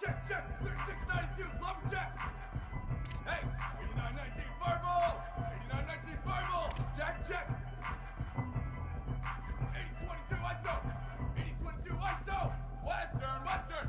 Check, check, 3692, lumberjack. Hey, 8919 fireball. 8919 fireball. Check, check. 8022 ISO. 8022 ISO. Western, western.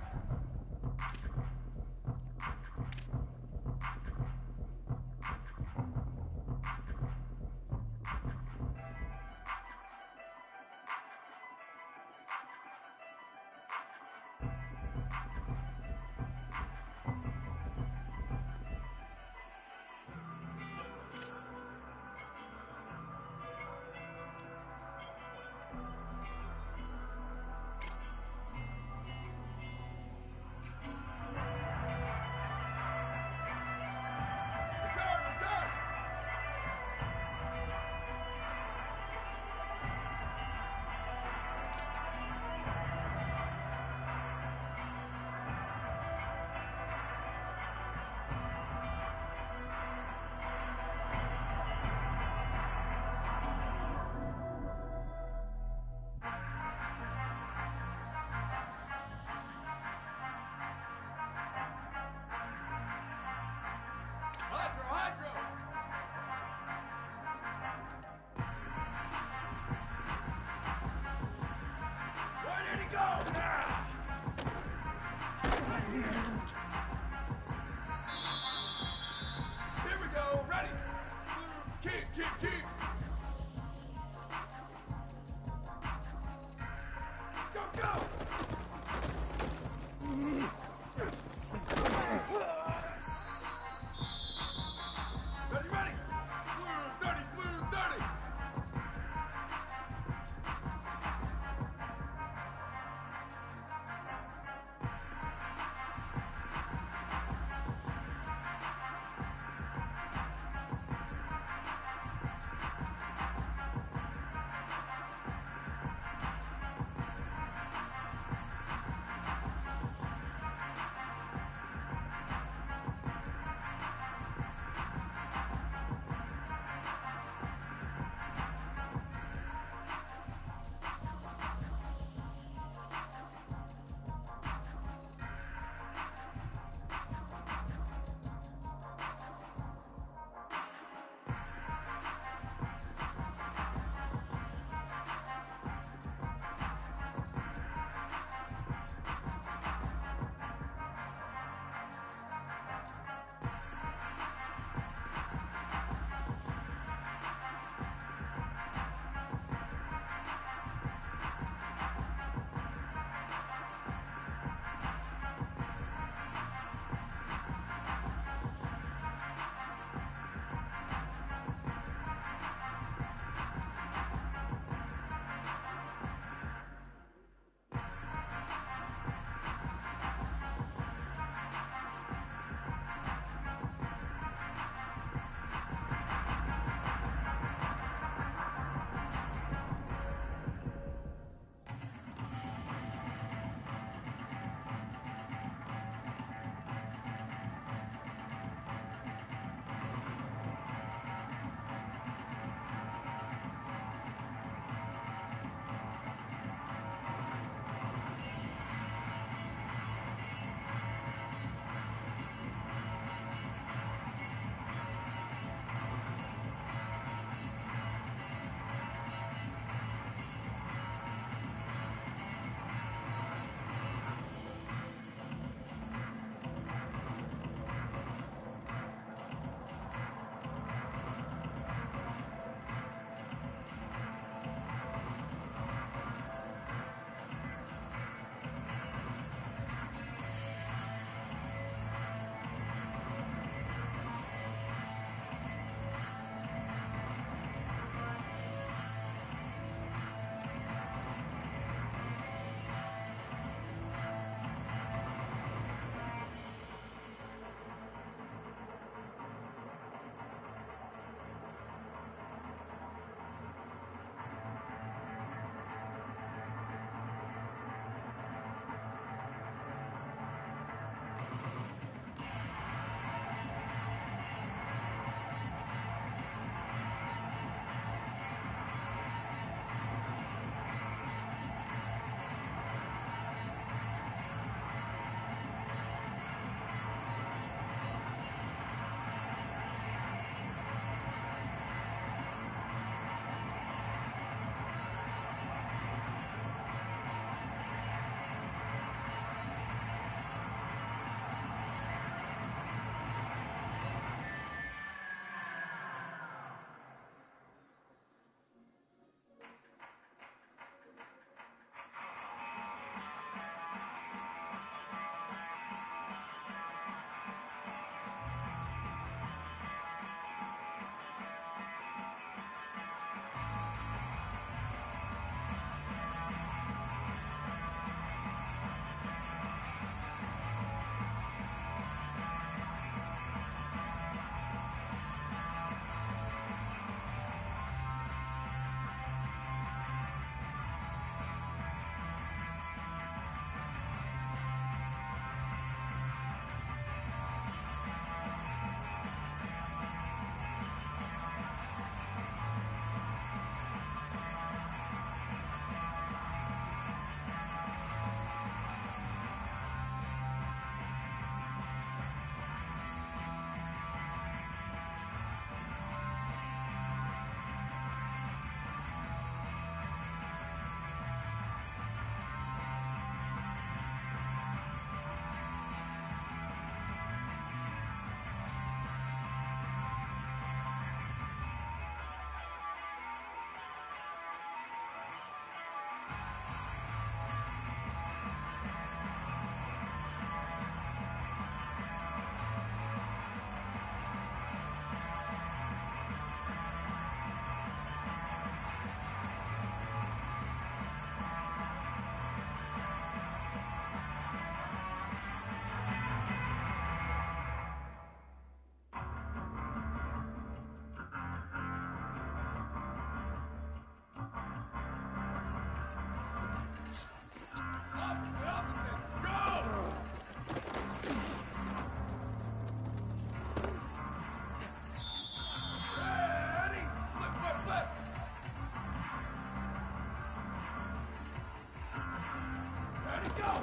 Ready.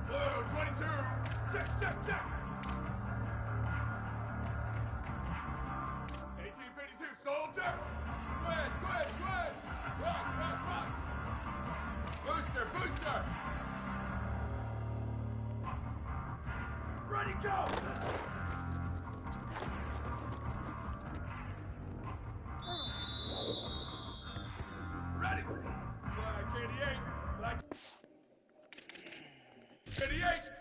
Blue 22. Check, check, check. 1852, soldier. Squid, squid, squid. Rock, rock, rock. Booster, booster. Ready, go. Ready. Flag 88. Flag 88.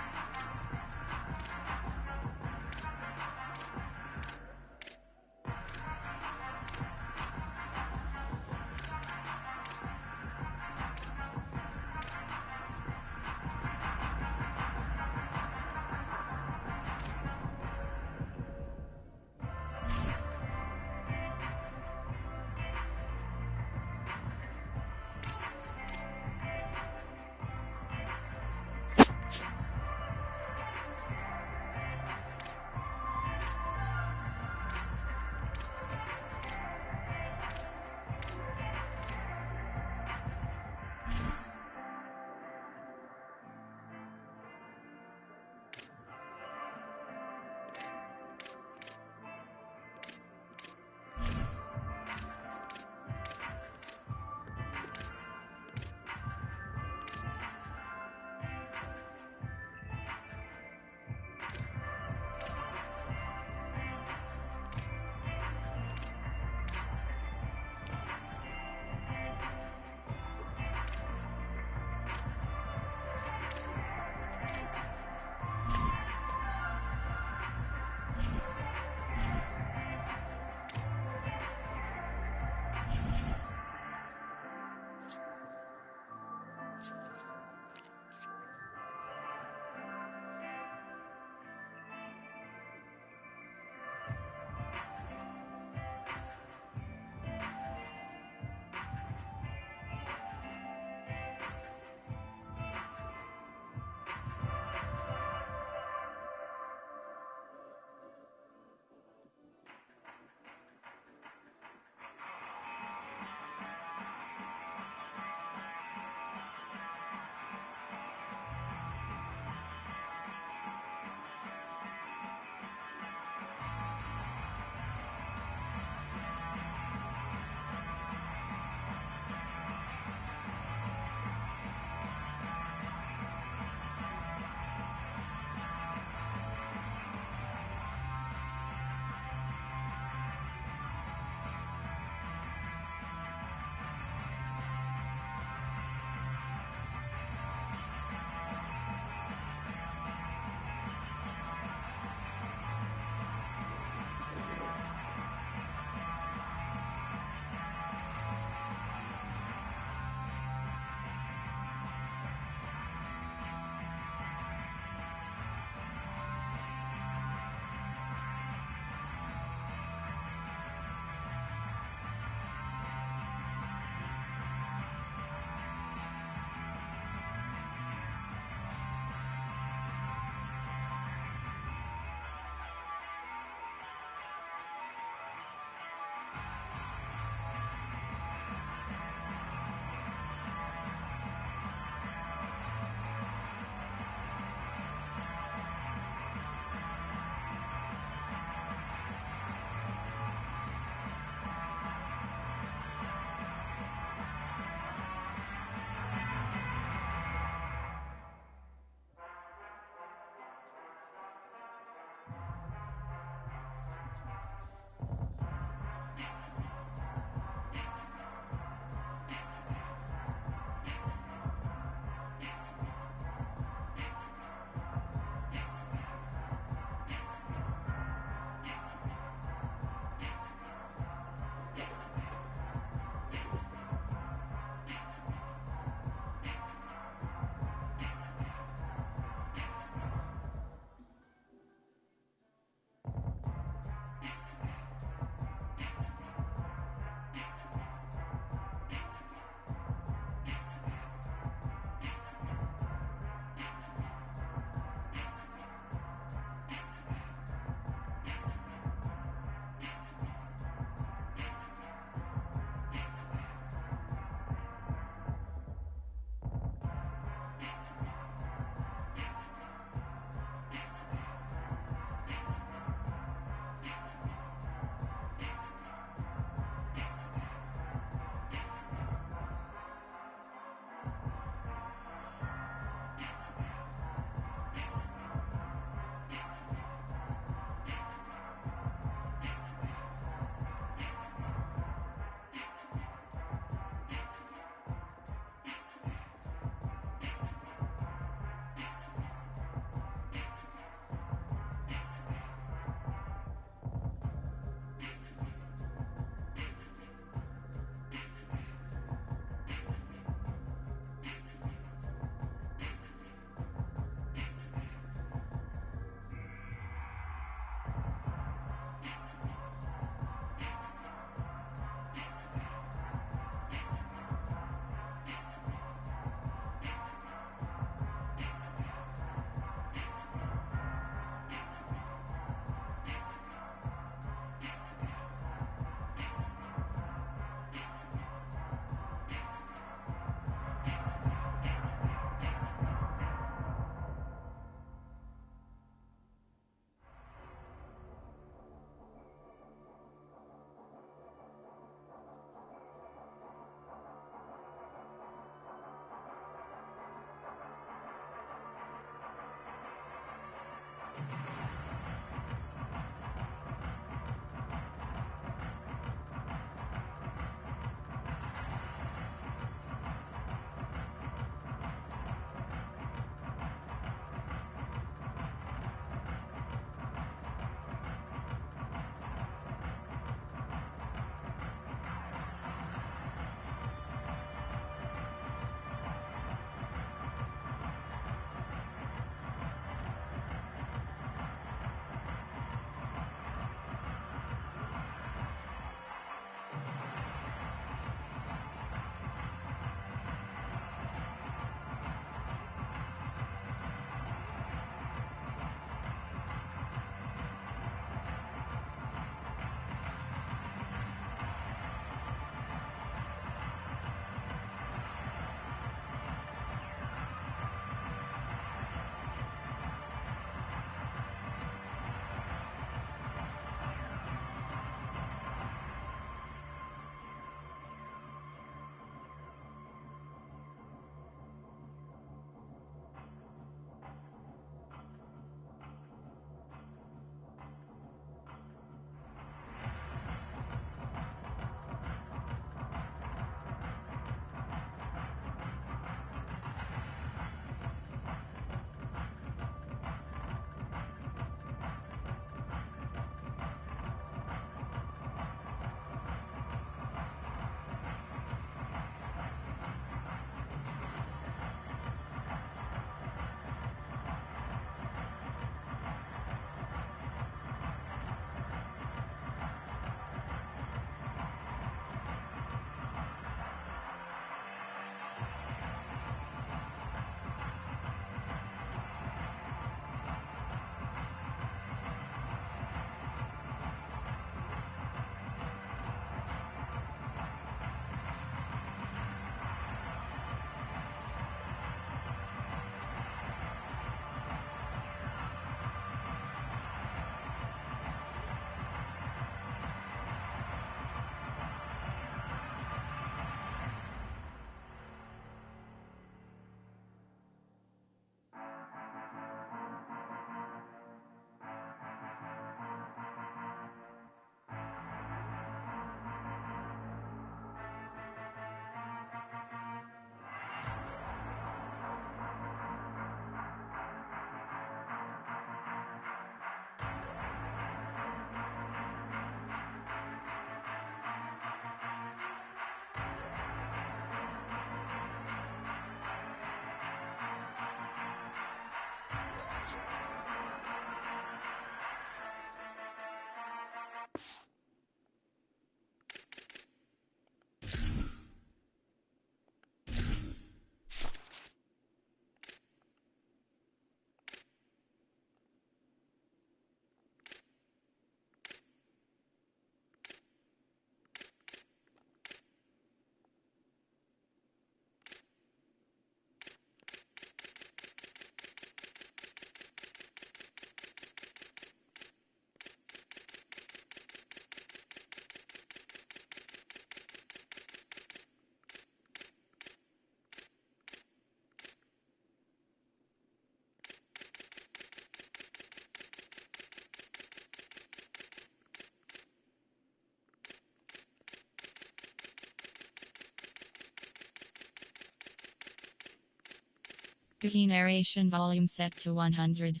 Key narration volume set to 100.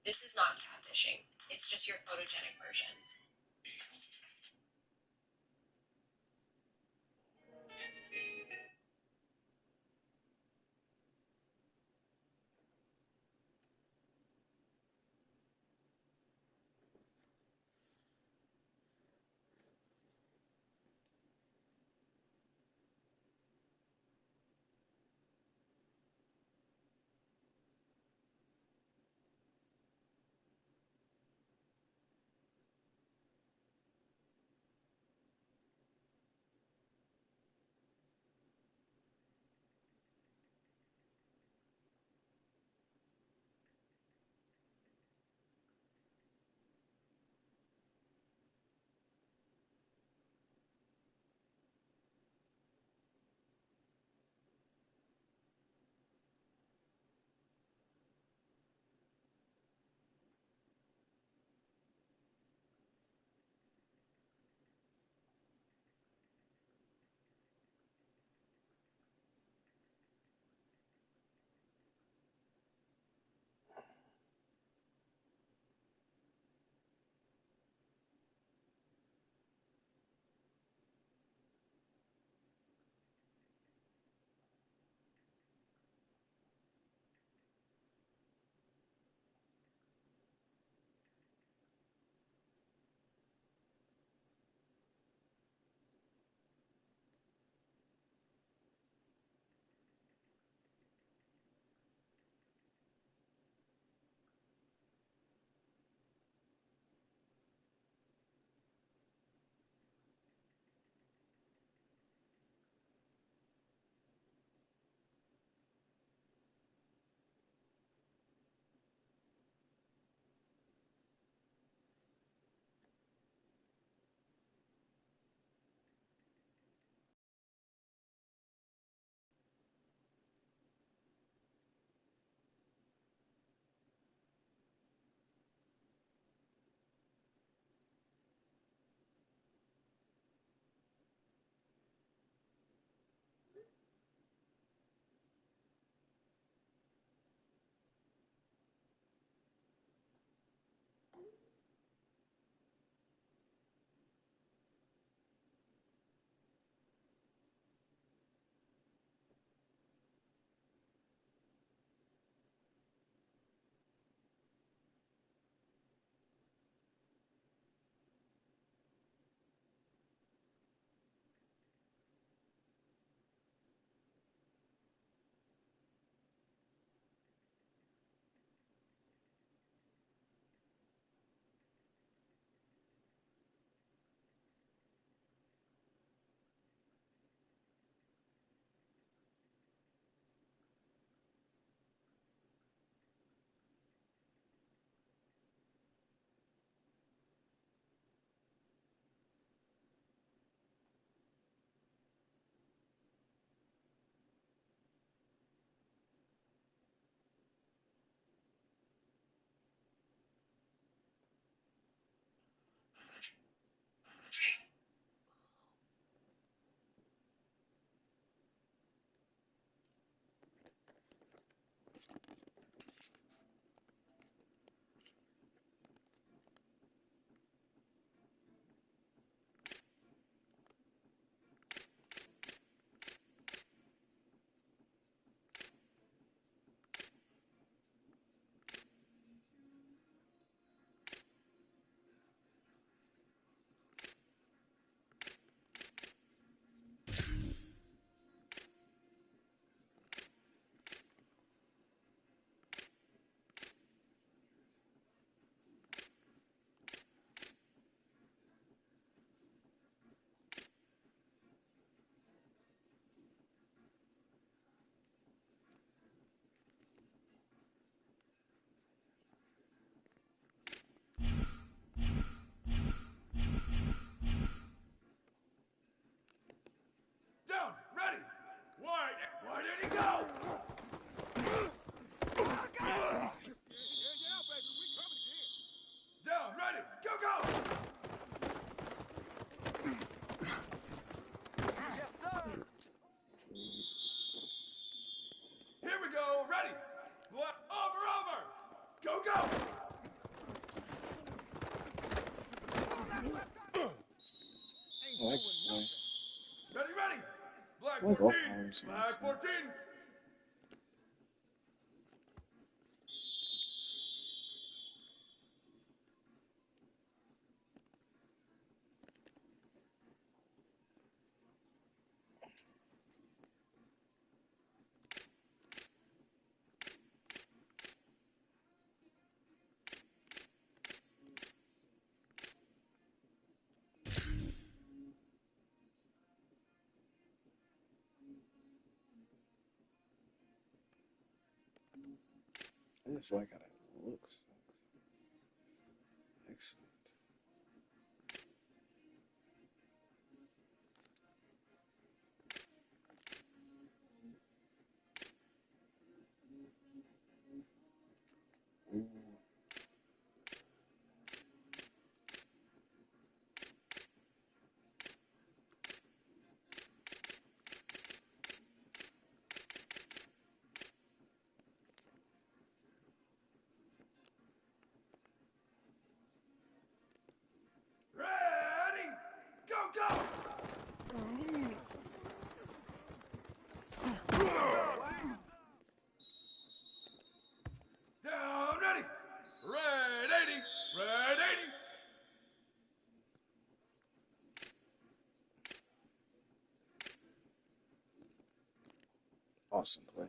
This is not catfishing. It's just your photogenic version. Down, ready. Why did he go? Get out, baby. We coming again. Down, ready. Go, go. Yes, sir. Here we go. Ready. Over. Go, go. I like this play. Ready, ready. Black I like all 14. powers. Black 14. I just like how that looks. Excellent. Ooh. Ready. Go, go. Down, ready. Red 80. Red 80. Awesome play.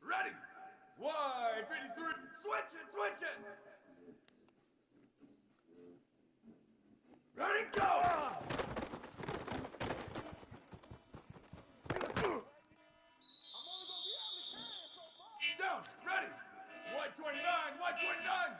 Ready. Wide 53. Switch it, switch it. Ready, go. Down, ready. White 29, white 29.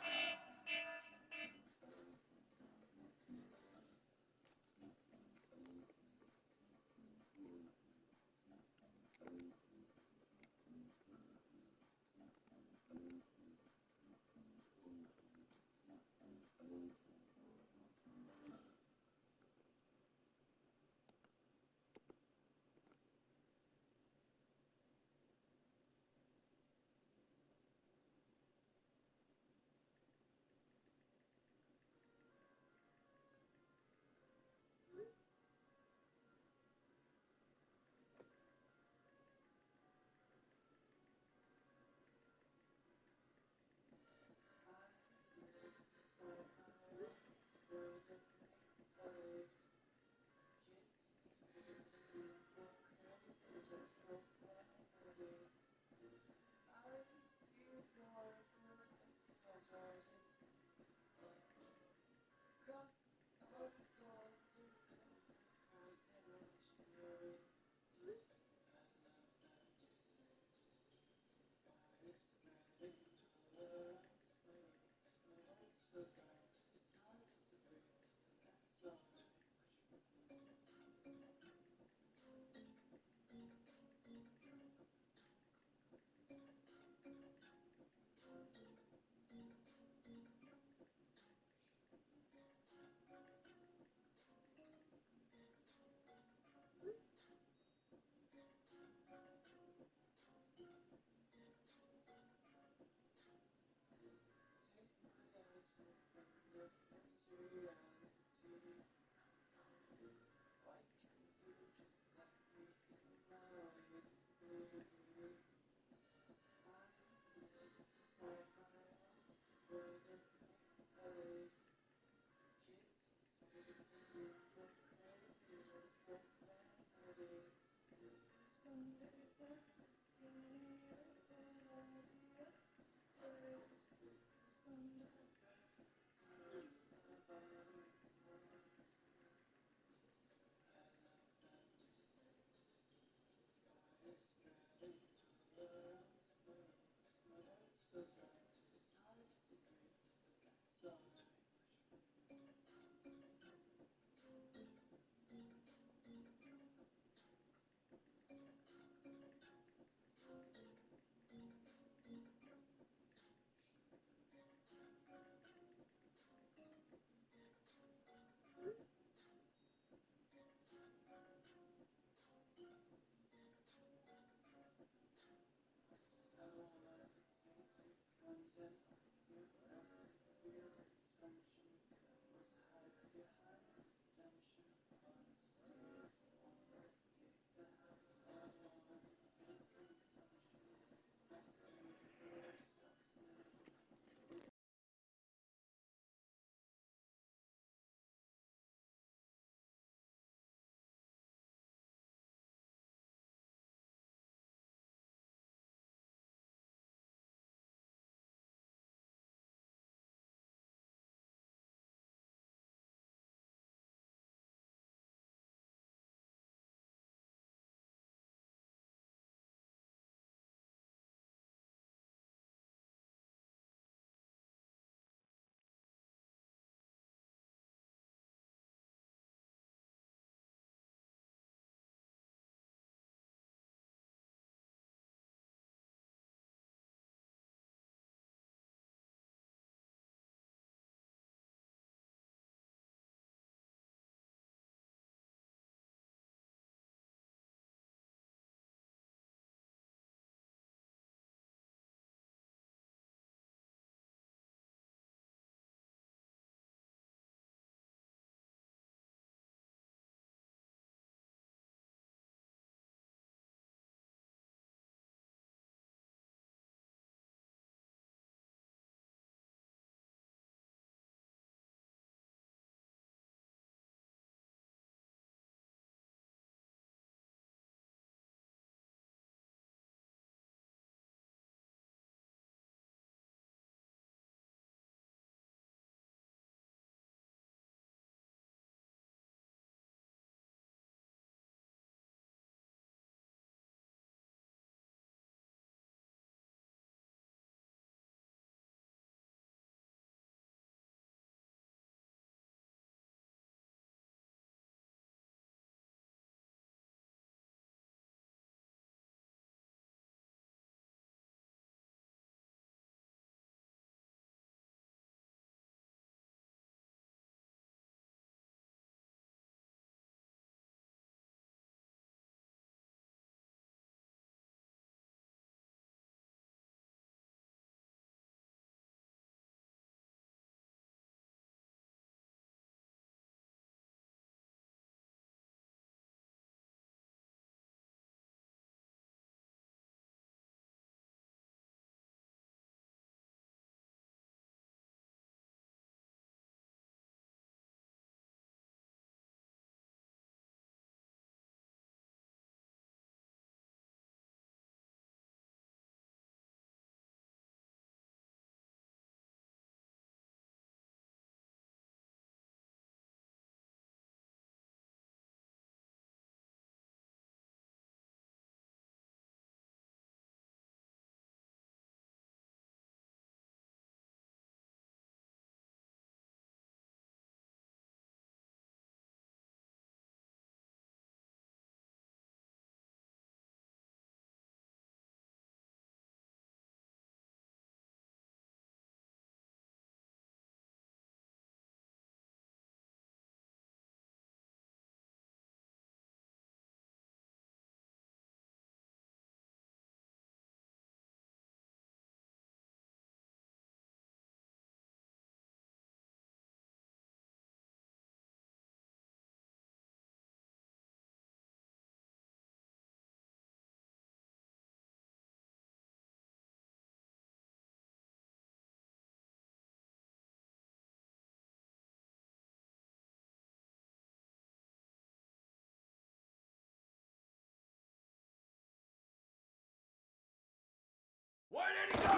Ready, go!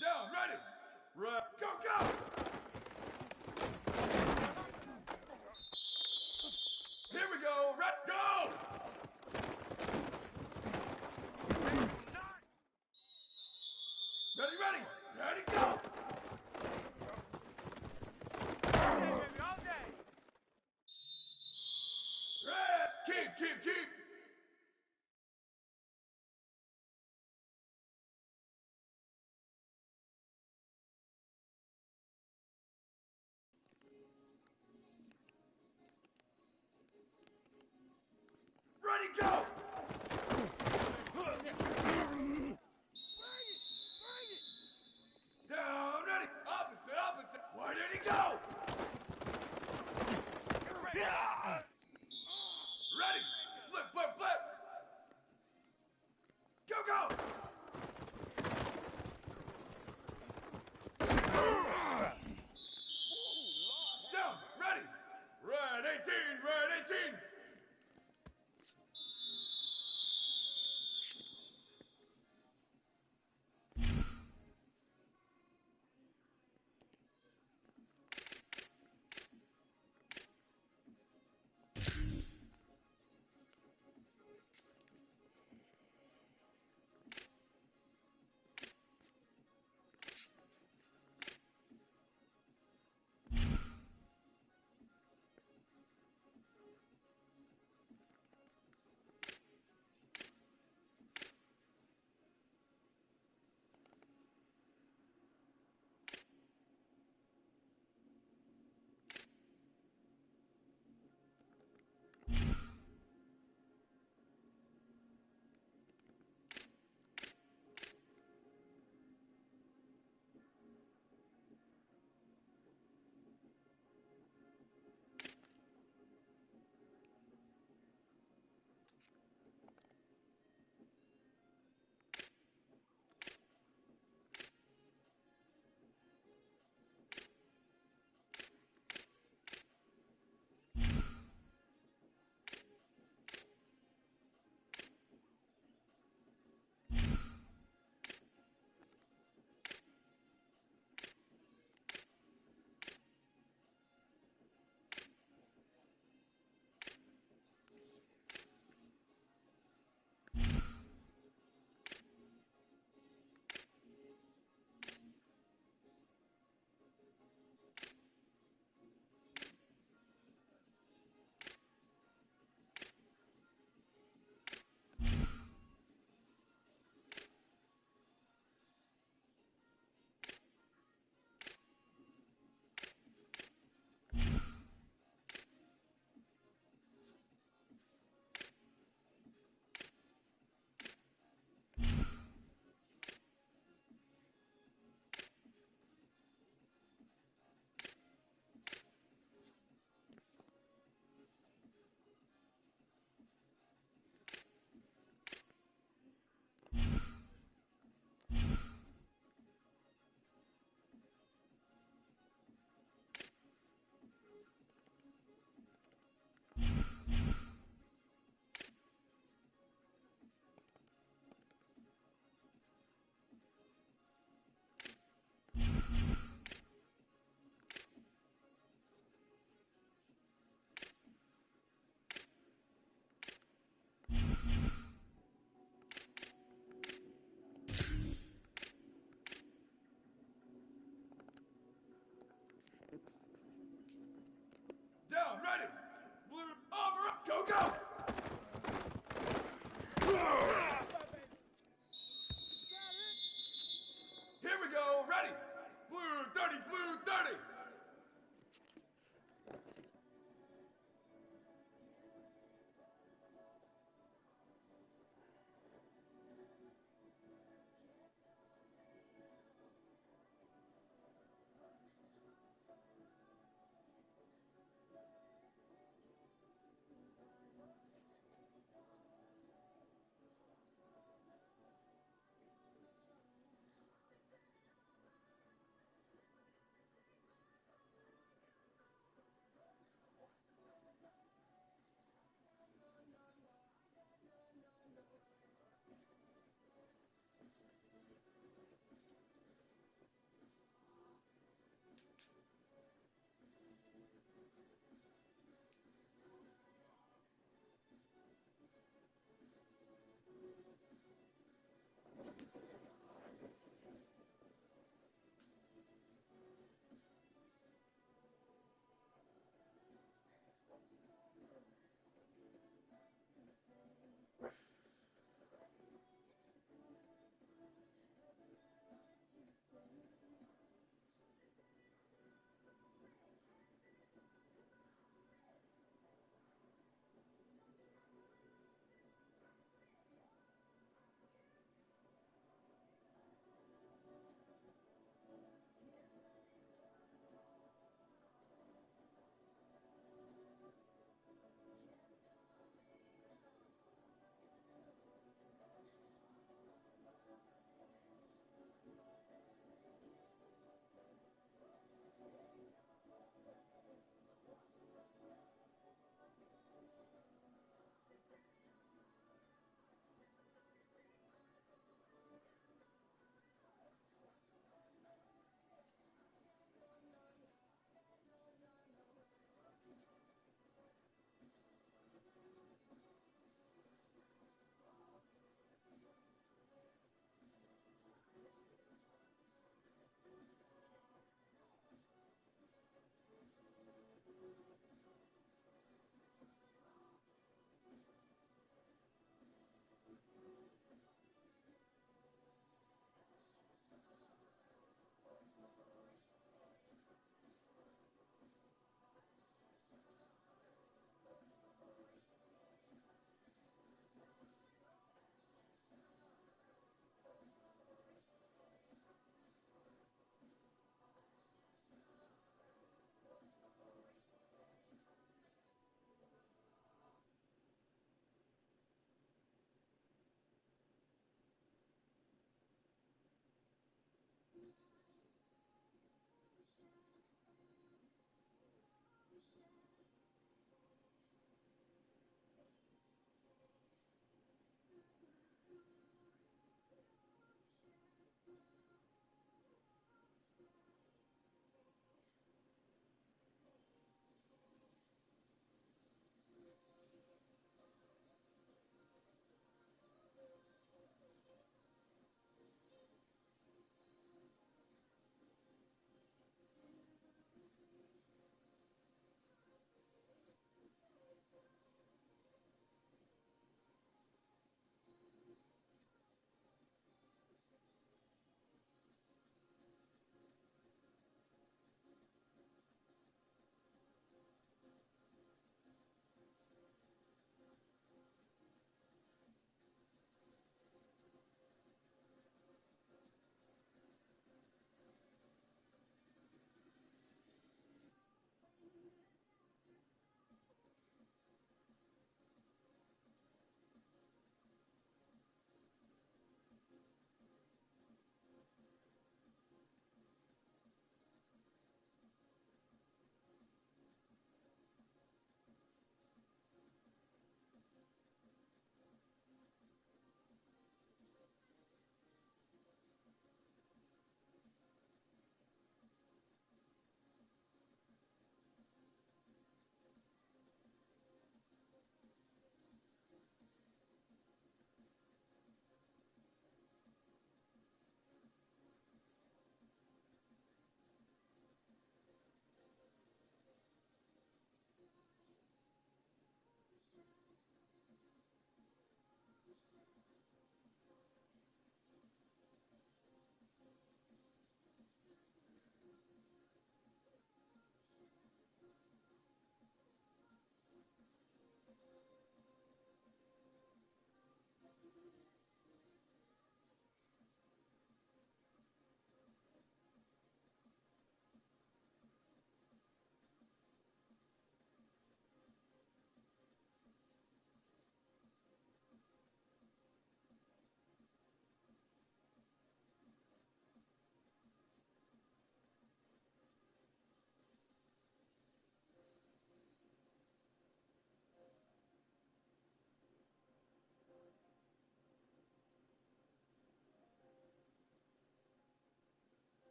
Down, ready! Right, go, go! Here we go, right, go! Ready, ready, ready, go! Red, keep! Ready, go! Down, ready, opposite! Where did he go? Ready, flip! Go! Down, ready! Red 18!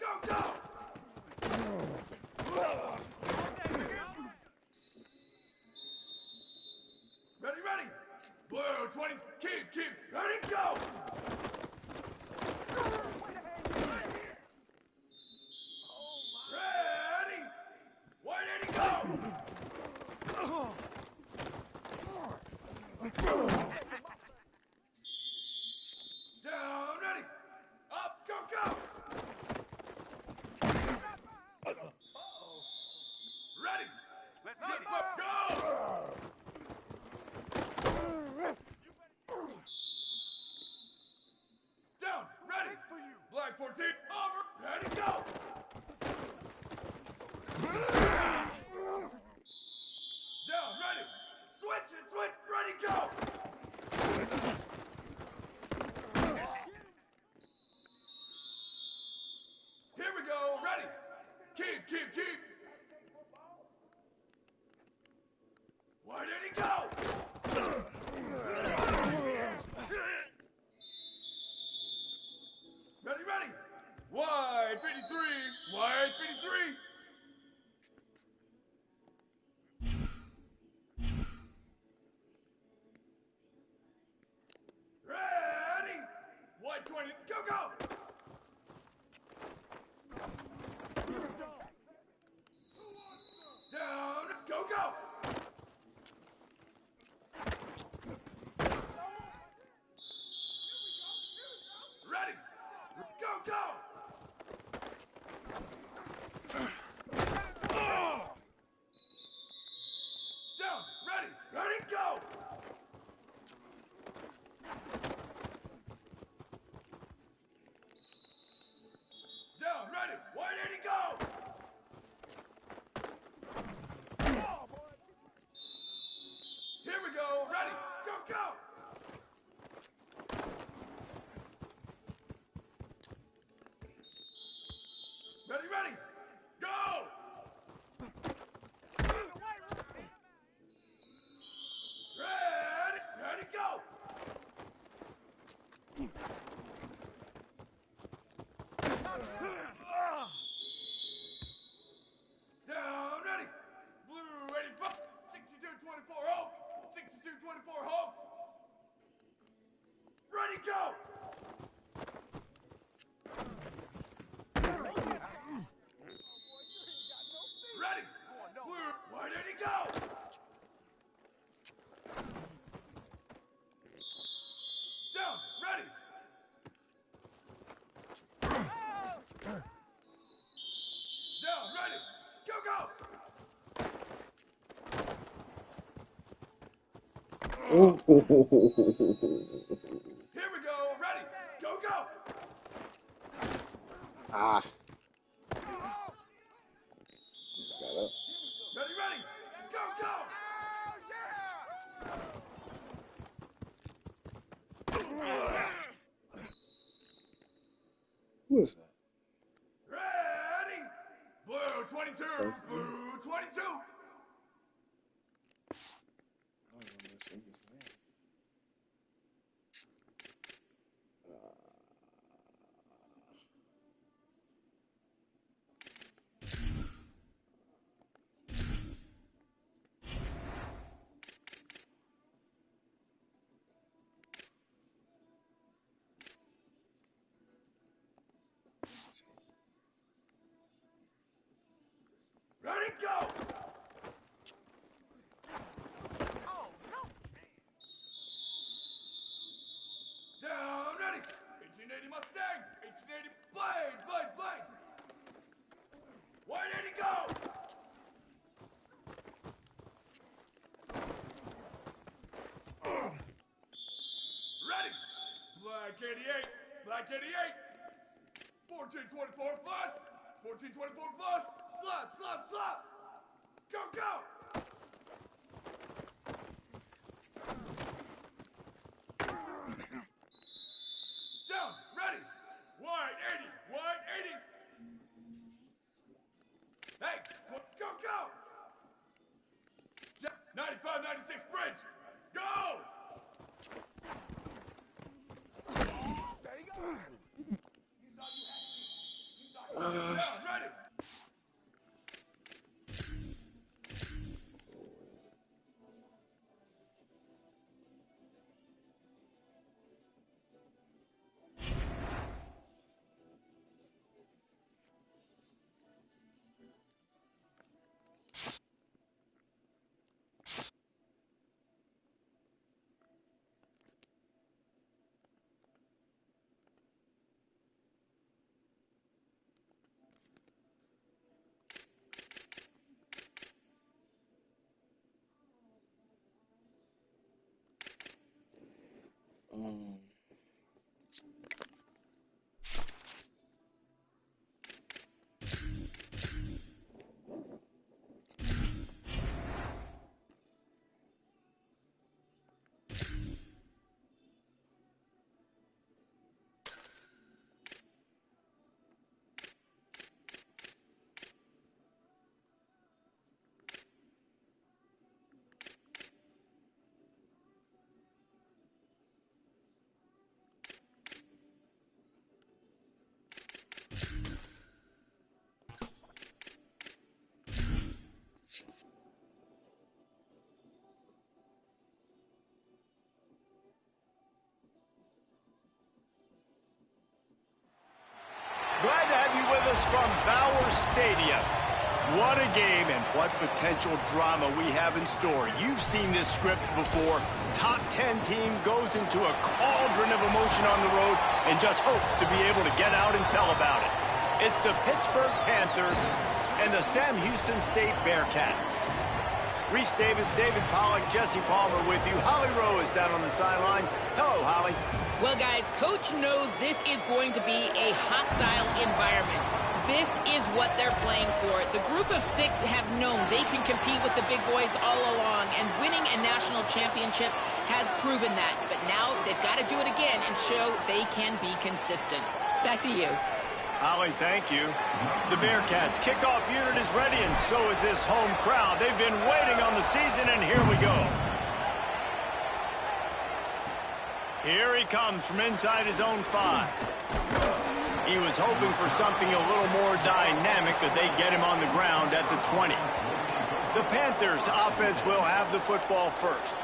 Go, go! Ready, ready! Blue, 20, keep, ready, go! Ready! White 80, go! Down, ready! Up, go, go! Ready! Let's Zip get it. up, go! Down, ready! For you. Black 14, over, ready, go! Down, ready! Switch it, ready, go! Here we go, ready! Keep! Why did he go? Ready! Wide 53, wide 53! Ready! Wide 20, go! Down, go! Ready! Go! Down, ready, go! Down, ready, 180, go! Here we go, ready, go! Ready, go! Ready, go! Down, ready! Blue 85, 62-24 Hulk! 62-24 Hulk! Ready, go! Ready! Blue, why did he go? Down, ready! Down, ready! Go! Oh. Here we go, ready! Go! Ah. Got up. Ready! Go! Who is that? Ready! Blue 22! Blue 22! I don't know this thing is bad. Ready, go! Down, ready! 1880 Mustang! 1880 Blade! 180, go! Ready! Black 88! 1424 flush! 1424 flush! Slap! Go! Down, ready! Wide 80! Hey, go! 95, 96 bridge! Go! There you go. You thought you had me. Um, Glad to have you with us from Bowers Stadium. What a game and what potential drama we have in store. You've seen this script before. Top 10 team goes into a cauldron of emotion on the road and just hopes to be able to get out and tell about it. It's the Pittsburgh Panthers and the Sam Houston State Bearcats. Reese Davis, David Pollack, Jesse Palmer with you. Holly Rowe is down on the sideline. Hello, Holly. Well, guys, Coach knows this is going to be a hostile environment. This is what they're playing for. The group of 6 have known they can compete with the big boys all along, and winning a national championship has proven that. But now they've got to do it again and show they can be consistent. Back to you. Holly, thank you. The Bearcats kickoff unit is ready, and so is this home crowd. They've been waiting on the season, and here we go. Here he comes from inside his own 5. He was hoping for something a little more dynamic, but they get him on the ground at the 20. The Panthers offense will have the football first.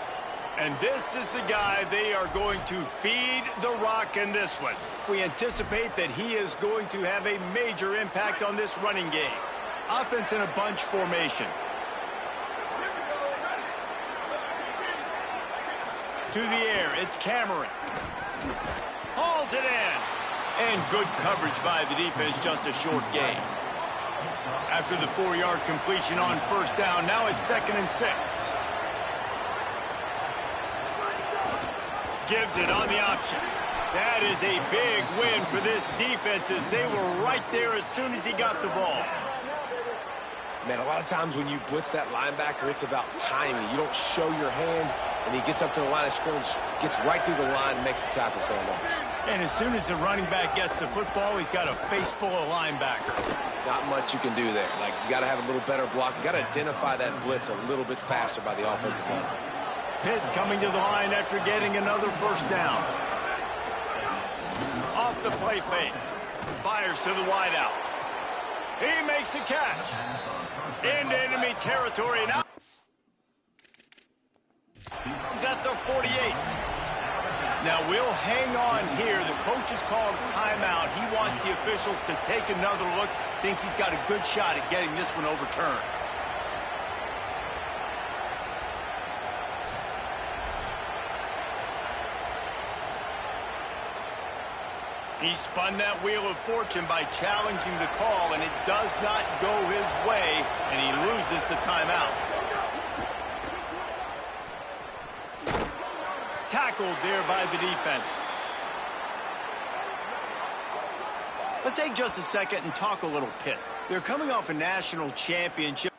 And this is the guy they are going to feed the rock in this one. We anticipate that he is going to have a major impact on this running game. Offense in a bunch formation. To the air, it's Cameron. Hauls it in. And good coverage by the defense, just a short gain. After the 4-yard completion on first down, now it's 2nd and 6. Gives it on the option. That is a big win for this defense as they were right there as soon as he got the ball. Man, a lot of times when you blitz that linebacker, it's about timing. You don't show your hand, and he gets up to the line of scrimmage, gets right through the line, and makes the tackle for a loss. And as soon as the running back gets the football, he's got a face full of linebacker. Not much you can do there. Like, you got to have a little better block. You got to identify that blitz a little bit faster by the offensive line. Pitt coming to the line after getting another first down. Off the play fake. Fires to the wideout. He makes the catch. Into enemy territory now. He's at the 48. Now we'll hang on here. The coach has called a timeout. He wants the officials to take another look. Thinks he's got a good shot at getting this one overturned. He spun that wheel of fortune by challenging the call, and it does not go his way, and he loses the timeout. Tackled there by the defense. Let's take just a second and talk a little Pitt. They're coming off a national championship.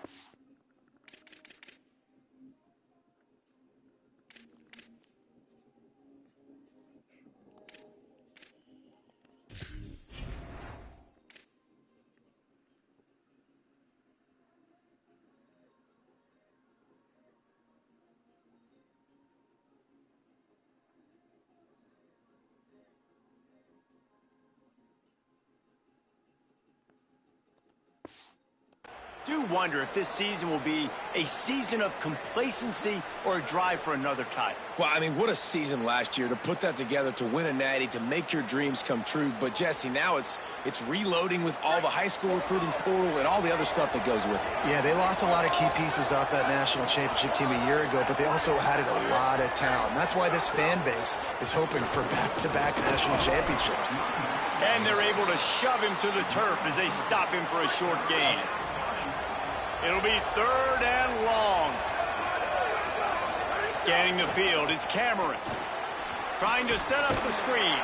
Do wonder if this season will be a season of complacency or a drive for another title. Well, I mean, what a season last year to put that together, to win a natty, to make your dreams come true. But, Jesse, now it's reloading with all the high school recruiting portal and all the other stuff that goes with it. Yeah, they lost a lot of key pieces off that national championship team a year ago, but they also added a lot of talent. That's why this fan base is hoping for back-to-back national championships. And they're able to shove him to the turf as they stop him for a short gain. It'll be 3rd and long. Scanning the field, it's Cameron. trying to set up the screen.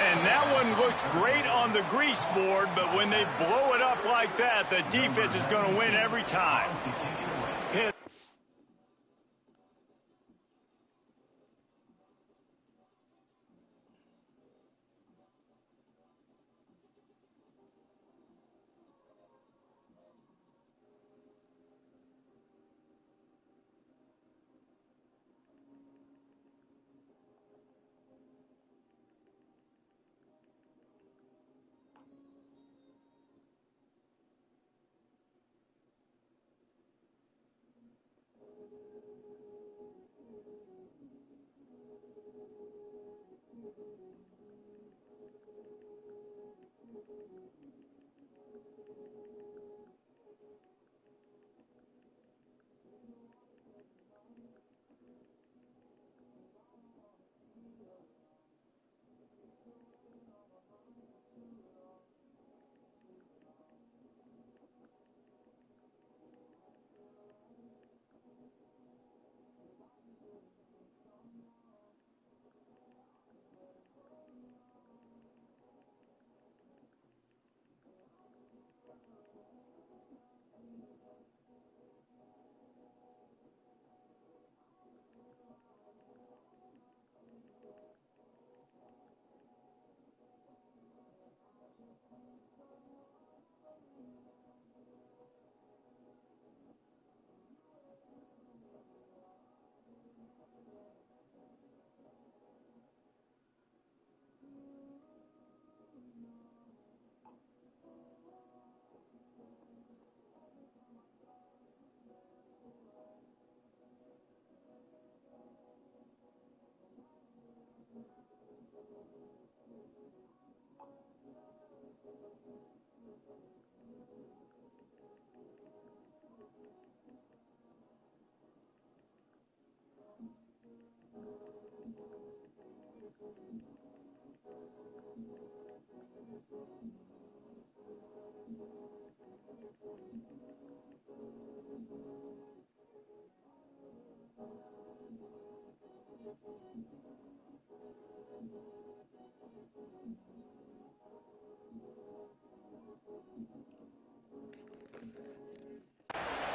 And that one looked great on the grease board, but when they blow it up like that, the defense is going to win every time. Hit.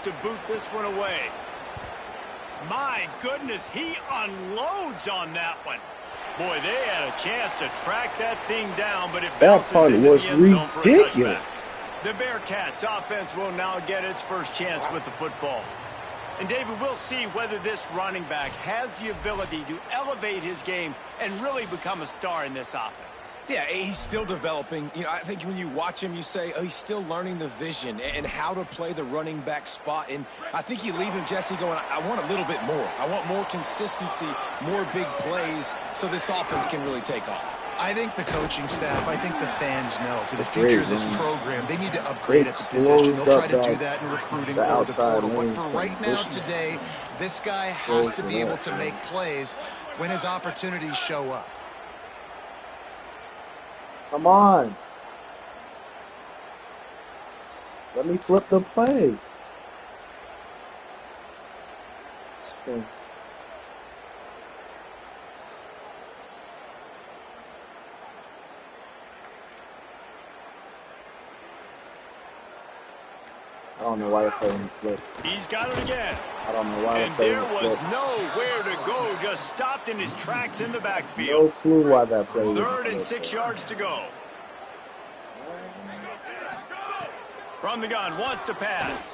To boot this one away. My goodness, he unloads on that one. Boy, they had a chance to track that thing down, but it That bounces punt into was the end zone for a touchback. ridiculous. The Bearcats offense will now get its first chance with the football. And David, we'll see whether this running back has the ability to elevate his game and really become a star in this offense. Yeah, he's still developing. You know, I think when you watch him, you say, oh, he's still learning the vision and how to play the running back spot. And I think you leave him, Jesse, going, I want a little bit more. I want more consistency, more big plays so this offense can really take off. I think the coaching staff, I think the fans know for the future of this program, they need to upgrade They at the position. They'll try to closed do up that in recruiting the or the outside portal. But lane, for some right now, bushes. today, this guy has to Closing be able up, to man. make plays when his opportunities show up. Come on. Let me flip the play. This thing. I don't know why the play didn't flip. He's got it again. I don't know why the And play there didn't was flip. nowhere to go, just stopped in his tracks in the No backfield. clue why that play didn't Third and flip. 6 yards to go. From the gun, wants to pass.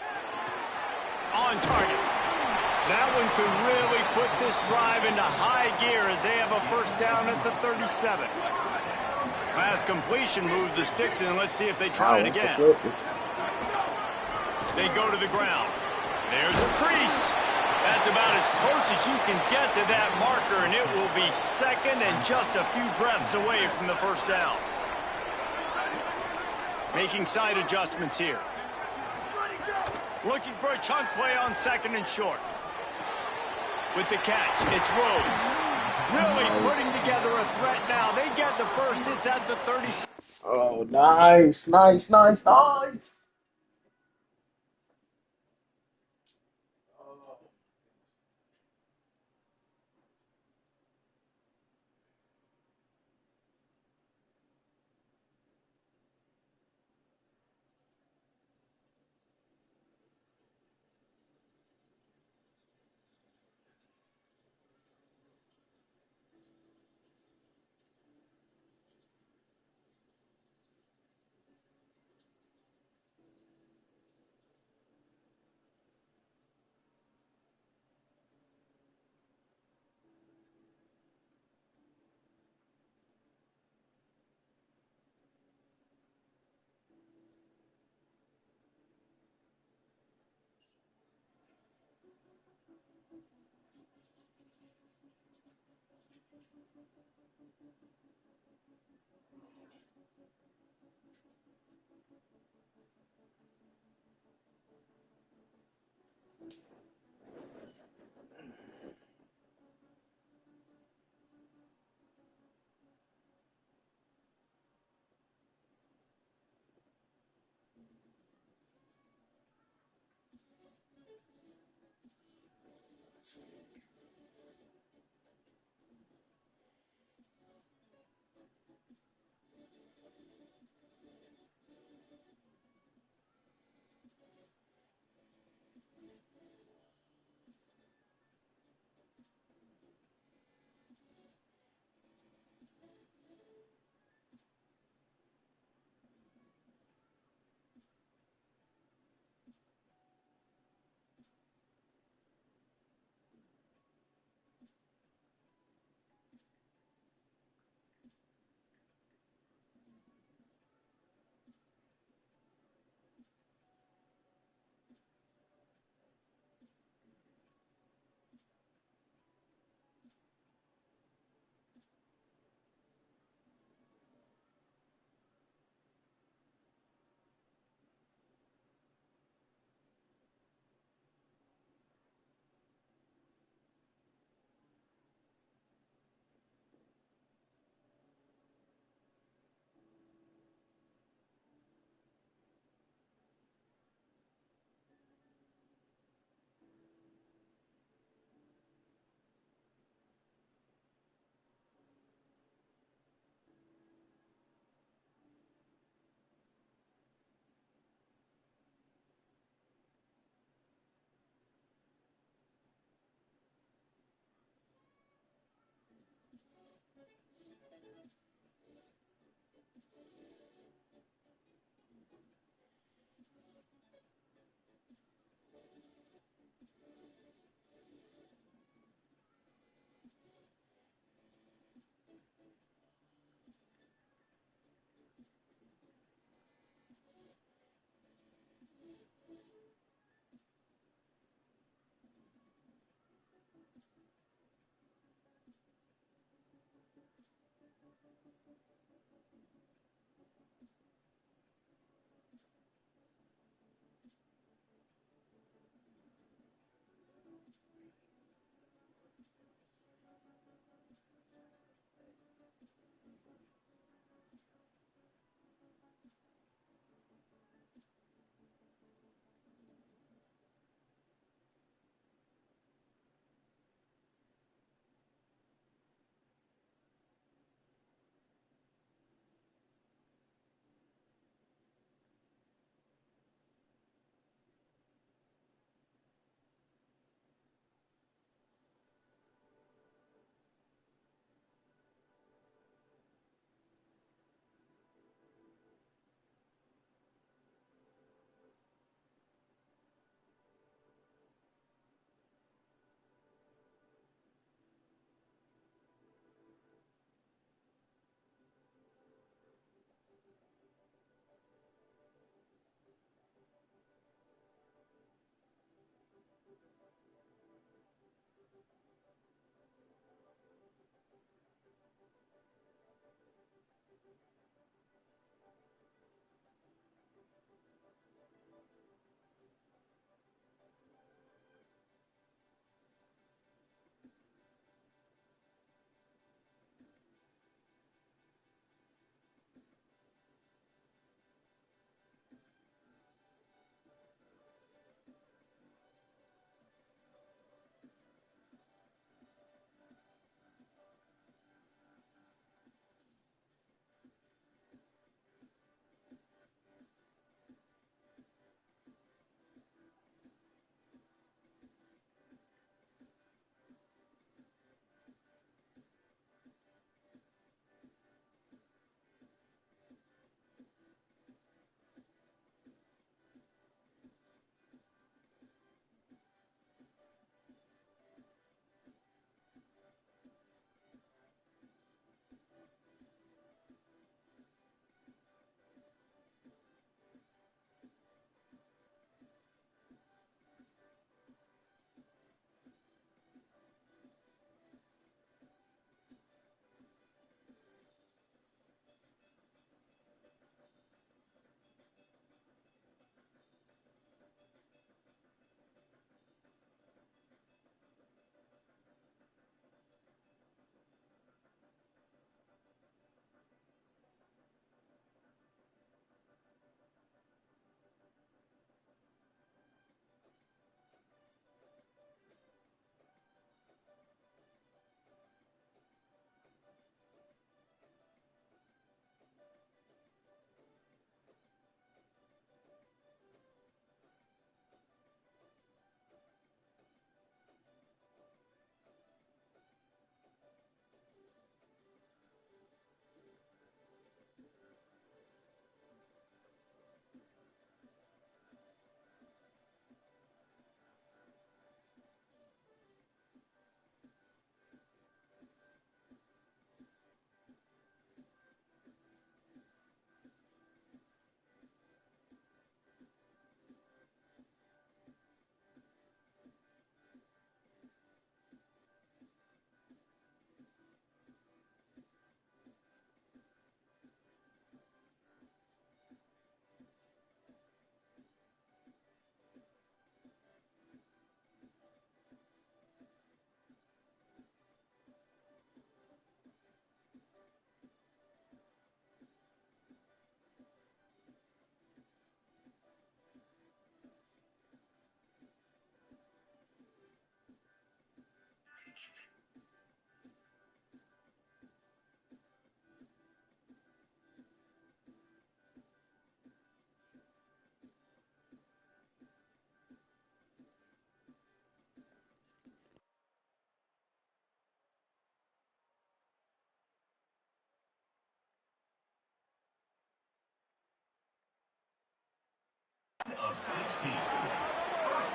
On target. That one could really put this drive into high gear as they have a first down at the 37. Last completion moved the sticks in. Let's see if they try it again. They go to the ground. There's a crease. That's about as close as you can get to that marker, and it will be second and just a few breaths away from the first down. Making side adjustments here. Looking for a chunk play on second and short. With the catch, it's Rhodes. Really putting together a threat now. They get the first. It's at the 36. Oh, nice, nice, nice, nice.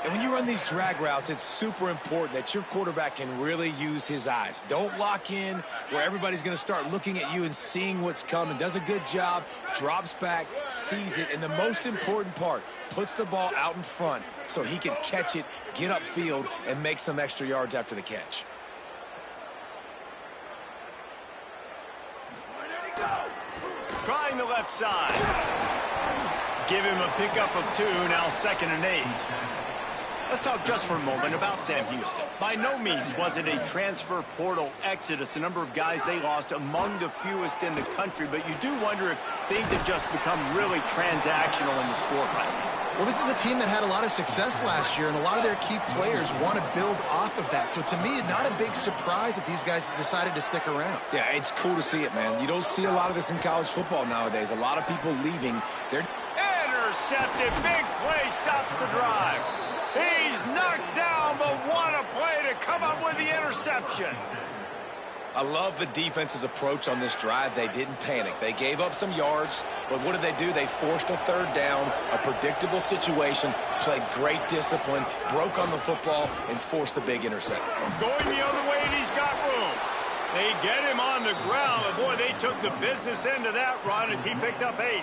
And when you run these drag routes, it's super important that your quarterback can really use his eyes. Don't lock in where everybody's going to start looking at you and seeing what's coming. Does a good job, drops back, sees it, and the most important part, puts the ball out in front so he can catch it, get upfield, and make some extra yards after the catch. Trying the left side. Give him a pickup of 2, now 2nd and 8. Let's talk just for a moment about Sam Houston. By no means was it a transfer portal exodus, the number of guys they lost among the fewest in the country, but you do wonder if things have just become really transactional in the sport right now. Well, this is a team that had a lot of success last year, and a lot of their key players want to build off of that. So to me, not a big surprise that these guys decided to stick around. Yeah, it's cool to see it, man. You don't see a lot of this in college football nowadays. A lot of people leaving. They're intercepted. Big play stops the drive. He's knocked down, but what a play to come up with the interception. I love the defense's approach on this drive. They didn't panic. They gave up some yards, but what did they do? They forced a 3rd down, a predictable situation, played great discipline, broke on the football, and forced the big intercept. Going the other way, and he's got room. They get him on the ground, and boy, they took the business end of that run as he picked up 8.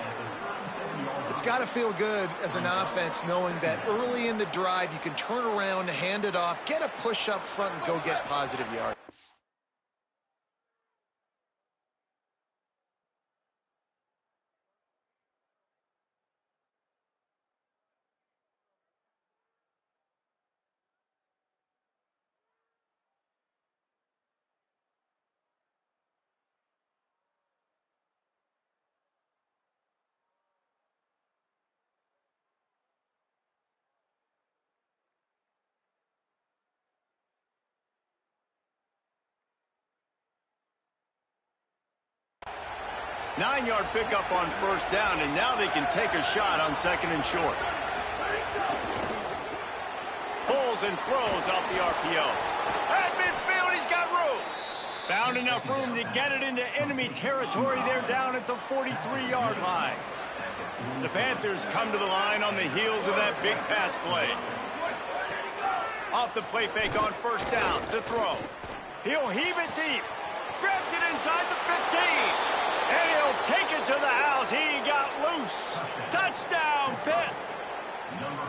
It's got to feel good as an offense knowing that early in the drive you can turn around, hand it off, get a push up front, and go get positive yards. Nine-yard pickup on 1st down, and now they can take a shot on 2nd and short. Pulls and throws off the RPO. At midfield, he's got room. Found enough room to get it into enemy territory. They're down at the 43-yard line. The Panthers come to the line on the heels of that big pass play. Off the play fake on 1st down to throw. He'll heave it deep. Grabs it inside the 15. And he'll take it to the house. He got loose. Touchdown, Pitt.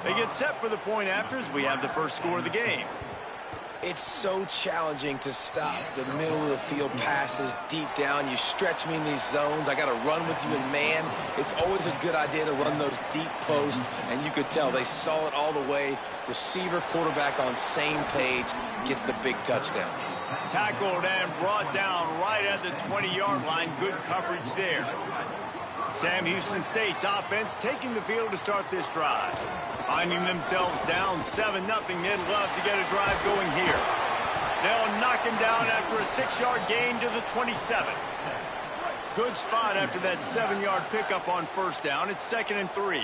They get set for the point after as we have the first score of the game. It's so challenging to stop the middle of the field passes deep down. You stretch me in these zones. I got to run with you in man. It's always a good idea to run those deep posts, and you could tell they saw it all the way. Receiver, quarterback on same page, gets the big touchdown. Tackled and brought down right at the 20-yard line. Good coverage there. Sam Houston State's offense taking the field to start this drive. Finding themselves down 7-0. They'd love to get a drive going here. They'll knock him down after a 6-yard gain to the 27. Good spot after that 7-yard pickup on 1st down. It's 2nd and 3.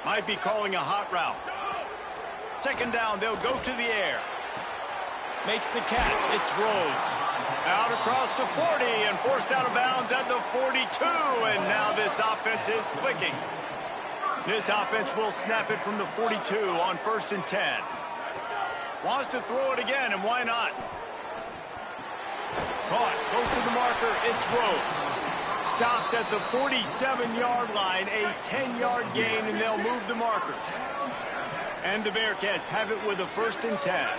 Might be calling a hot route. 2nd down, they'll go to the air. Makes the catch. It's Rhodes. Out across the 40 and forced out of bounds at the 42. And now this offense is clicking. This offense will snap it from the 42 on 1st and 10. Wants to throw it again, and why not? Caught close to the marker. It's Rhodes. Stopped at the 47-yard line. A 10-yard gain, and they'll move the markers. And the Bearcats have it with a 1st and 10.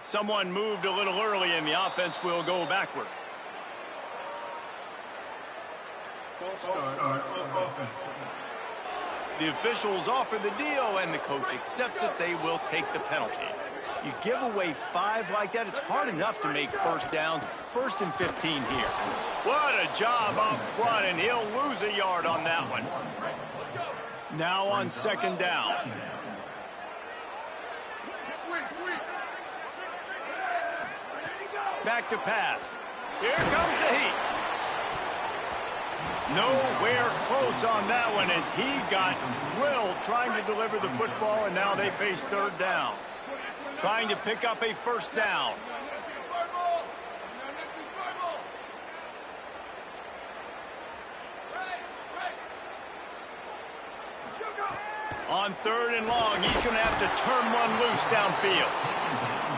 Someone moved a little early, and the offense will go backward. The officials offer the deal, and the coach accepts it. They will take the penalty. You give away 5 like that, it's hard enough to make 1st downs. 1st and 15 here. What a job up front, and he'll lose a yard on that one. Now on 2nd down. Back to pass. Here comes the heat. Nowhere close on that one as he got drilled trying to deliver the football, and now they face third down. Trying to pick up a first down. On third and long, he's going to have to turn one loose downfield.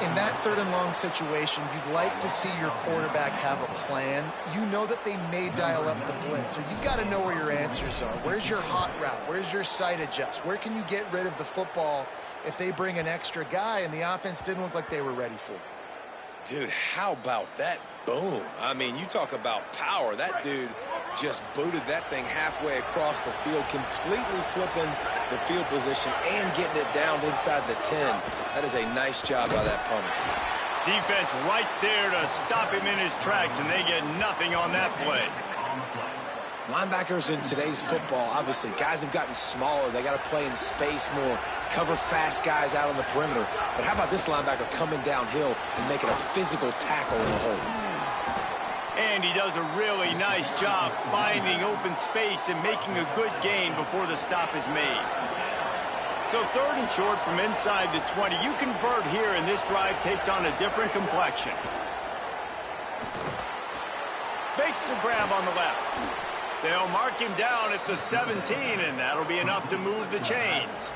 In that third and long situation, you'd like to see your quarterback have a plan. You know that they may dial up the blitz, so you've got to know where your answers are. Where's your hot route? Where's your sight adjust? Where can you get rid of the football if they bring an extra guy and the offense didn't look like they were ready for it? Dude, how about that boom? I mean, you talk about power. That dude just booted that thing halfway across the field, completely flipping the field position and getting it down inside the 10. That is a nice job by that punter. Defense right there to stop him in his tracks, and they get nothing on that play. Linebackers in today's football, obviously, guys have gotten smaller. They got to play in space more, cover fast guys out on the perimeter. But how about this linebacker coming downhill and making a physical tackle in the hole? And he does a really nice job finding open space and making a good gain before the stop is made. So third and short from inside the 20. You convert here, and this drive takes on a different complexion. Makes the grab on the left. They'll mark him down at the 17, and that'll be enough to move the chains.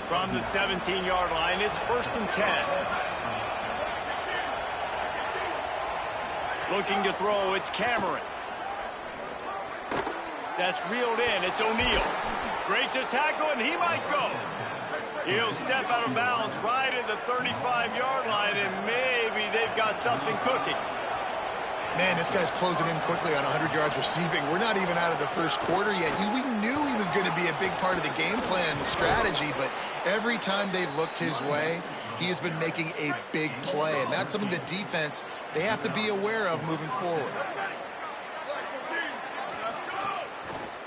From the 17-yard line, it's 1st and 10. Looking to throw, it's Cameron. That's reeled in, it's O'Neal. Breaks a tackle, and he might go. He'll step out of bounds right at the 35-yard line, and maybe they've got something cooking. Man, this guy's closing in quickly on 100 yards receiving. We're not even out of the first quarter yet. We knew he was going to be a big part of the game plan and the strategy, but every time they've looked his way, he has been making a big play, and that's something the defense, they have to be aware of moving forward.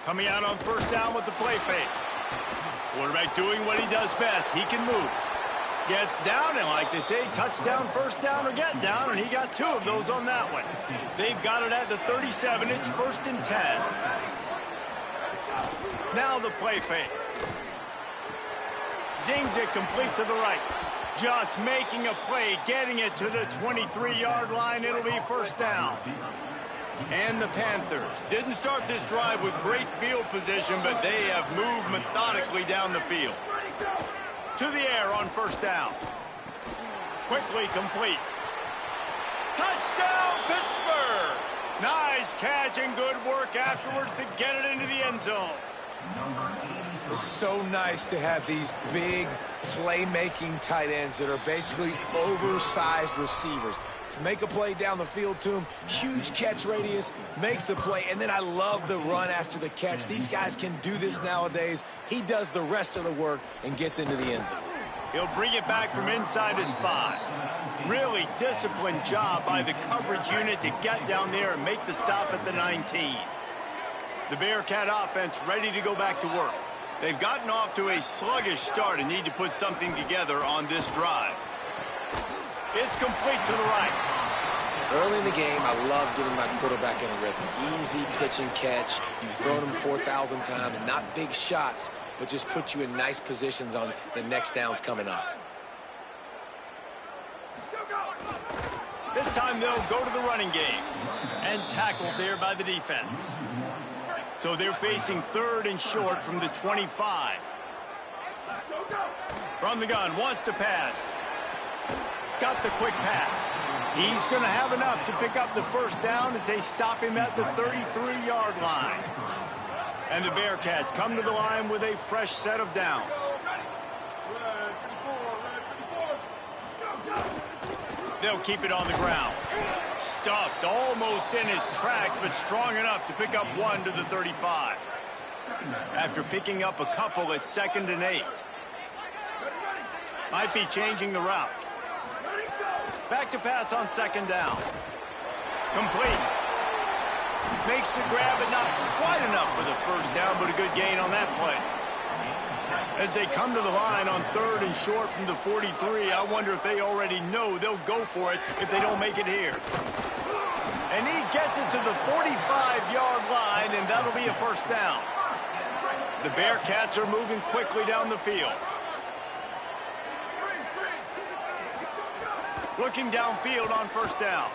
Coming out on first down with the play fake. Quarterback doing what he does best. He can move. Gets down, and like they say, touchdown, first down, or get down, and he got 2 of those on that one. They've got it at the 37. It's 1st and 10. Now the play fake. Zings it complete to the right. Just making a play, getting it to the 23-yard line. It'll be first down. And the Panthers didn't start this drive with great field position, but they have moved methodically down the field. To the air on first down. Quickly complete. Touchdown, Pittsburgh! Nice catch and good work afterwards to get it into the end zone. It's so nice to have these big playmaking tight ends that are basically oversized receivers. Make a play down the field to him, huge catch radius, makes the play, and then I love the run after the catch. These guys can do this nowadays. He does the rest of the work and gets into the end zone. He'll bring it back from inside his 5. Really disciplined job by the coverage unit to get down there and make the stop at the 19. The Bearcat offense ready to go back to work. They've gotten off to a sluggish start and need to put something together on this drive. It's complete to the right. Early in the game, I love getting my quarterback in a rhythm. Easy pitch and catch. You've thrown him 4,000 times. Not big shots, but just put you in nice positions on the next downs coming up. This time they'll go to the running game. And tackled there by the defense. So they're facing third and short from the 25. From the gun, wants to pass. Got the quick pass. He's going to have enough to pick up the first down as they stop him at the 33-yard line. And the Bearcats come to the line with a fresh set of downs. They'll keep it on the ground. Stuffed almost in his tracks, but strong enough to pick up 1 to the 35. After picking up a couple at 2nd and 8. Might be changing the route. Back to pass on 2nd down. Complete. Makes the grab, but not quite enough for the first down, but a good gain on that play. As they come to the line on 3rd and short from the 43, I wonder if they already know they'll go for it if they don't make it here. And he gets it to the 45-yard line, and that'll be a first down. The Bearcats are moving quickly down the field. Looking downfield on first down.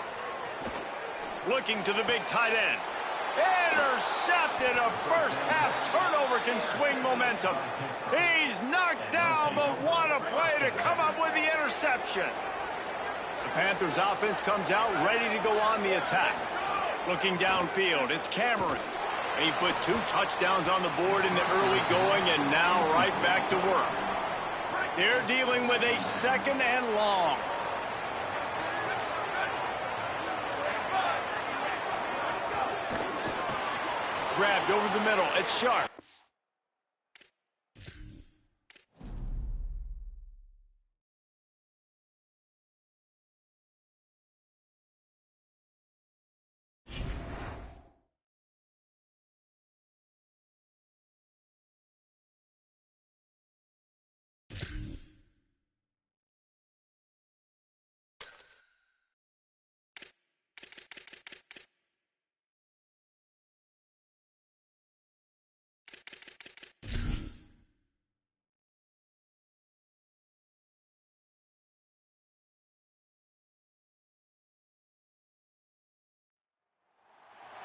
Looking to the big tight end. Intercepted. A first-half turnover can swing momentum. He's knocked down, but what a play to come up with the interception. The Panthers offense comes out ready to go on the attack. Looking downfield, it's Cameron. He put 2 touchdowns on the board in the early going, and now right back to work. They're dealing with a 2nd and long. Grabbed over the middle. It's Sharp.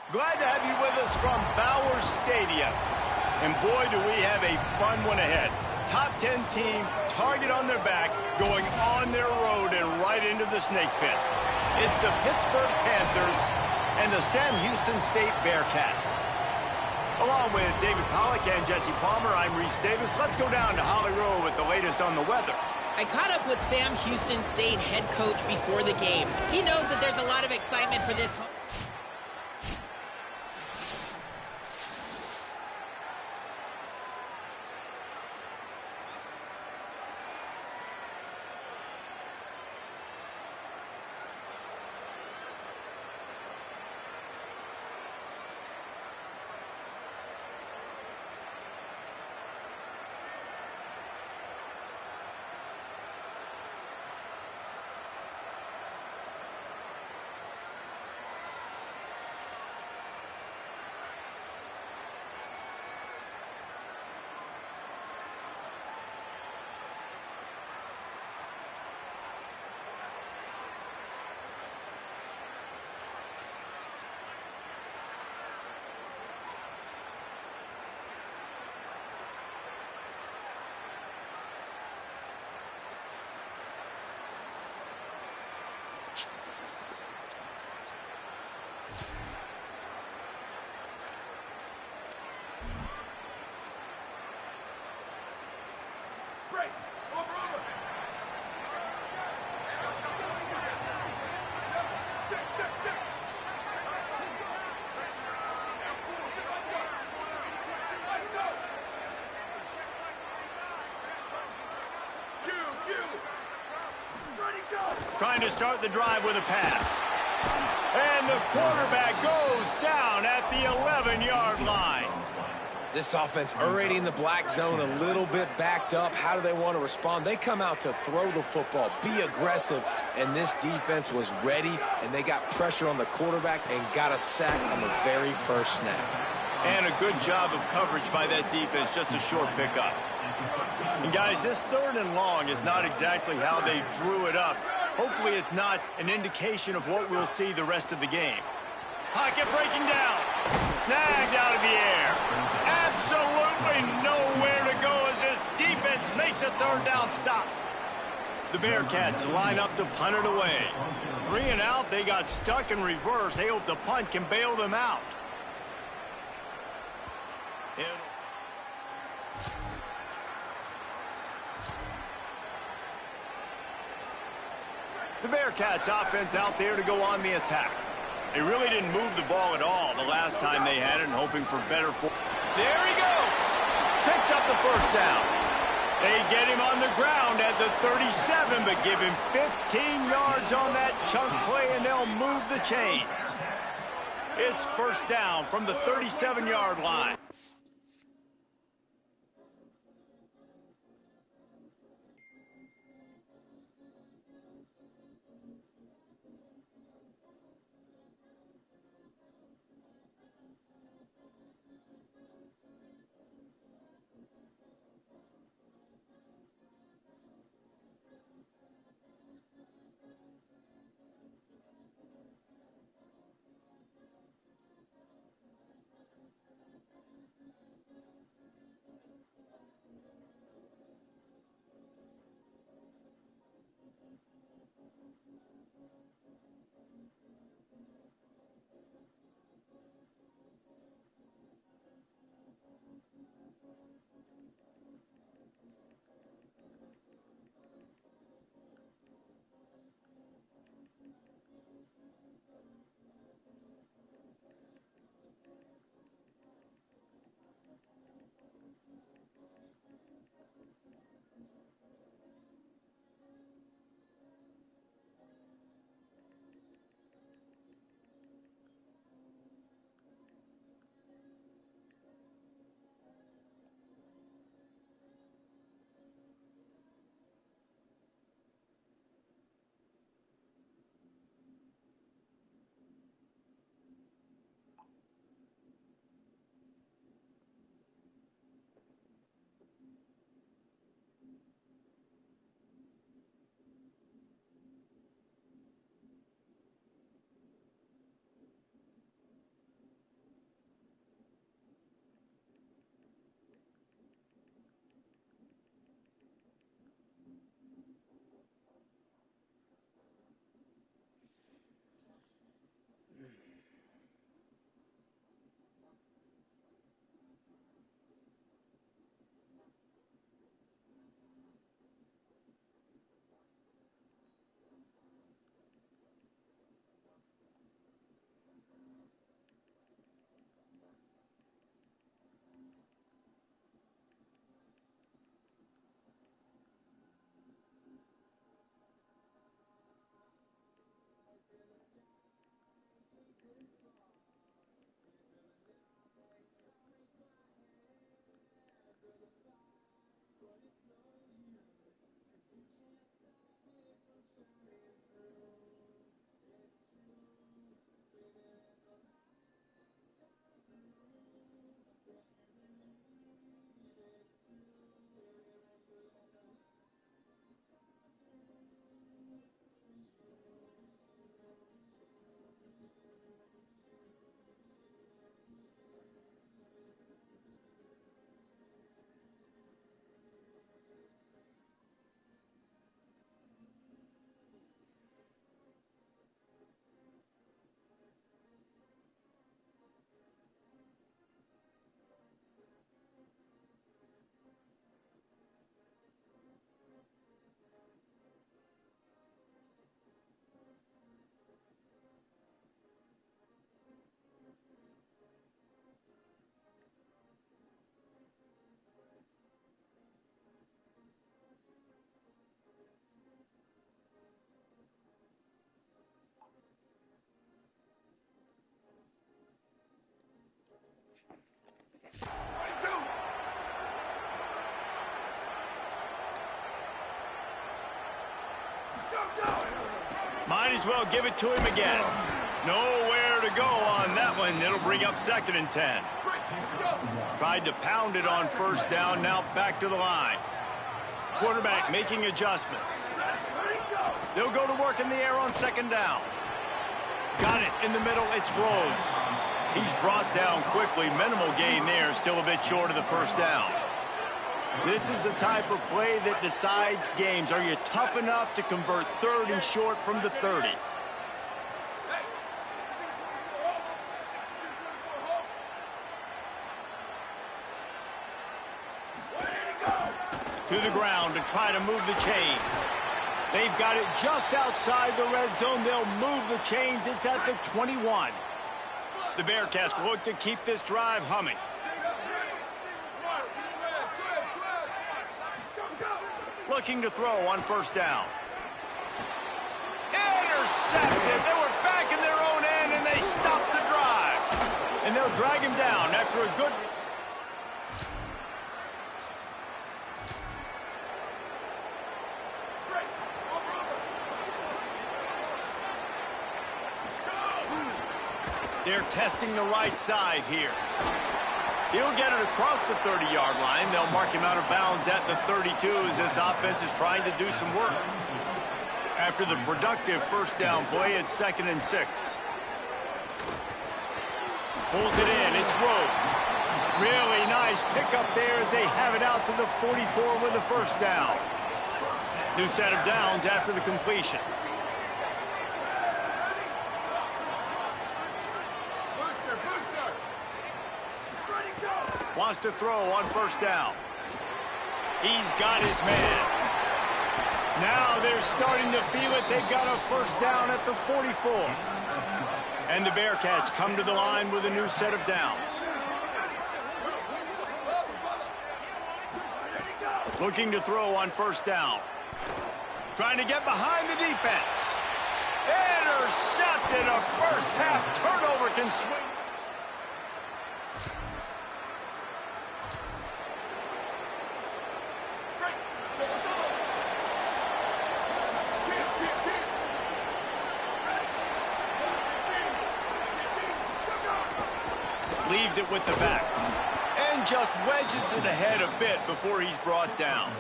Glad to have you with us from Bauer Stadium. And boy, do we have a fun one ahead. Top 10 team, target on their back, going on their road and right into the snake pit. It's the Pittsburgh Panthers and the Sam Houston State Bearcats. Along with David Pollack and Jesse Palmer, I'm Reese Davis. Let's go down to Holly Rowe with the latest on the weather. I caught up with Sam Houston State head coach before the game. He knows that there's a lot of excitement for this. Trying to start the drive with a pass. And the quarterback goes down at the 11-yard line. This offense already in the black zone, a little bit backed up. How do they want to respond? They come out to throw the football, be aggressive, and this defense was ready, and they got pressure on the quarterback and got a sack on the very first snap. And a good job of coverage by that defense, just a short pickup. And guys, this 3rd and long is not exactly how they drew it up. Hopefully it's not an indication of what we'll see the rest of the game. Pocket breaking down. Snagged out of the air. Absolutely nowhere to go as this defense makes a 3rd down stop. The Bearcats line up to punt it away. 3 and out, they got stuck in reverse. They hope the punt can bail them out. The Bearcats offense out there to go on the attack. They really didn't move the ball at all the last time they had it, and hoping for better form. There he goes. Picks up the first down. They get him on the ground at the 37, but give him 15 yards on that chunk play, and they'll move the chains. It's first down from the 37-yard line. Might as well give it to him again. Nowhere to go on that one. It'll bring up 2nd and 10. Tried to pound it on 1st down. Now back to the line. Quarterback making adjustments. They'll go to work in the air on 2nd down. Got it in the middle. It's Rhodes. He's brought down quickly. Minimal gain there. Still a bit short of the 1st down. This is the type of play that decides games. Are you tough enough to convert 3rd and short from the 30? To the ground to try to move the chains. They've got it just outside the red zone. They'll move the chains. It's at the 21. The Bearcats look to keep this drive humming. Looking to throw on 1st down. Intercepted. They were back in their own end, and they stopped the drive. And they'll drag him down after a good... They're testing the right side here. He'll get it across the 30-yard line. They'll mark him out of bounds at the 32 as this offense is trying to do some work. After the productive 1st down play, it's 2nd and 6. Pulls it in. It's Rhodes. Really nice pickup there as they have it out to the 44 with the 1st down. New set of downs after the completion. Wants to throw on 1st down. He's got his man. Now they're starting to feel it. They've got a 1st down at the 44. And the Bearcats come to the line with a new set of downs. Looking to throw on 1st down. Trying to get behind the defense. Intercepted. A 1st half turnover can swing. Leaves it with the back. And just wedges it ahead a bit before he's brought down.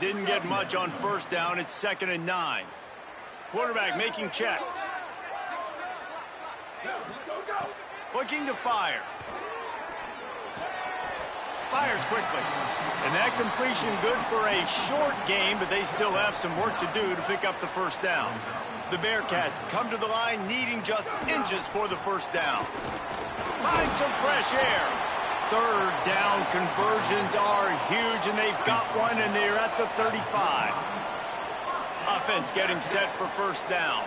Didn't get much on 1st down. It's 2nd and 9. Quarterback making checks. Looking to fire. Fires quickly. And that completion good for a short game, but they still have some work to do to pick up the 1st down. The Bearcats come to the line needing just inches for the 1st down. Find some fresh air. 3rd down conversions are huge, and they've got one, and they're at the 35. Offense getting set for 1st down.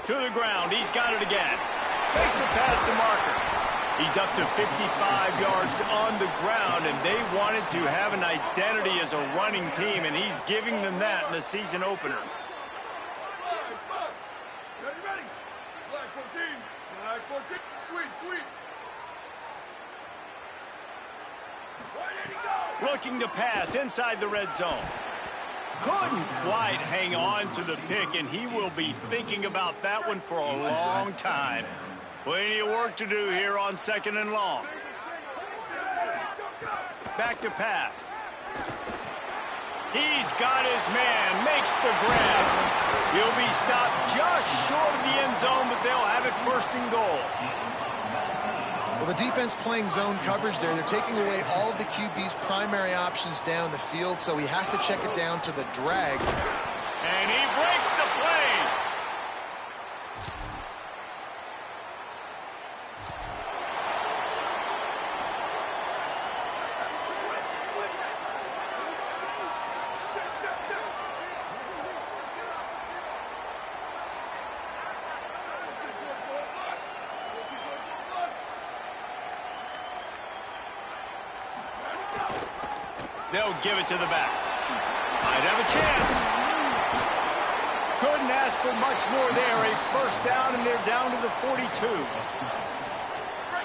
To the ground. He's got it again. Makes a pass to Marker. He's up to 55 yards on the ground, and they wanted to have an identity as a running team, and he's giving them that in the season opener. Ready. Black 14. Sweet. Where did he go? Looking to pass inside the red zone. Couldn't quite hang on to the pick, and he will be thinking about that one for a long time. Plenty of work to do here on 2nd and long. Back to pass. He's got his man, makes the grab. He'll be stopped just short of the end zone, but they'll have it 1st and goal. Well, the defense playing zone coverage there. They're taking away all of the QB's primary options down the field, so he has to check it down to the drag. And he breaks the play. They'll give it to the back. Might have a chance. Couldn't ask for much more there. A first down, and they're down to the 42.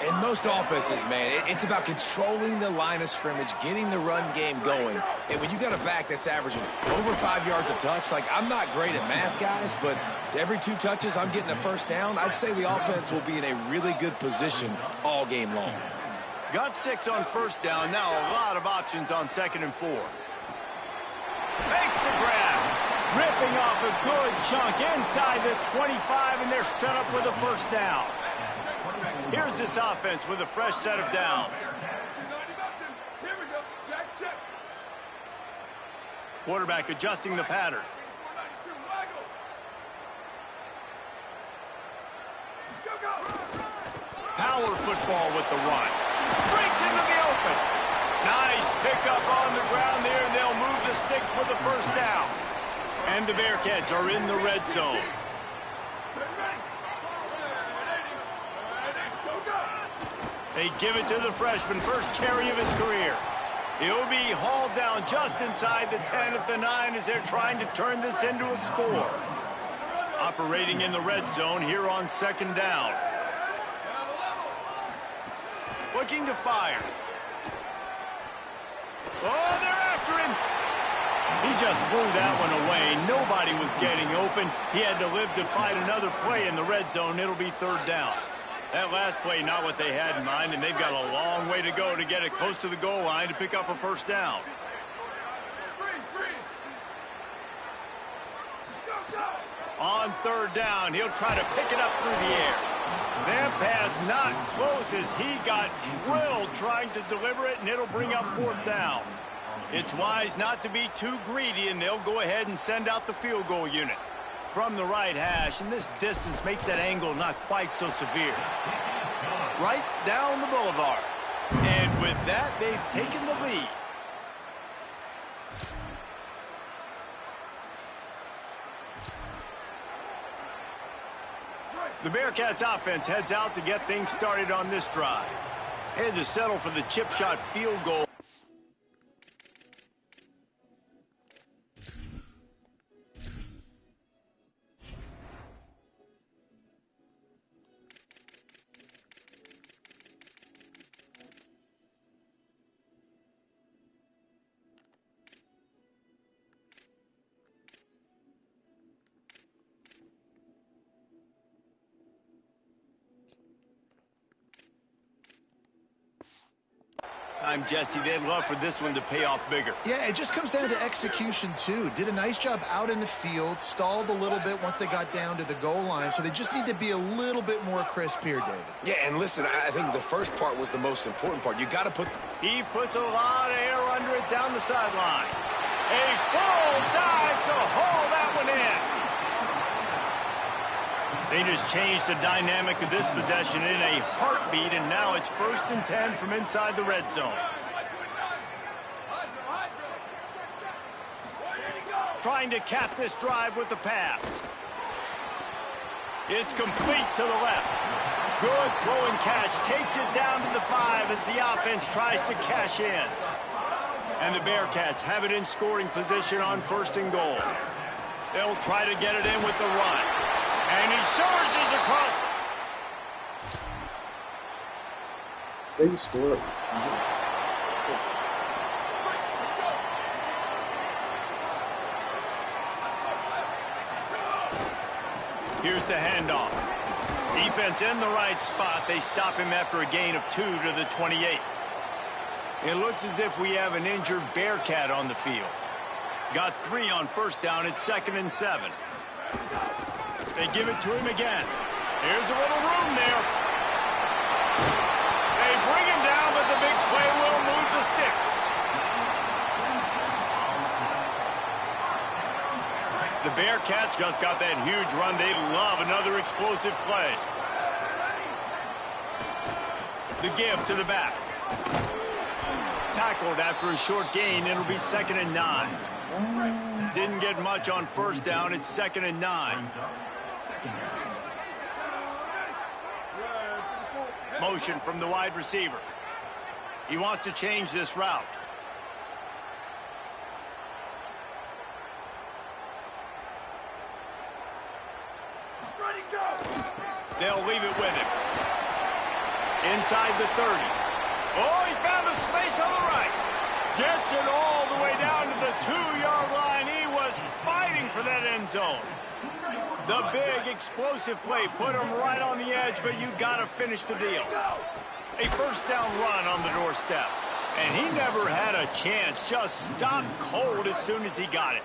In most offenses, man, it's about controlling the line of scrimmage, getting the run game going. And when you got a back that's averaging over 5 yards a touch, like, I'm not great at math, guys, but every 2 touches I'm getting a first down, I'd say the offense will be in a really good position all game long. Got 6 on first down. Now a lot of options on 2nd and 4. Makes the grab. Ripping off a good chunk inside the 25, and they're set up with a first down. Here's this offense with a fresh set of downs. Quarterback adjusting the pattern. Power football with the run. Breaks into the open. Nice pickup on the ground there, and they'll move the sticks with the first down. And the Bearcats are in the red zone. They give it to the freshman, first carry of his career. He'll be hauled down just inside the 10 at the 9 as they're trying to turn this into a score. Operating in the red zone here on 2nd down. Looking to fire. Oh, they're after him. He just threw that one away. Nobody was getting open. He had to live to fight another play in the red zone. It'll be 3rd down. That last play, not what they had in mind, and they've got a long way to go to get it close to the goal line to pick up a first down. On 3rd down, he'll try to pick it up through the air. That pass not close as he got drilled trying to deliver it, and it'll bring up 4th down. It's wise not to be too greedy, and they'll go ahead and send out the field goal unit. From the right hash, and this distance makes that angle not quite so severe. Right down the boulevard. And with that, they've taken the lead. The Bearcats offense heads out to get things started on this drive. Had to settle for the chip shot field goal. Jesse, they'd love for this one to pay off bigger. Yeah, it just comes down to execution, too. Did a nice job out in the field, stalled a little bit once they got down to the goal line, so they just need to be a little bit more crisp here, David. Yeah, and listen, I think the first part was the most important part. You got to put... He puts a lot of air under it down the sideline. A full dive to haul that one in. They just changed the dynamic of this possession in a heartbeat, and now it's 1st and 10 from inside the red zone. Trying to cap this drive with the pass. It's complete to the left. Good throw and catch. Takes it down to the 5 as the offense tries to cash in. And the Bearcats have it in scoring position on 1st and goal. They'll try to get it in with the run. And he surges across. They just score. Here's the handoff. Defense in the right spot. They stop him after a gain of 2 to the 28. It looks as if we have an injured Bearcat on the field. Got 3 on first down. It's 2nd and 7. They give it to him again. Here's a little room there. They bring him down, but the big play will move the sticks. The Bearcats just got that huge run. They love another explosive play. The give to the back. Tackled after a short gain. It'll be 2nd and 9. Didn't get much on first down. It's 2nd and 9. Motion from the wide receiver. He wants to change this route. They'll leave it with him. Inside the 30. Oh, he found a space on the right. Gets it all the way down to the 2-yard line. He was fighting for that end zone. The big explosive play put him right on the edge, but you got to finish the deal. A first down run on the doorstep. And he never had a chance, just stopped cold as soon as he got it.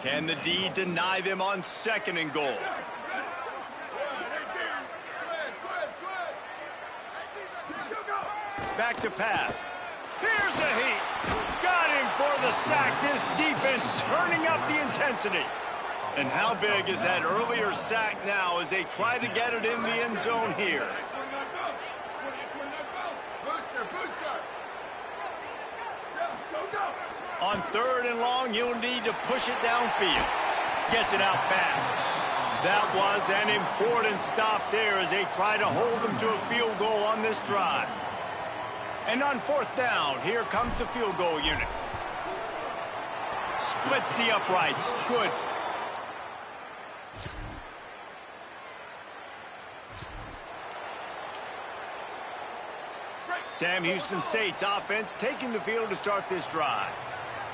Can the D deny them on 2nd and goal? Back to pass. Here's a heat. Got him for the sack. This defense turning up the intensity. And how big is that earlier sack now as they try to get it in the end zone here? On 3rd and long, you'll need to push it downfield. Gets it out fast. That was an important stop there as they try to hold them to a field goal on this drive. And on 4th down, here comes the field goal unit. Splits the uprights. Good. Sam Houston State's offense taking the field to start this drive.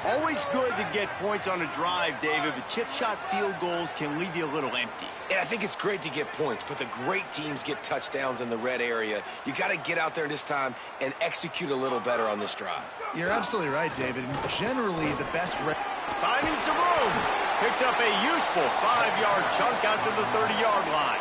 Always good to get points on a drive, David, but chip shot field goals can leave you a little empty. And I think it's great to get points, but the great teams get touchdowns in the red area. You got to get out there this time and execute a little better on this drive. You're absolutely right, David. And generally, the best... Finding some room. Picks up a useful 5-yard chunk out to the 30-yard line.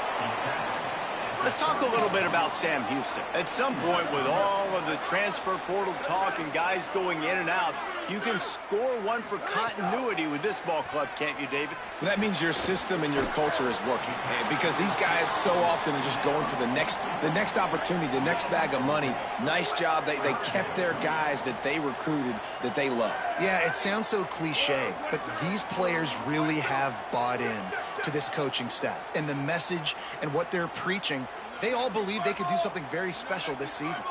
Let's talk a little bit about Sam Houston. At some point, with all of the transfer portal talk and guys going in and out, you can score one for continuity with this ball club, can't you, David? Well, that means your system and your culture is working. And because these guys so often are just going for the next opportunity, the next bag of money. Nice job. They kept their guys that they recruited, that they love. Yeah, it sounds so cliche, but these players really have bought in to this coaching staff. And the message and what they're preaching, they all believe they could do something very special this season.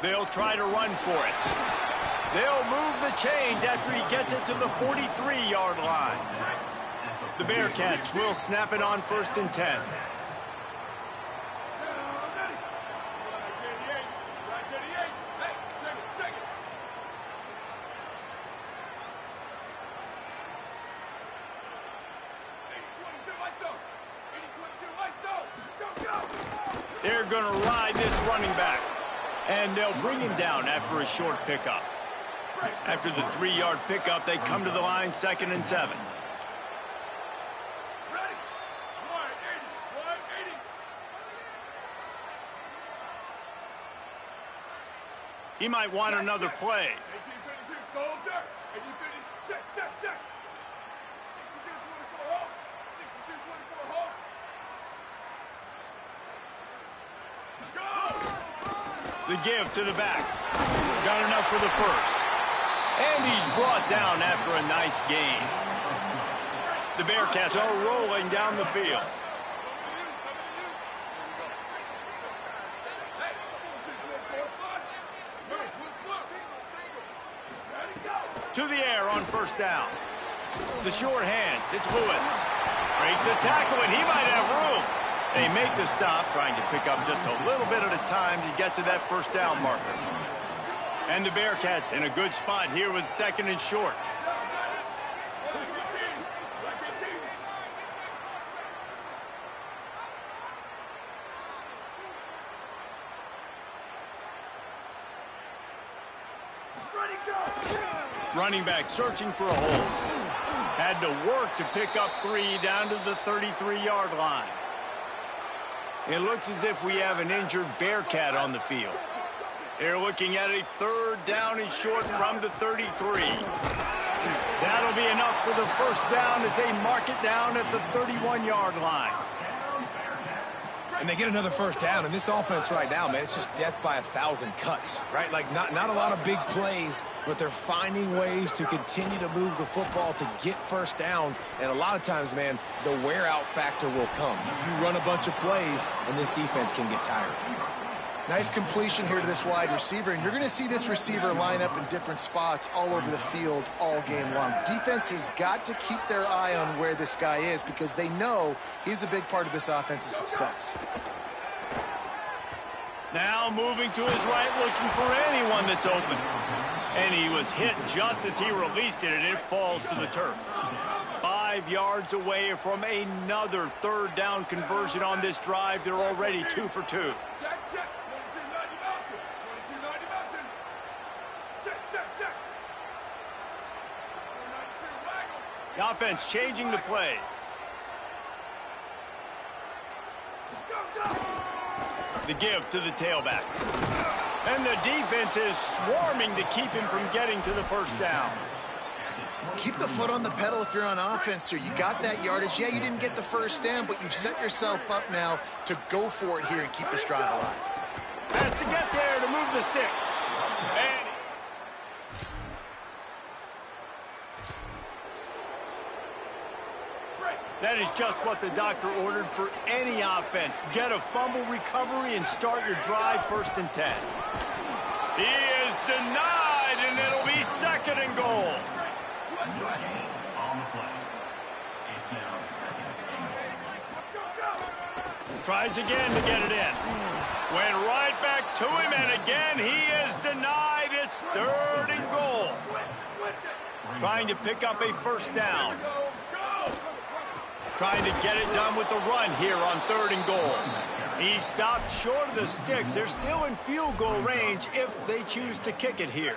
They'll try to run for it. They'll move the chains after he gets it to the 43-yard line. The Bearcats will snap it on 1st and 10. They're going to ride this running back. And they'll bring him down after a short pickup. After the 3-yard pickup, they come to the line 2nd and 7. He might want another play. The give to the back. Got enough for the first. And he's brought down after a nice gain. The Bearcats are rolling down the field. To the air on 1st down. The short hands. It's Lewis. Breaks a tackle, and he might have room. They make the stop, trying to pick up just a little bit at a time to get to that 1st down marker. And the Bearcats in a good spot here with 2nd and short. Running back searching for a hole. Had to work to pick up 3 down to the 33-yard line. It looks as if we have an injured Bearcat on the field. They're looking at a 3rd down and short from the 33. That'll be enough for the 1st down as they mark it down at the 31-yard line. And they get another 1st down, and this offense right now, man, it's just death by 1,000 cuts, right? Like, not a lot of big plays, but they're finding ways to continue to move the football to get 1st downs, and a lot of times, man, the wear-out factor will come. You run a bunch of plays, and this defense can get tired. Nice completion here to this wide receiver, and you're going to see this receiver line up in different spots all over the field all game long. Defense has got to keep their eye on where this guy is because they know he's a big part of this offense's success. Now moving to his right, looking for anyone that's open. And he was hit just as he released it, and it falls to the turf. 5 yards away from another third down conversion on this drive. They're already 2 for 2. The offense changing the play. The give to the tailback. And the defense is swarming to keep him from getting to the first down. Keep the foot on the pedal if you're on offense here. You got that yardage. Yeah, you didn't get the first down, but you've set yourself up now to go for it here and keep this drive alive. Has to get there to move the sticks. And that is just what the doctor ordered for any offense. Get a fumble recovery and start your drive 1st and 10. He is denied, and it'll be 2nd and goal. Tries again to get it in. Went right back to him, and again he is denied. It's 3rd and goal. Trying to pick up a first down. Trying to get it done with the run here on 3rd and goal. He stopped short of the sticks. They're still in field goal range if they choose to kick it here.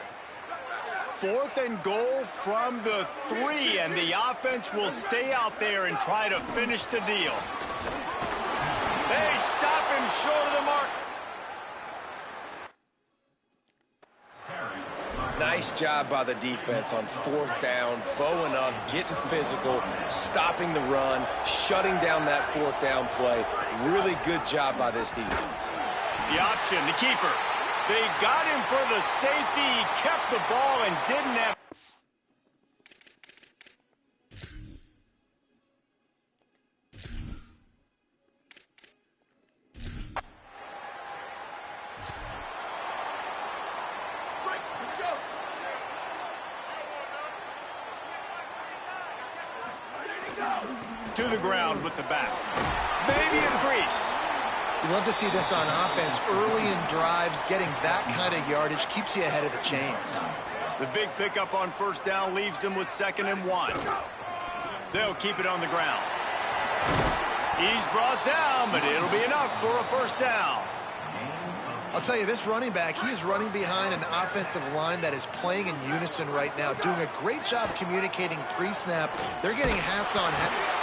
4th and goal from the 3, and the offense will stay out there and try to finish the deal. They stop him short of the mark. Nice job by the defense on 4th down, bowing up, getting physical, stopping the run, shutting down that 4th down play. Really good job by this defense. The option, the keeper. They got him for the safety. He kept the ball and didn't have... To the ground with the back. Maybe increase. You love to see this on offense. Early in drives, getting that kind of yardage keeps you ahead of the chains. The big pickup on 1st down leaves them with 2nd and 1. They'll keep it on the ground. He's brought down, but it'll be enough for a 1st down. I'll tell you, this running back, he is running behind an offensive line that is playing in unison right now, doing a great job communicating pre-snap. They're getting hats on.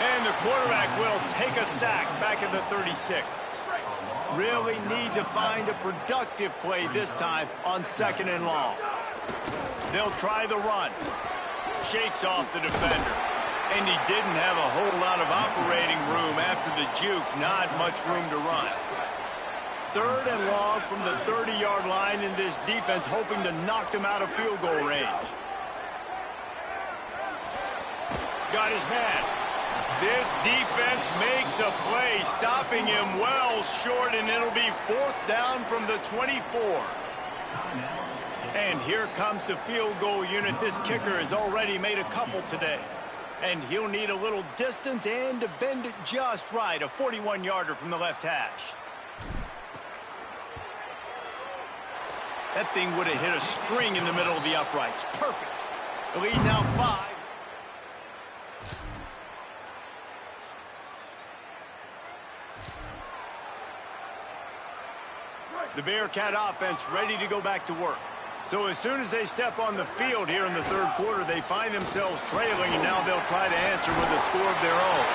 And the quarterback will take a sack back at the 36. Really need to find a productive play this time on 2nd and long. They'll try the run. Shakes off the defender. And he didn't have a whole lot of operating room after the juke. Not much room to run. 3rd and long from the 30-yard line, in this defense hoping to knock them out of field goal range. Got his man. This defense makes a play, stopping him well short, and it'll be 4th down from the 24. And here comes the field goal unit. This kicker has already made a couple today. And he'll need a little distance and to bend it just right. A 41-yarder from the left hash. That thing would have hit a string in the middle of the uprights. Perfect. The lead now 5. The Bearcat offense ready to go back to work. So as soon as they step on the field here in the 3rd quarter, they find themselves trailing, and now they'll try to answer with a score of their own.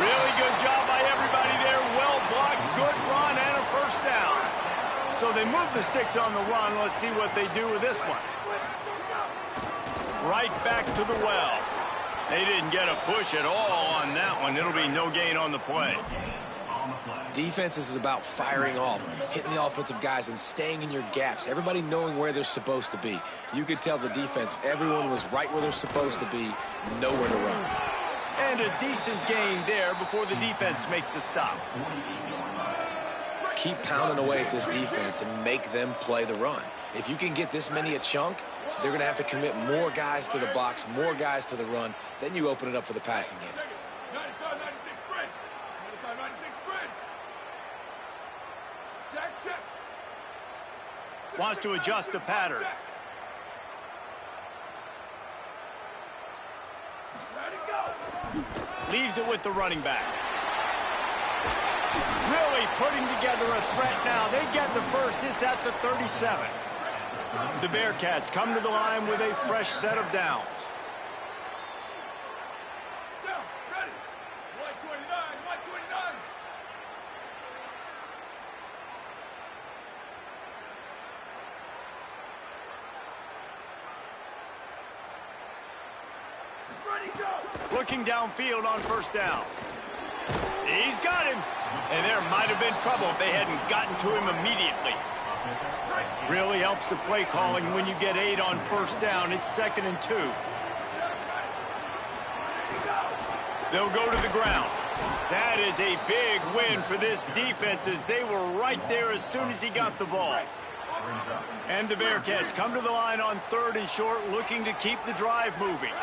Really good job by everybody there. Well blocked, good run, and a 1st down. So they move the sticks on the run. Let's see what they do with this one. Right back to the well. They didn't get a push at all on that one. It'll be no gain on the play. Defense is about firing off, hitting the offensive guys and staying in your gaps. Everybody knowing where they're supposed to be. You could tell the defense, everyone was right where they're supposed to be, nowhere to run. And a decent gain there before the defense makes the stop. keep pounding away at this defense and make them play the run. If you can get this many a chunk, they're going to have to commit more guys to the box, more guys to the run. Then you open it up for the passing game. 95, 96 bridge. 95, 96 bridge. Check. Wants to adjust the pattern. Ready, go. Leaves it with the running back. Really putting together a threat now. They get the first. It's at the 37. The Bearcats come to the line with a fresh set of downs. Down, ready. 129, 129. Ready, go. Looking downfield on first down. He's got him. And there might have been trouble if they hadn't gotten to him immediately. Really helps the play calling when you get 8 on first down. It's 2nd and 2. They'll go to the ground. That is a big win for this defense as they were right there as soon as he got the ball. And the Bearcats come to the line on 3rd and short, looking to keep the drive moving.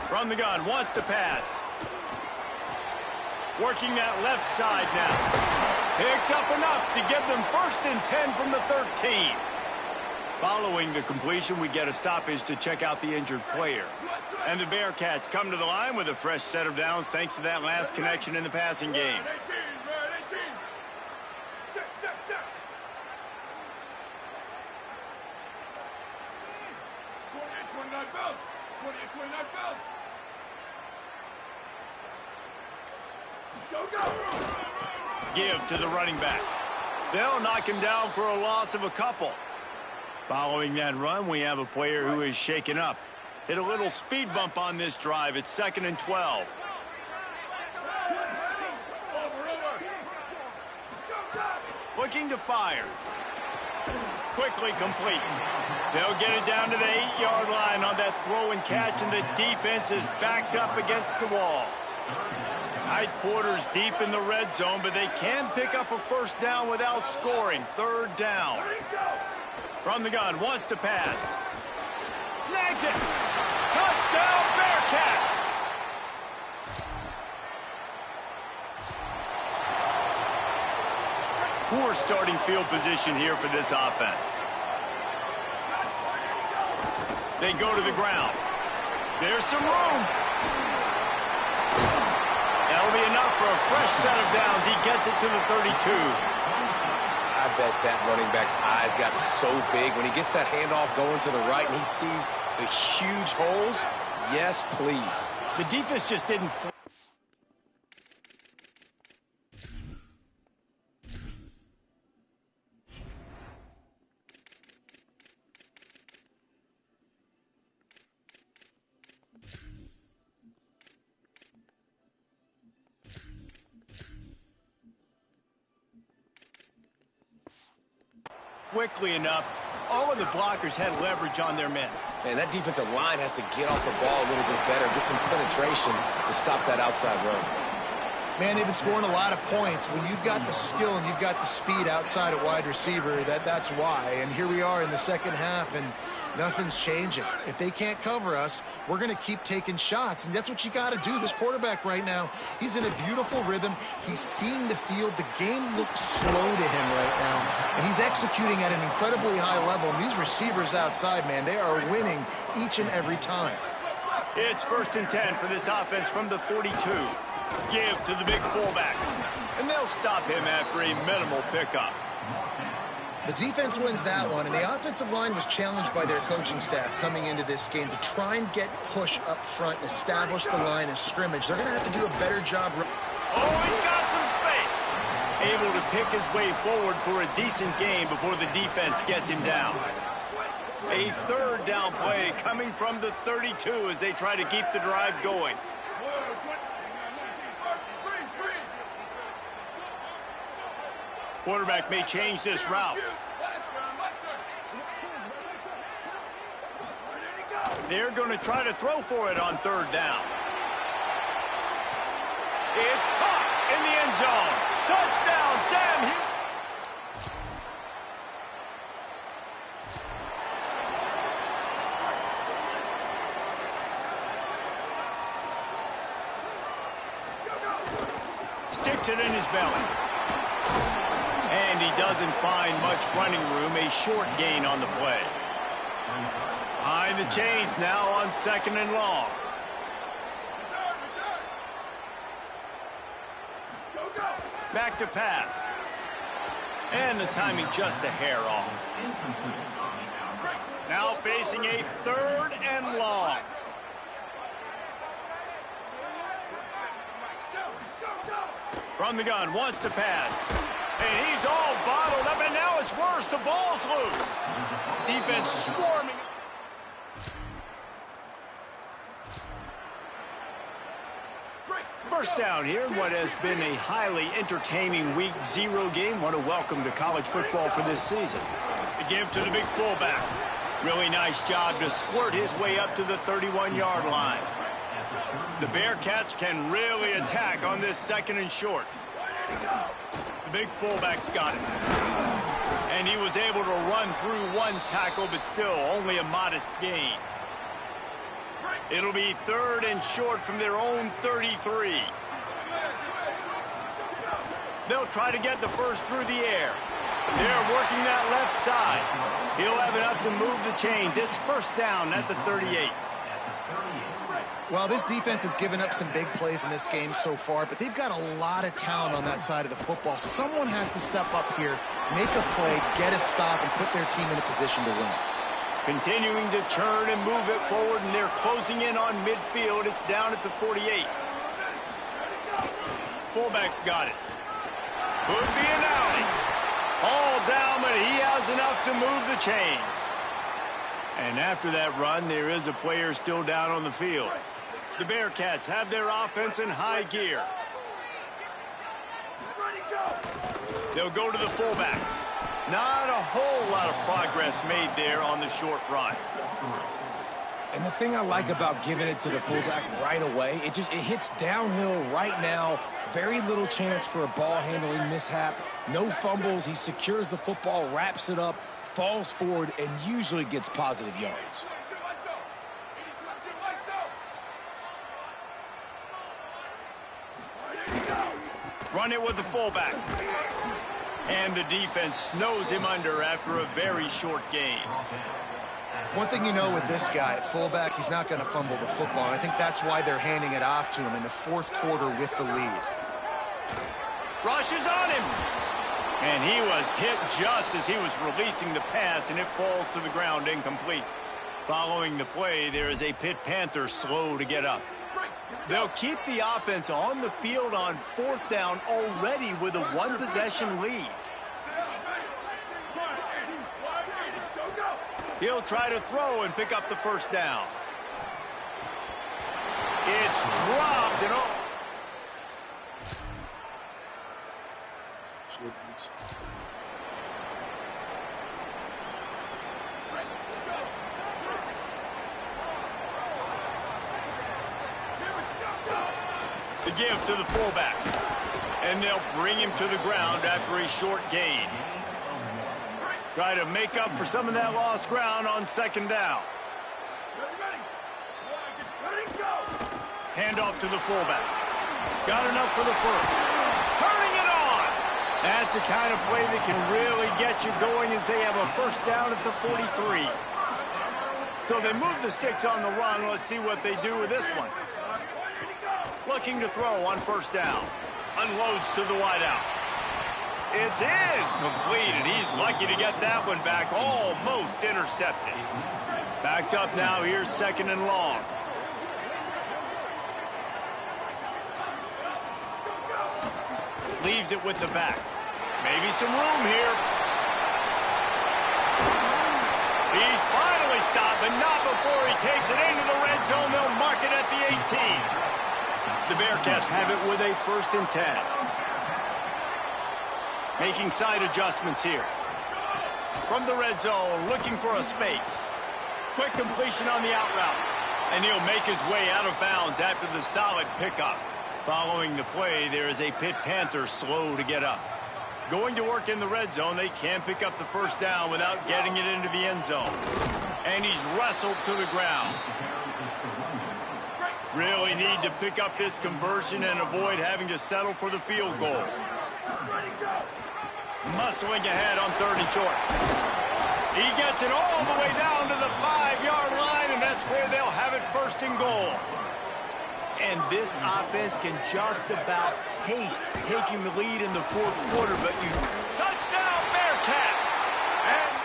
From the gun, wants to pass. Working that left side now. Picks up enough to give them 1st and 10 from the 13. Following the completion, we get a stoppage to check out the injured player. And the Bearcats come to the line with a fresh set of downs thanks to that last connection in the passing game. 18, 18. Check. 28, 29 belts. 28, 29 belts. Go. Give to the running back. They'll knock him down for a loss of a couple. Following that run, we have a player who is shaken up. Hit a little speed bump on this drive. It's 2nd and 12. Looking to fire. Quickly complete. They'll get it down to the 8-yard line on that throw and catch, and the defense is backed up against the wall. Tight quarters deep in the red zone, but they can pick up a first down without scoring. 3rd down. From the gun, wants to pass. Snags it. Touchdown, Bearcats. Poor starting field position here for this offense. They go to the ground. There's some room. That'll be enough for a fresh set of downs. He gets it to the 32. I bet that running back's eyes got so big when he gets that handoff going to the right and he sees the huge holes. Yes, please. The defense just didn't... quickly enough. All of the blockers had leverage on their men. Man, that defensive line has to get off the ball a little bit better, get some penetration to stop that outside run. Man, they've been scoring a lot of points. When you've got the skill and you've got the speed outside at wide receiver, that's why. And here we are in the second half, and nothing's changing. If they can't cover us, we're going to keep taking shots, and that's what you got to do. This quarterback right now, he's in a beautiful rhythm. He's seeing the field. The game looks slow to him right now, and he's executing at an incredibly high level. And these receivers outside, man, they are winning each and every time. It's 1st and 10 for this offense from the 42. Give to the big fullback, and they'll stop him after a minimal pickup. The defense wins that one, and the offensive line was challenged by their coaching staff coming into this game to try and get push up front and establish the line of scrimmage. They're going to have to do a better job. Oh, he's got some space. Able to pick his way forward for a decent game before the defense gets him down. A 3rd down play coming from the 32 as they try to keep the drive going. Quarterback may change this route. They're going to try to throw for it on 3rd down. It's caught in the end zone. Touchdown, Sam Houston. Sticks it in his belly. And he doesn't find much running room. A short gain on the play. Behind the chains now on 2nd and long. Back to pass. And the timing just a hair off. Now facing a 3rd and long. From the gun, wants to pass. And he's all bottled up, and now it's worse. The ball's loose. Defense swarming. First down here in what has been a highly entertaining Week 0 game. What a welcome to college football for this season. The give to the big fullback. Really nice job to squirt his way up to the 31-yard line. The Bearcats can really attack on this 2nd and short. The big fullback's got it. And he was able to run through one tackle, but still only a modest gain. It'll be 3rd and short from their own 33. They'll try to get the first through the air. They're working that left side. He'll have enough to move the chains. It's first down at the 38. Well, this defense has given up some big plays in this game so far, but they've got a lot of talent on that side of the football. Someone has to step up here, make a play, get a stop, and put their team in a position to win. Continuing to turn and move it forward, and they're closing in on midfield. It's down at the 48. Fullback's got it. Could be an alley. All down, but he has enough to move the chains. And after that run, there is a player still down on the field. The Bearcats have their offense in high gear. They'll go to the fullback. Not a whole lot of progress made there on the short run. And the thing I like about giving it to the fullback right away, it hits downhill right now. Very little chance for a ball handling mishap. No fumbles. He secures the football, wraps it up, falls forward, and usually gets positive yards. Run it with the fullback. And the defense snows him under after a very short gain. One thing you know with this guy, at fullback, he's not going to fumble the football. And I think that's why they're handing it off to him in the 4th quarter with the lead. Rushes on him. And he was hit just as he was releasing the pass, and it falls to the ground incomplete. Following the play, there is a Pitt Panther slow to get up. They'll keep the offense on the field on 4th down already with a 1-possession lead. He'll try to throw and pick up the first down. It's dropped and all. The give to the fullback. And they'll bring him to the ground after a short gain. Try to make up for some of that lost ground on 2nd down. Hand off to the fullback. Got enough for the first. Turning it on. That's the kind of play that can really get you going as they have a first down at the 43. So they move the sticks on the run. Let's see what they do with this one. Looking to throw on 1st down. Unloads to the wideout. It's incomplete, and he's lucky to get that one back. Almost intercepted. Backed up now. Here's 2nd and long. Leaves it with the back. Maybe some room here. He's finally stopped, but not before he takes it into the red zone. They'll mark it at the 18. The Bearcats have it with a 1st and 10. Making side adjustments here. From the red zone, looking for a space. Quick completion on the out route. And he'll make his way out of bounds after the solid pickup. Following the play, there is a Pitt Panther slow to get up. Going to work in the red zone, they can pick up the first down without getting it into the end zone. And he's wrestled to the ground. Really need to pick up this conversion and avoid having to settle for the field goal. Muscling ahead on 3rd and short. He gets it all the way down to the 5-yard line, and that's where they'll have it 1st and goal. And this offense can just about taste taking the lead in the 4th quarter, but you touchdown Bearcats! And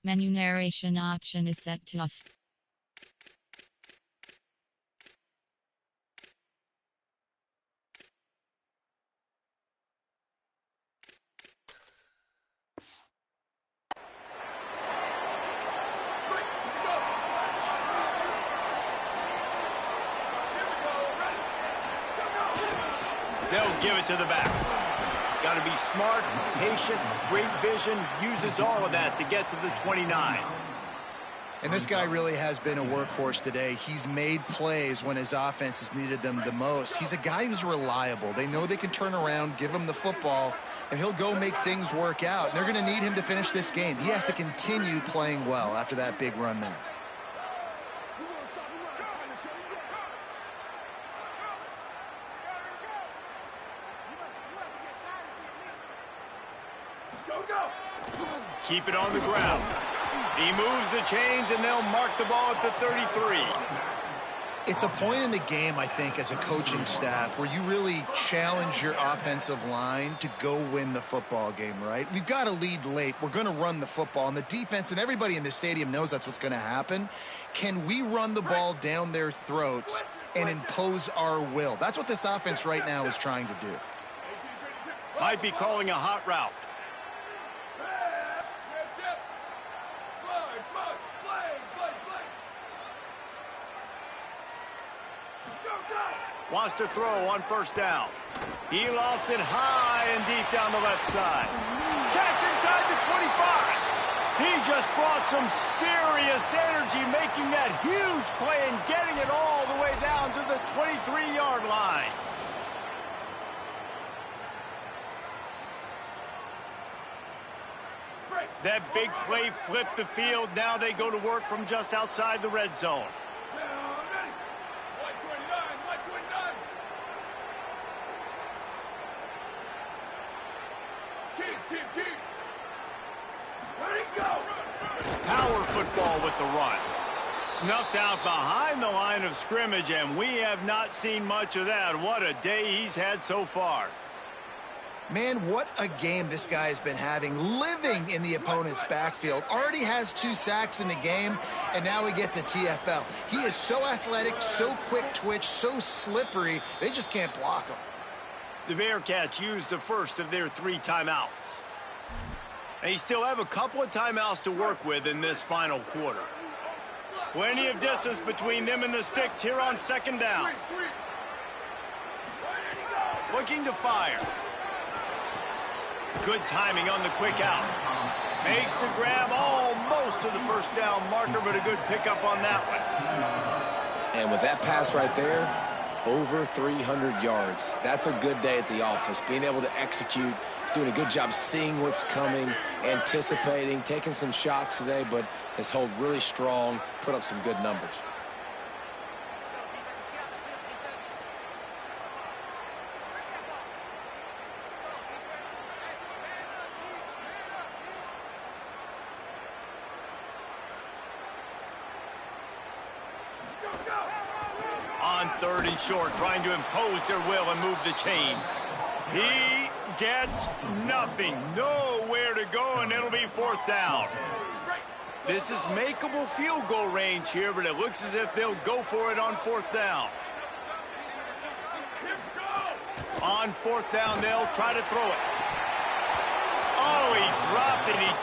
Menu narration option is set to off. they'll give it to the back. Got to be smart, patient, great vision, uses all of that to get to the 29. And this guy really has been a workhorse today. He's made plays when his offense has needed them the most. He's a guy who's reliable. They know they can turn around, give him the football, and he'll go make things work out. And they're going to need him to finish this game. He has to continue playing well after that big run there. Keep it on the ground. He moves the chains, and they'll mark the ball at the 33. It's a point in the game, I think, as a coaching staff where you really challenge your offensive line to go win the football game, right? We've got to lead late. We're going to run the football, and the defense and everybody in the stadium knows that's what's going to happen. Can we run the ball down their throats and impose our will? That's what this offense right now is trying to do. Might be calling a hot route. Wants to throw on first down. He lofts it high and deep down the left side. Catch inside the 25. He just brought some serious energy, making that huge play and getting it all the way down to the 23-yard line. Break. That big play flipped the field. Now they go to work from just outside the red zone. Ready. 129, 129. Keep. Ready, go. Power football with the run. Snuffed out behind the line of scrimmage, and we have not seen much of that. What a day he's had so far. Man, what a game this guy has been having, living in the opponent's backfield. Already has 2 sacks in the game, and now he gets a TFL. He is so athletic, so quick twitch, so slippery, they just can't block him. The Bearcats used the first of their 3 timeouts. They still have a couple of timeouts to work with in this final quarter. Plenty of distance between them and the sticks here on second down. Looking to fire. Good timing on the quick out. Makes the grab almost to the first down marker, but a good pickup on that one. And with that pass right there, over 300 yards. That's a good day at the office. Being able to execute, doing a good job seeing what's coming, anticipating, taking some shots today, but has held really strong, put up some good numbers. On 3rd and short, trying to impose their will and move the chains. He gets nothing. Nowhere to go, and it'll be 4th down. This is makeable field goal range here, but it looks as if they'll go for it on 4th down. On 4th down, they'll try to throw it. Oh, he dropped it.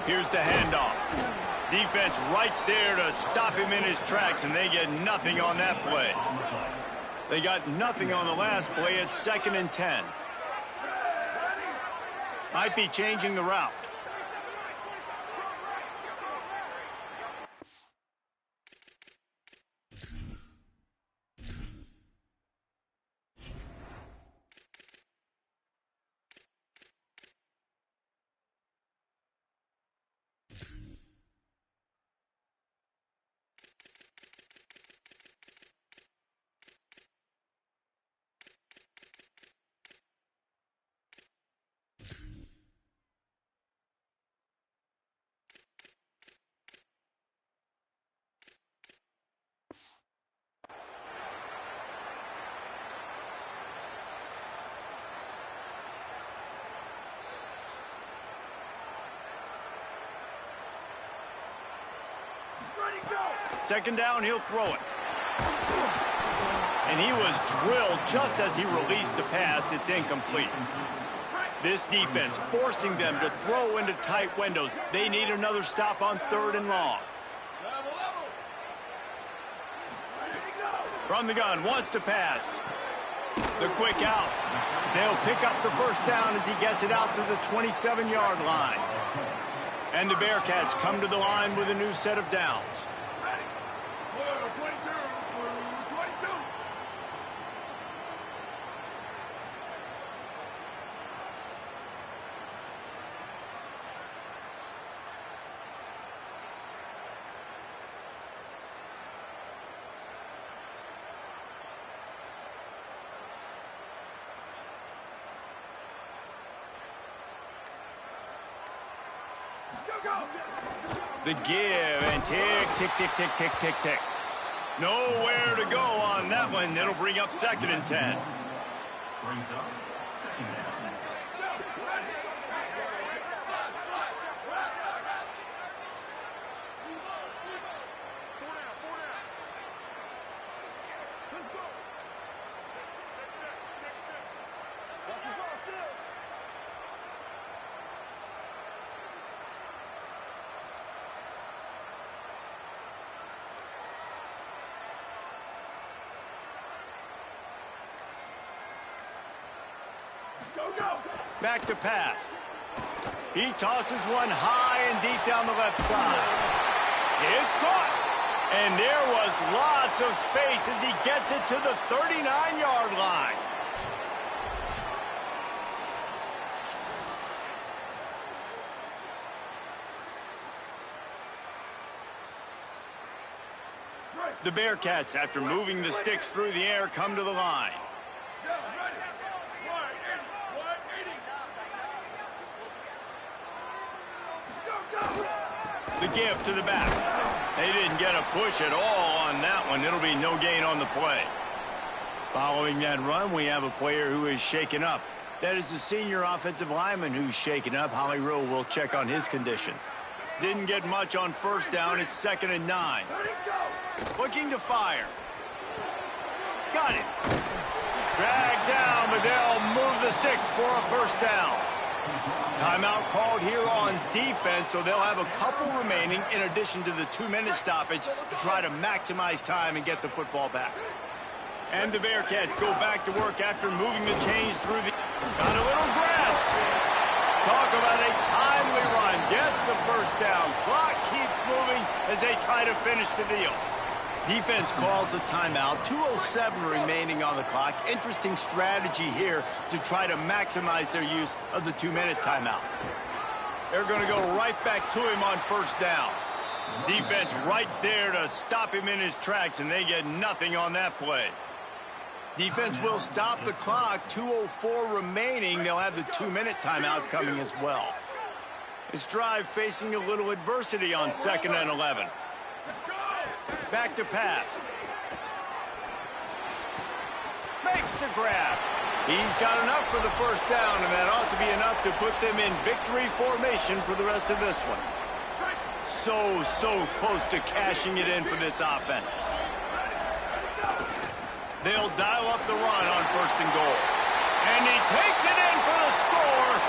Here's the handoff. Defense right there to stop him in his tracks, and they get nothing on that play. They got nothing on the last play. It's 2nd and 10. Might be changing the route. Second down, he'll throw it. And he was drilled just as he released the pass. It's incomplete. This defense forcing them to throw into tight windows. They need another stop on 3rd and long. From the gun, wants to pass. The quick out. They'll pick up the first down as he gets it out to the 27-yard line. And the Bearcats come to the line with a new set of downs. The give and tick, tick, tick, tick, tick, tick, tick. Nowhere to go on that one. It'll bring up 2nd and 10. Back to pass. He tosses one high and deep down the left side. It's caught. And there was lots of space as he gets it to the 39-yard line. The Bearcats, after moving the sticks through the air, come to the line. Down, ready. 180. 180. Go, go. The give to the back. They didn't get a push at all on that one. It'll be no gain on the play. Following that run, we have a player who is shaken up. That is the senior offensive lineman who's shaken up. Holly Rowe will check on his condition. Didn't get much on first down. It's 2nd and 9. Let it go. Looking to fire. Got it. Dragged down, but they'll move the sticks for a first down. Timeout called here on defense, so they'll have a couple remaining in addition to the 2-minute stoppage to try to maximize time and get the football back. And the Bearcats go back to work after moving the chains through the... Got a little grass. Talk about a timely run. Gets the first down. Clock keeps moving as they try to finish the deal. Defense calls a timeout. 2:07 remaining on the clock. Interesting strategy here to try to maximize their use of the 2-minute timeout. They're going to go right back to him on first down. Defense right there to stop him in his tracks, and they get nothing on that play. Defense will stop the clock. 2:04 remaining. They'll have the 2-minute timeout coming as well. This drive facing a little adversity on 2nd and 11. Back to pass. Makes the grab. He's got enough for the first down, and that ought to be enough to put them in victory formation for the rest of this one. So close to cashing it in for this offense. They'll dial up the run on 1st and goal. And he takes it in for the score.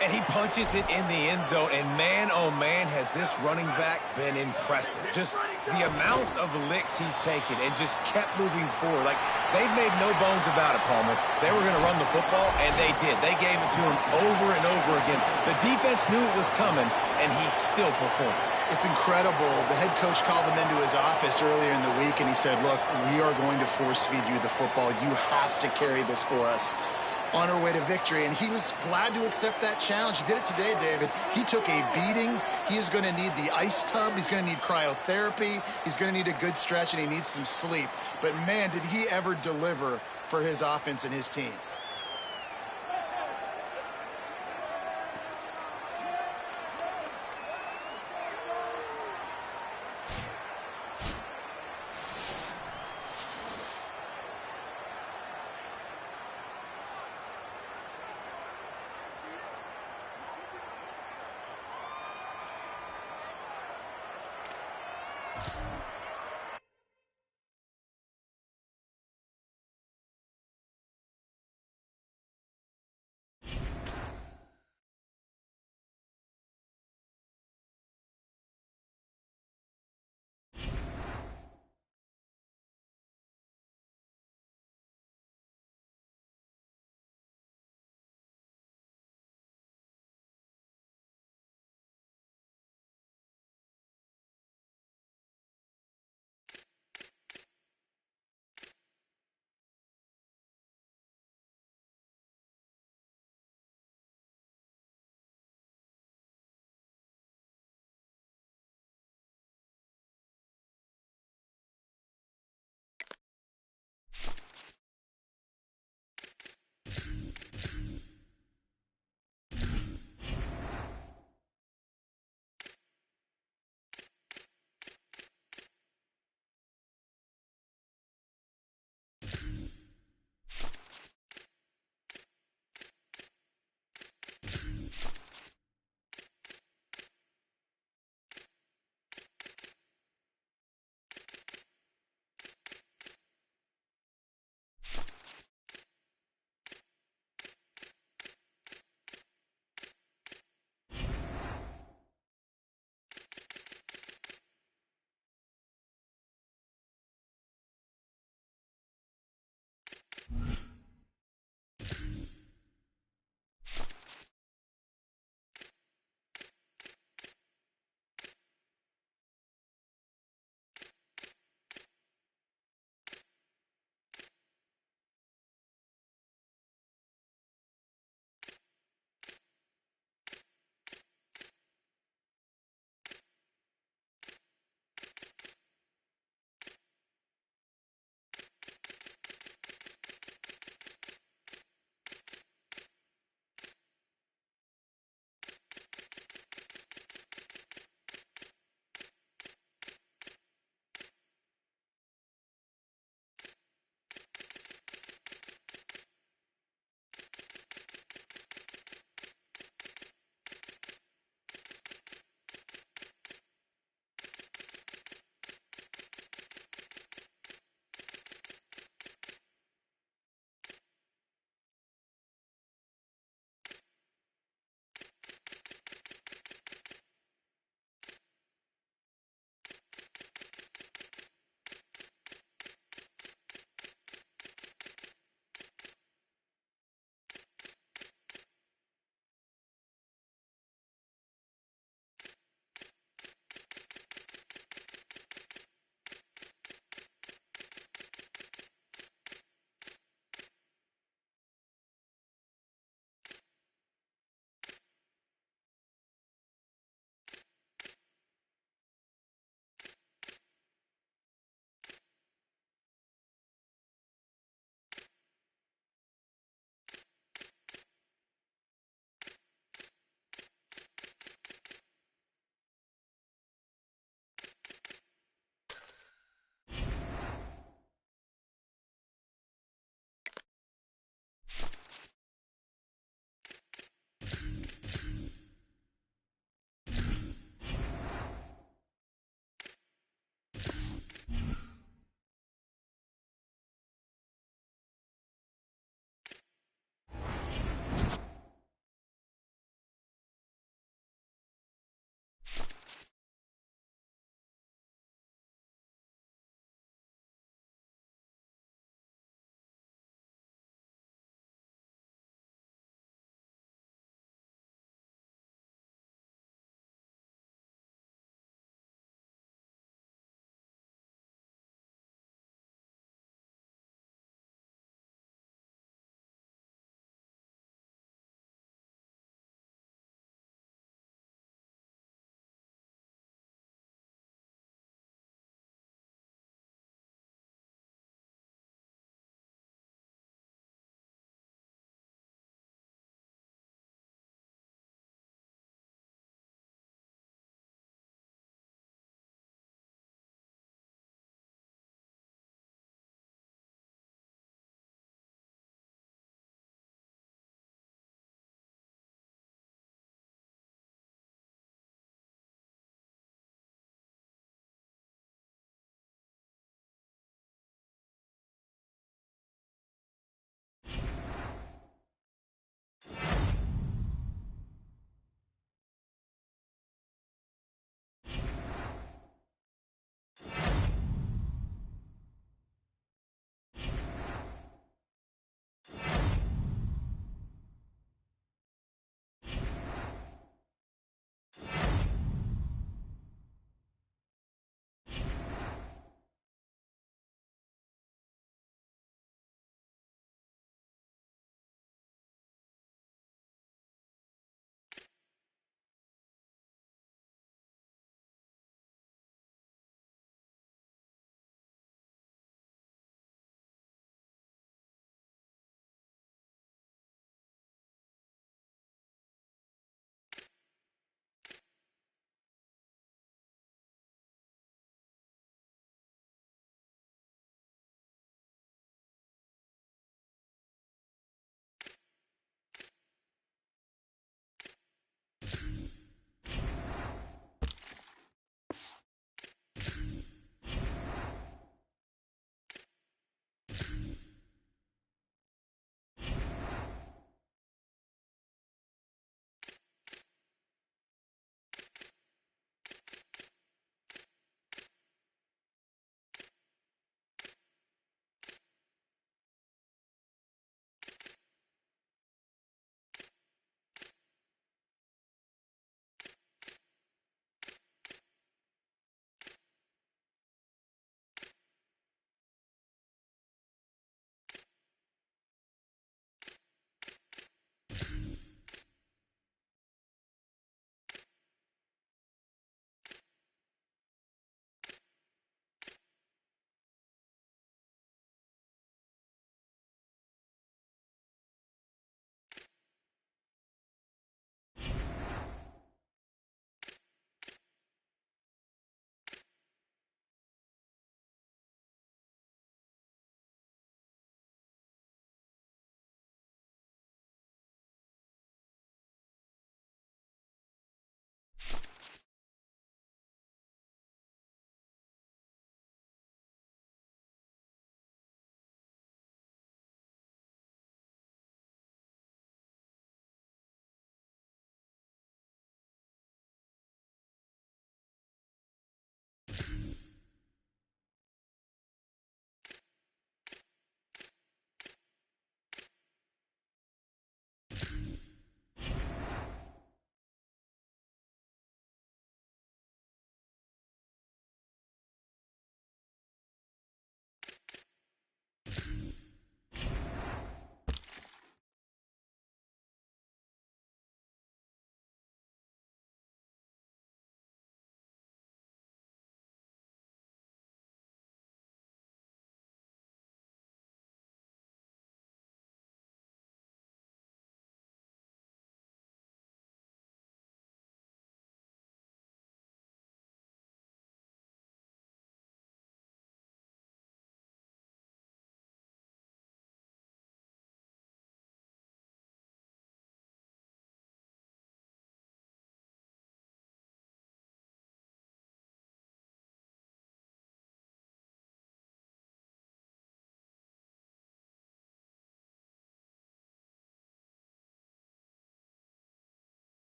And he punches it in the end zone, and man, oh man, has this running back been impressive. Just the amounts of licks he's taken and just kept moving forward. Like, they've made no bones about it, Palmer. They were going to run the football, and they did. They gave it to him over and over again. The defense knew it was coming, and he still performed. It's incredible. The head coach called him into his office earlier in the week, and he said, look, we are going to force feed you the football. You have to carry this for us. On our way to victory, and he was glad to accept that challenge. He did it today, David. He took a beating. He is going to need the ice tub. He's going to need cryotherapy. He's going to need a good stretch, and he needs some sleep. But, man, did he ever deliver for his offense and his team.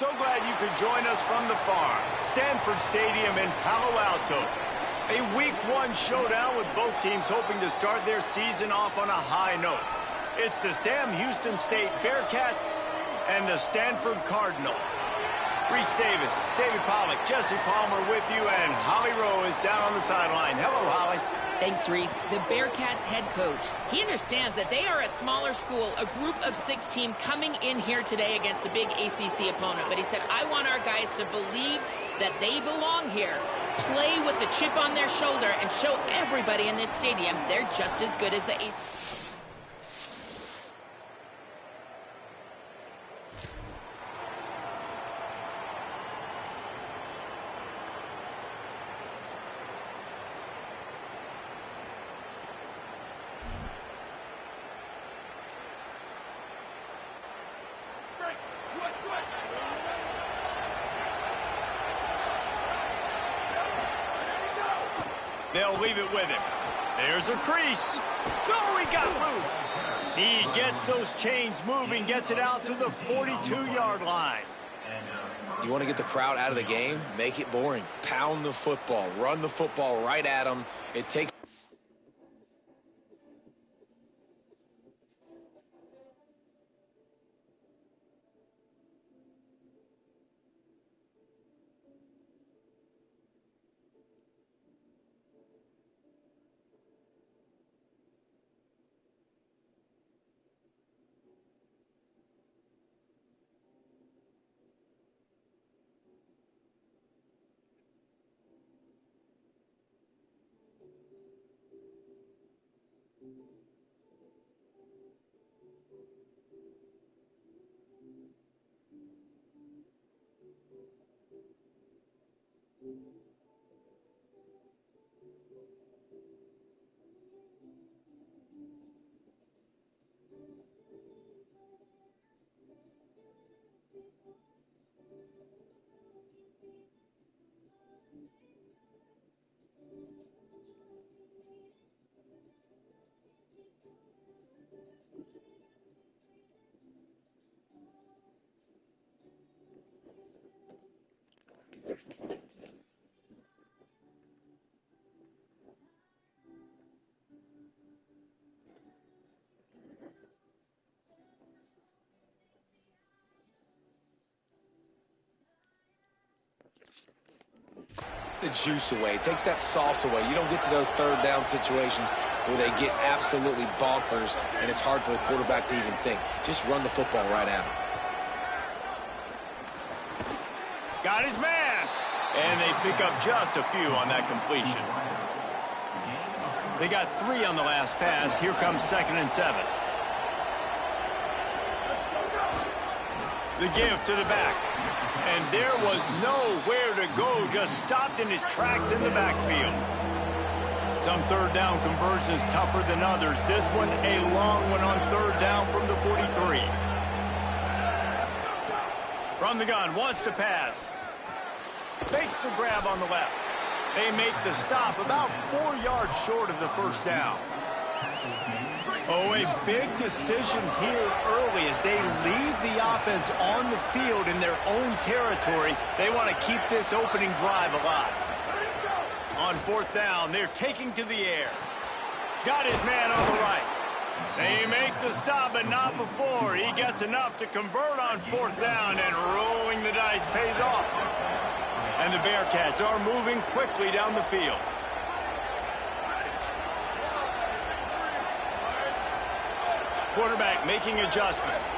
So glad you could join us from the farm, Stanford Stadium in Palo Alto. A Week 1 showdown with both teams hoping to start their season off on a high note. It's the Sam Houston State Bearcats and the Stanford Cardinal. Reese Davis, David Pollack, Jesse Palmer with you, and Holly Rowe is down on the sideline. Hello, Holly. Thanks, Reese. The Bearcats head coach, he understands that they are a smaller school, a group of 6 team coming in here today against a big ACC opponent. But he said, I want our guys to believe that they belong here, play with a chip on their shoulder, and show everybody in this stadium they're just as good as the ACC. They'll leave it with him. There's a crease. No, he got loose. He gets those chains moving, gets it out to the 42-yard line. You want to get the crowd out of the game? Make it boring. Pound the football. Run the football right at them. It takes... the juice away. It takes that sauce away. You don't get to those third down situations where they get absolutely bonkers and it's hard for the quarterback to even think. Just run the football right at him. Got his man. And they pick up just a few on that completion. They got 3 on the last pass. Here comes 2nd and 7. The give to the back. And there was nowhere to go, just stopped in his tracks in the backfield. Some third down conversions tougher than others. This one a long one on 3rd down from the 43. From the gun, wants to pass. Makes the grab on the left. They make the stop about 4 yards short of the 1st down. Oh, a big decision here early as they leave the offense on the field in their own territory. They want to keep this opening drive alive. On 4th down, they're taking to the air. Got his man on the right. They make the stop, but not before. He gets enough to convert on 4th down, and rolling the dice pays off. And the Bearcats are moving quickly down the field. Quarterback making adjustments.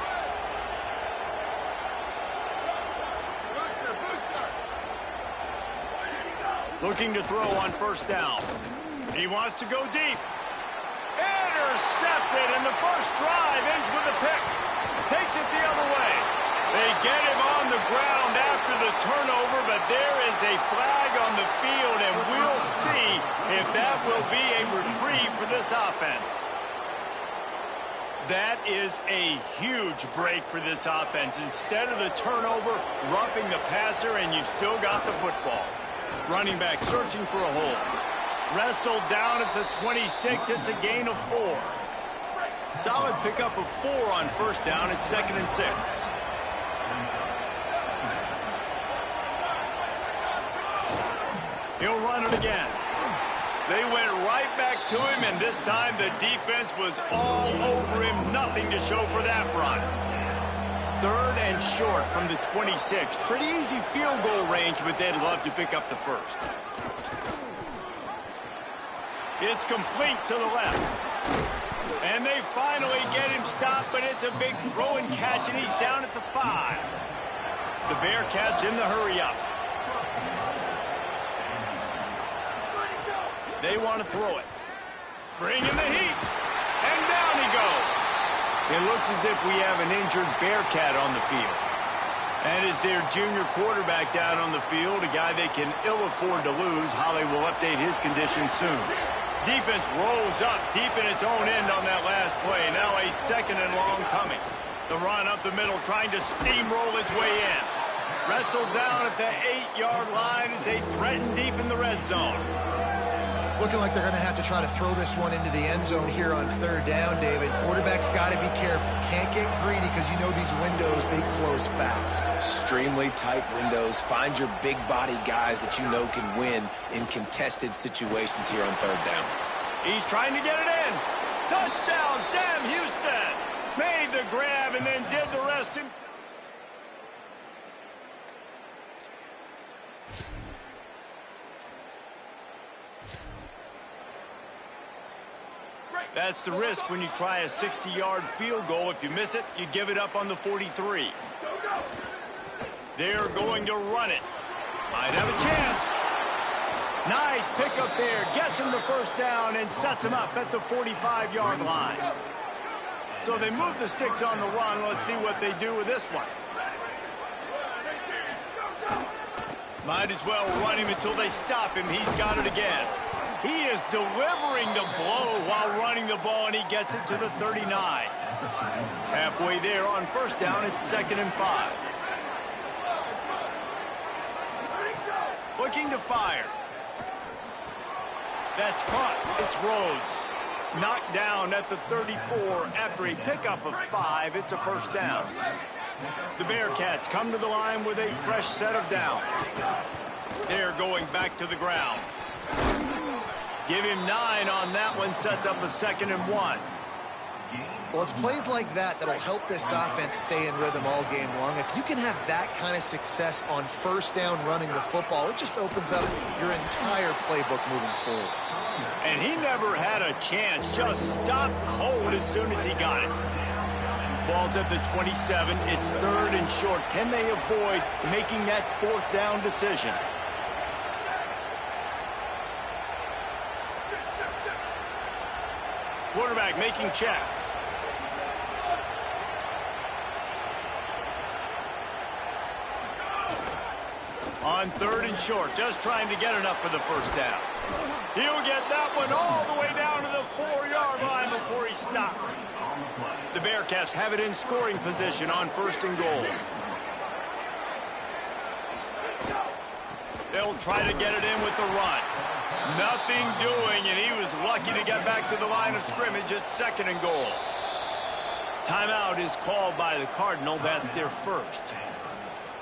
Looking to throw on 1st down. He wants to go deep. Intercepted, and the first drive ends with a pick. Takes it the other way. They get him on the ground after the turnover, but there is a flag on the field, and we'll see if that will be a reprieve for this offense. That is a huge break for this offense. Instead of the turnover, roughing the passer, and you've still got the football. Running back searching for a hole. Wrestled down at the 26. It's a gain of 4. Solid pickup of 4 on 1st down. It's 2nd and 6. He'll run it again. They went right back to him, and this time the defense was all over him. Nothing to show for that run. 3rd and short from the 26. Pretty easy field goal range, but they'd love to pick up the first. It's complete to the left. And they finally get him stopped, but it's a big throw and catch, and he's down at the 5. The Bearcats in the hurry-up. They want to throw it. Bring in the heat. And down he goes. It looks as if we have an injured Bearcat on the field. And is their junior quarterback down on the field, a guy they can ill afford to lose. Holly will update his condition soon. Defense rolls up deep in its own end on that last play. Now a 2nd and long coming. The run up the middle, trying to steamroll his way in. Wrestled down at the 8-yard line as they threaten deep in the red zone. It's looking like they're going to have to try to throw this one into the end zone here on 3rd down, David. Quarterback's got to be careful. Can't get greedy because you know these windows, they close fast. Extremely tight windows. Find your big body guys that you know can win in contested situations here on 3rd down. He's trying to get it in. Touchdown, Sam Houston. Made the grab and then did the rest himself. That's the risk when you try a 60-yard field goal. If you miss it, you give it up on the 43. They're going to run it. Might have a chance. Nice pickup there. Gets him the first down and sets him up at the 45-yard line. So they move the sticks on the run. Let's see what they do with this one. Might as well run him until they stop him. He's got it again. He is delivering the blow while running the ball, and he gets it to the 39. Halfway there on 1st down, it's 2nd and 5. Looking to fire. That's caught. It's Rhodes. Knocked down at the 34 after a pickup of 5. It's a 1st down. The Bearcats come to the line with a fresh set of downs. They're going back to the ground. Give him 9 on that one, sets up a 2nd and 1. Well, it's plays like that that'll help this offense stay in rhythm all game long. If you can have that kind of success on 1st down running the football, it just opens up your entire playbook moving forward. And he never had a chance, just stopped cold as soon as he got it. Ball's at the 27, it's 3rd and short. Can they avoid making that 4th down decision? Quarterback making checks. On 3rd and short, just trying to get enough for the 1st down. He'll get that one all the way down to the 4-yard line before he stopped. The Bearcats have it in scoring position on 1st and goal. They'll try to get it in with the run. Nothing doing, and he was lucky to get back to the line of scrimmage. It's 2nd and goal. Timeout is called by the Cardinal. That's their first.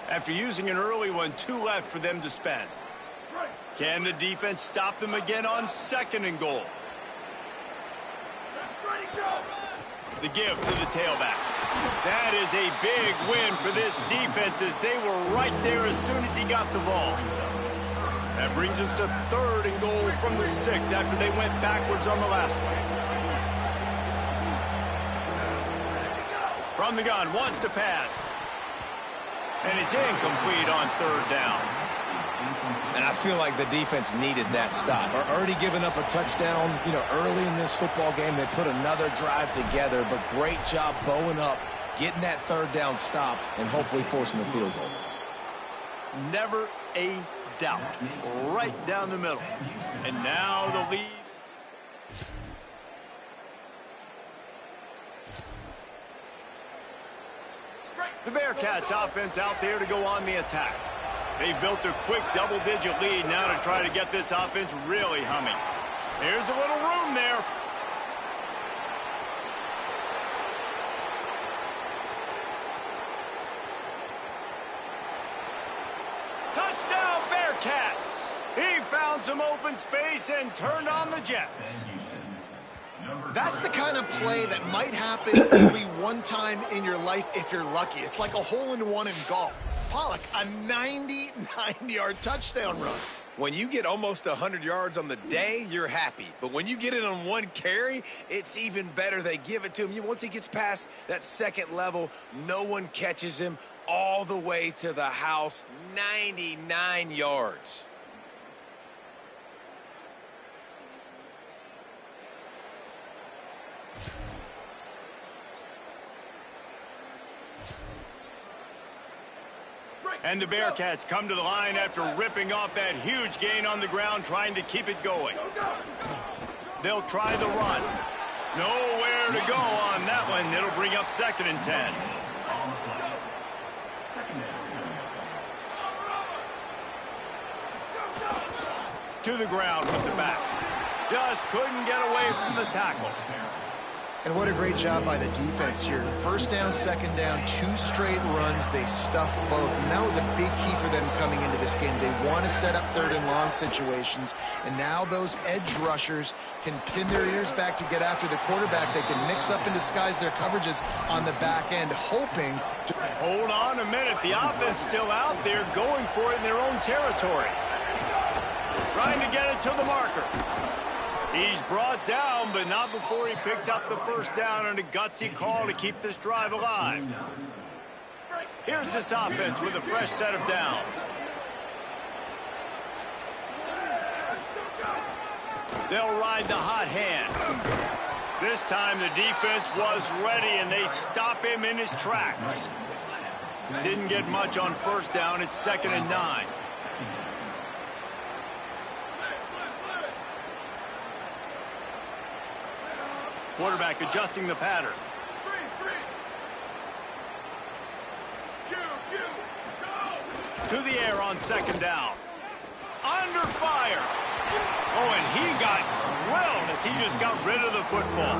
After using an early one, 2 left for them to spend. Can the defense stop them again on 2nd and goal? The give to the tailback. That is a big win for this defense as they were right there as soon as he got the ball. That brings us to 3rd and goal from the 6 after they went backwards on the last one. From the gun, wants to pass. And it's incomplete on 3rd down. And I feel like the defense needed that stop. Already giving up a touchdown, early in this football game. They put another drive together, but great job bowing up, getting that 3rd down stop, and hopefully forcing the field goal. Never a doubt. Right down the middle. And now the lead. The Bearcats offense out there to go on the attack. They built a quick double-digit lead now to try to get this offense really humming. There's a little room there. Touchdown, Bearcats! He found some open space and turned on the Jets. That's the kind of play that might happen only one time in your life if you're lucky. It's like a hole-in-one in golf. Pollock, a 99-yard touchdown run. When you get almost 100 yards on the day, you're happy. But when you get it on one carry, it's even better. They give it to him. Once he gets past that second level, no one catches him all the way to the house. 99 yards. And the Bearcats come to the line after ripping off that huge gain on the ground, trying to keep it going. They'll try the run. Nowhere to go on that one. It'll bring up 2nd and 10. To the ground with the back. Just couldn't get away from the tackle. And what a great job by the defense here. 1st down, 2nd down, 2 straight runs. They stuff both. And that was a big key for them coming into this game. They want to set up 3rd and long situations. And now those edge rushers can pin their ears back to get after the quarterback. They can mix up and disguise their coverages on the back end, hoping to... Hold on a minute. The offense still out there going for it in their own territory. Trying to get it to the marker. He's brought down, but not before he picks up the 1st down and a gutsy call to keep this drive alive. Here's this offense with a fresh set of downs. They'll ride the hot hand. This time the defense was ready, and they stop him in his tracks. Didn't get much on 1st down. It's 2nd and 9. Quarterback adjusting the pattern. To the air on 2nd down. Under fire. Oh, and he got drilled as he just got rid of the football.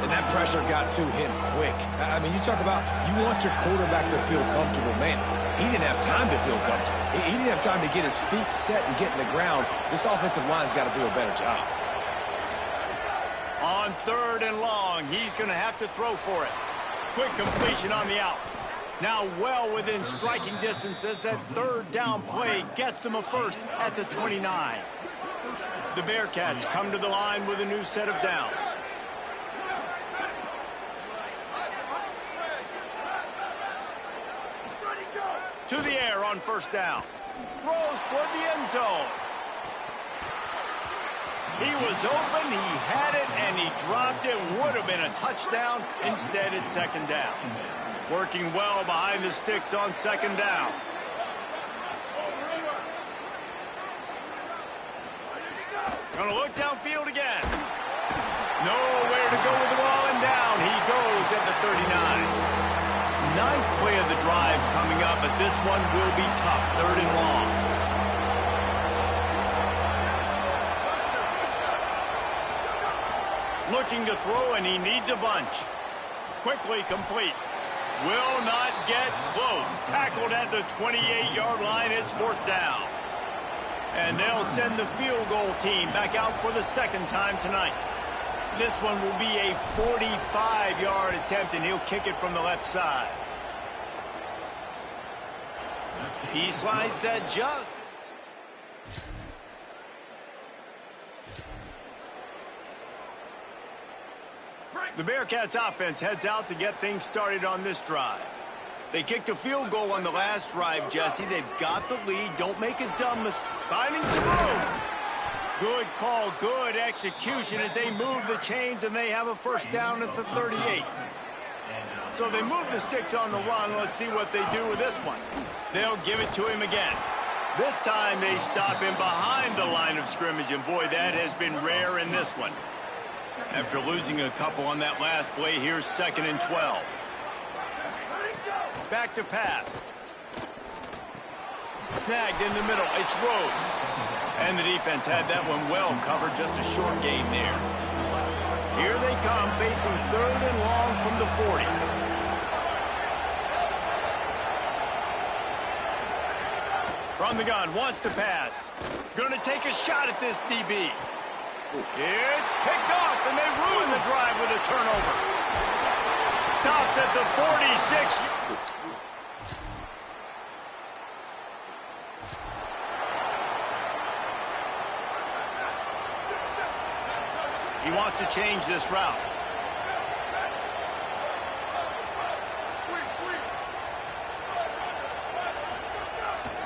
And that pressure got to him quick. I mean, you talk about you want your quarterback to feel comfortable. Man, he didn't have time to feel comfortable. He didn't have time to get his feet set and get in the ground. This offensive line's got to do a better job. On 3rd and long, he's going to have to throw for it. Quick completion on the out. Now well within striking distance as that 3rd down play gets him a 1st at the 29. The Bearcats come to the line with a new set of downs. To the air on 1st down. Throws toward the end zone. He was open, he had it, and he dropped it. Would have been a touchdown. Instead, it's 2nd down. Working well behind the sticks on 2nd down. Gonna look downfield again. Nowhere to go with the ball, and down he goes at the 39. 9th play of the drive coming up, but this one will be tough. 3rd and long. Looking to throw, and he needs a bunch. Quickly complete. Will not get close. Tackled at the 28-yard line. It's 4th down. And they'll send the field goal team back out for the 2nd time tonight. This one will be a 45-yard attempt, and he'll kick it from the left side. He slides that just. The Bearcats offense heads out to get things started on this drive. They kicked a field goal on the last drive, Jesse. They've got the lead. Don't make a dumb mistake. Finding some room. Good call, good execution as they move the chains, and they have a 1st down at the 38. So they move the sticks on the run. Let's see what they do with this one. They'll give it to him again. This time they stop him behind the line of scrimmage, and boy, that has been rare in this one. After losing a couple on that last play, here's 2nd and 12. Back to pass. Snagged in the middle. It's Rhodes. And the defense had that one well covered. Just a short game there. Here they come, facing 3rd and long from the 40. From from the gun, wants to pass. Gonna take a shot at this DB. It's picked off, and they ruin the drive with a turnover. Stopped at the 46. He wants to change this route.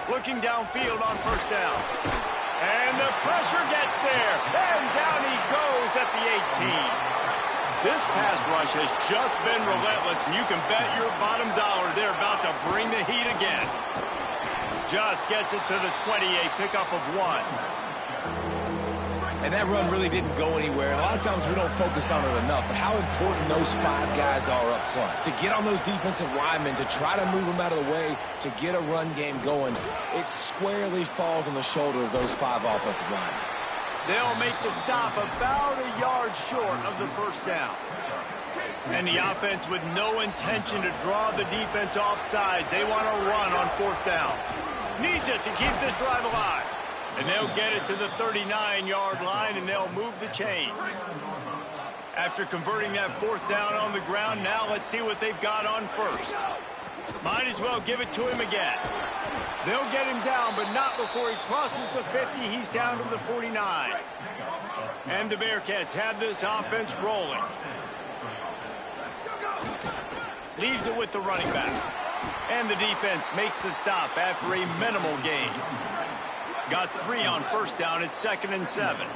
Looking downfield on first down. And the pressure gets there. And down he goes at the 18. This pass rush has just been relentless, and you can bet your bottom dollar they're about to bring the heat again. Just gets it to the 28, pickup of 1. And that run really didn't go anywhere. A lot of times we don't focus on it enough, but how important those 5 guys are up front. To get on those defensive linemen, to try to move them out of the way, to get a run game going, it squarely falls on the shoulder of those 5 offensive linemen. They'll make the stop about a yard short of the first down. And the offense with no intention to draw the defense off sides. They want to run on fourth down. Needs it to keep this drive alive. And they'll get it to the 39-yard line, and they'll move the chains. After converting that fourth down on the ground, now let's see what they've got on first. Might as well give it to him again. They'll get him down, but not before he crosses the 50. He's down to the 49. And the Bearcats have this offense rolling. Leaves it with the running back. And the defense makes the stop after a minimal gain. Got 3 on first down. It's 2nd and 7.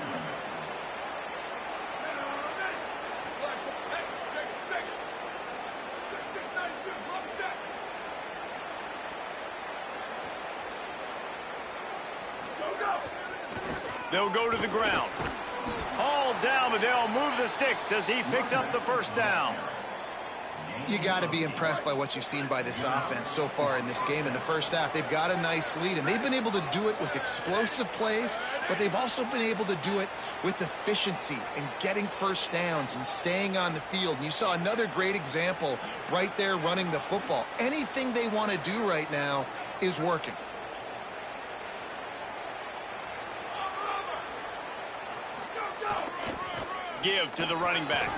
They'll go to the ground. All down, but they'll move the sticks as he picks up the first down. You got to be impressed by what you've seen by this offense so far in this game. In the first half, they've got a nice lead, and they've been able to do it with explosive plays, but they've also been able to do it with efficiency and getting first downs and staying on the field. And you saw another great example right there running the football. Anything they want to do right now is working. Give to the running back.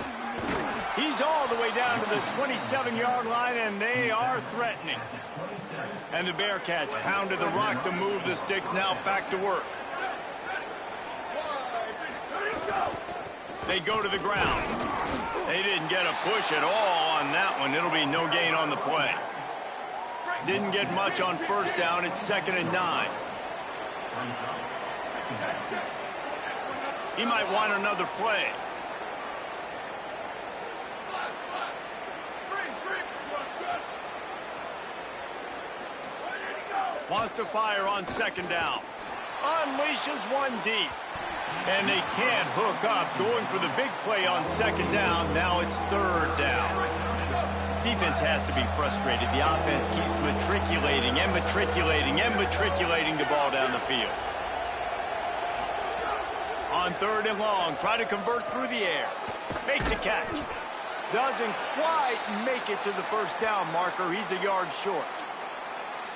He's all the way down to the 27-yard line, and they are threatening. And the Bearcats pounded the rock to move the sticks, now back to work. They go to the ground. They didn't get a push at all on that one. It'll be no gain on the play. Didn't get much on first down. It's 2nd and 9. He might want another play. Wants to fire on 2nd down. Unleashes one deep. And they can't hook up. Going for the big play on 2nd down. Now it's 3rd down. Defense has to be frustrated. The offense keeps matriculating and matriculating and matriculating the ball down the field. On 3rd and long, try to convert through the air. Makes a catch. Doesn't quite make it to the first down marker. He's a yard short.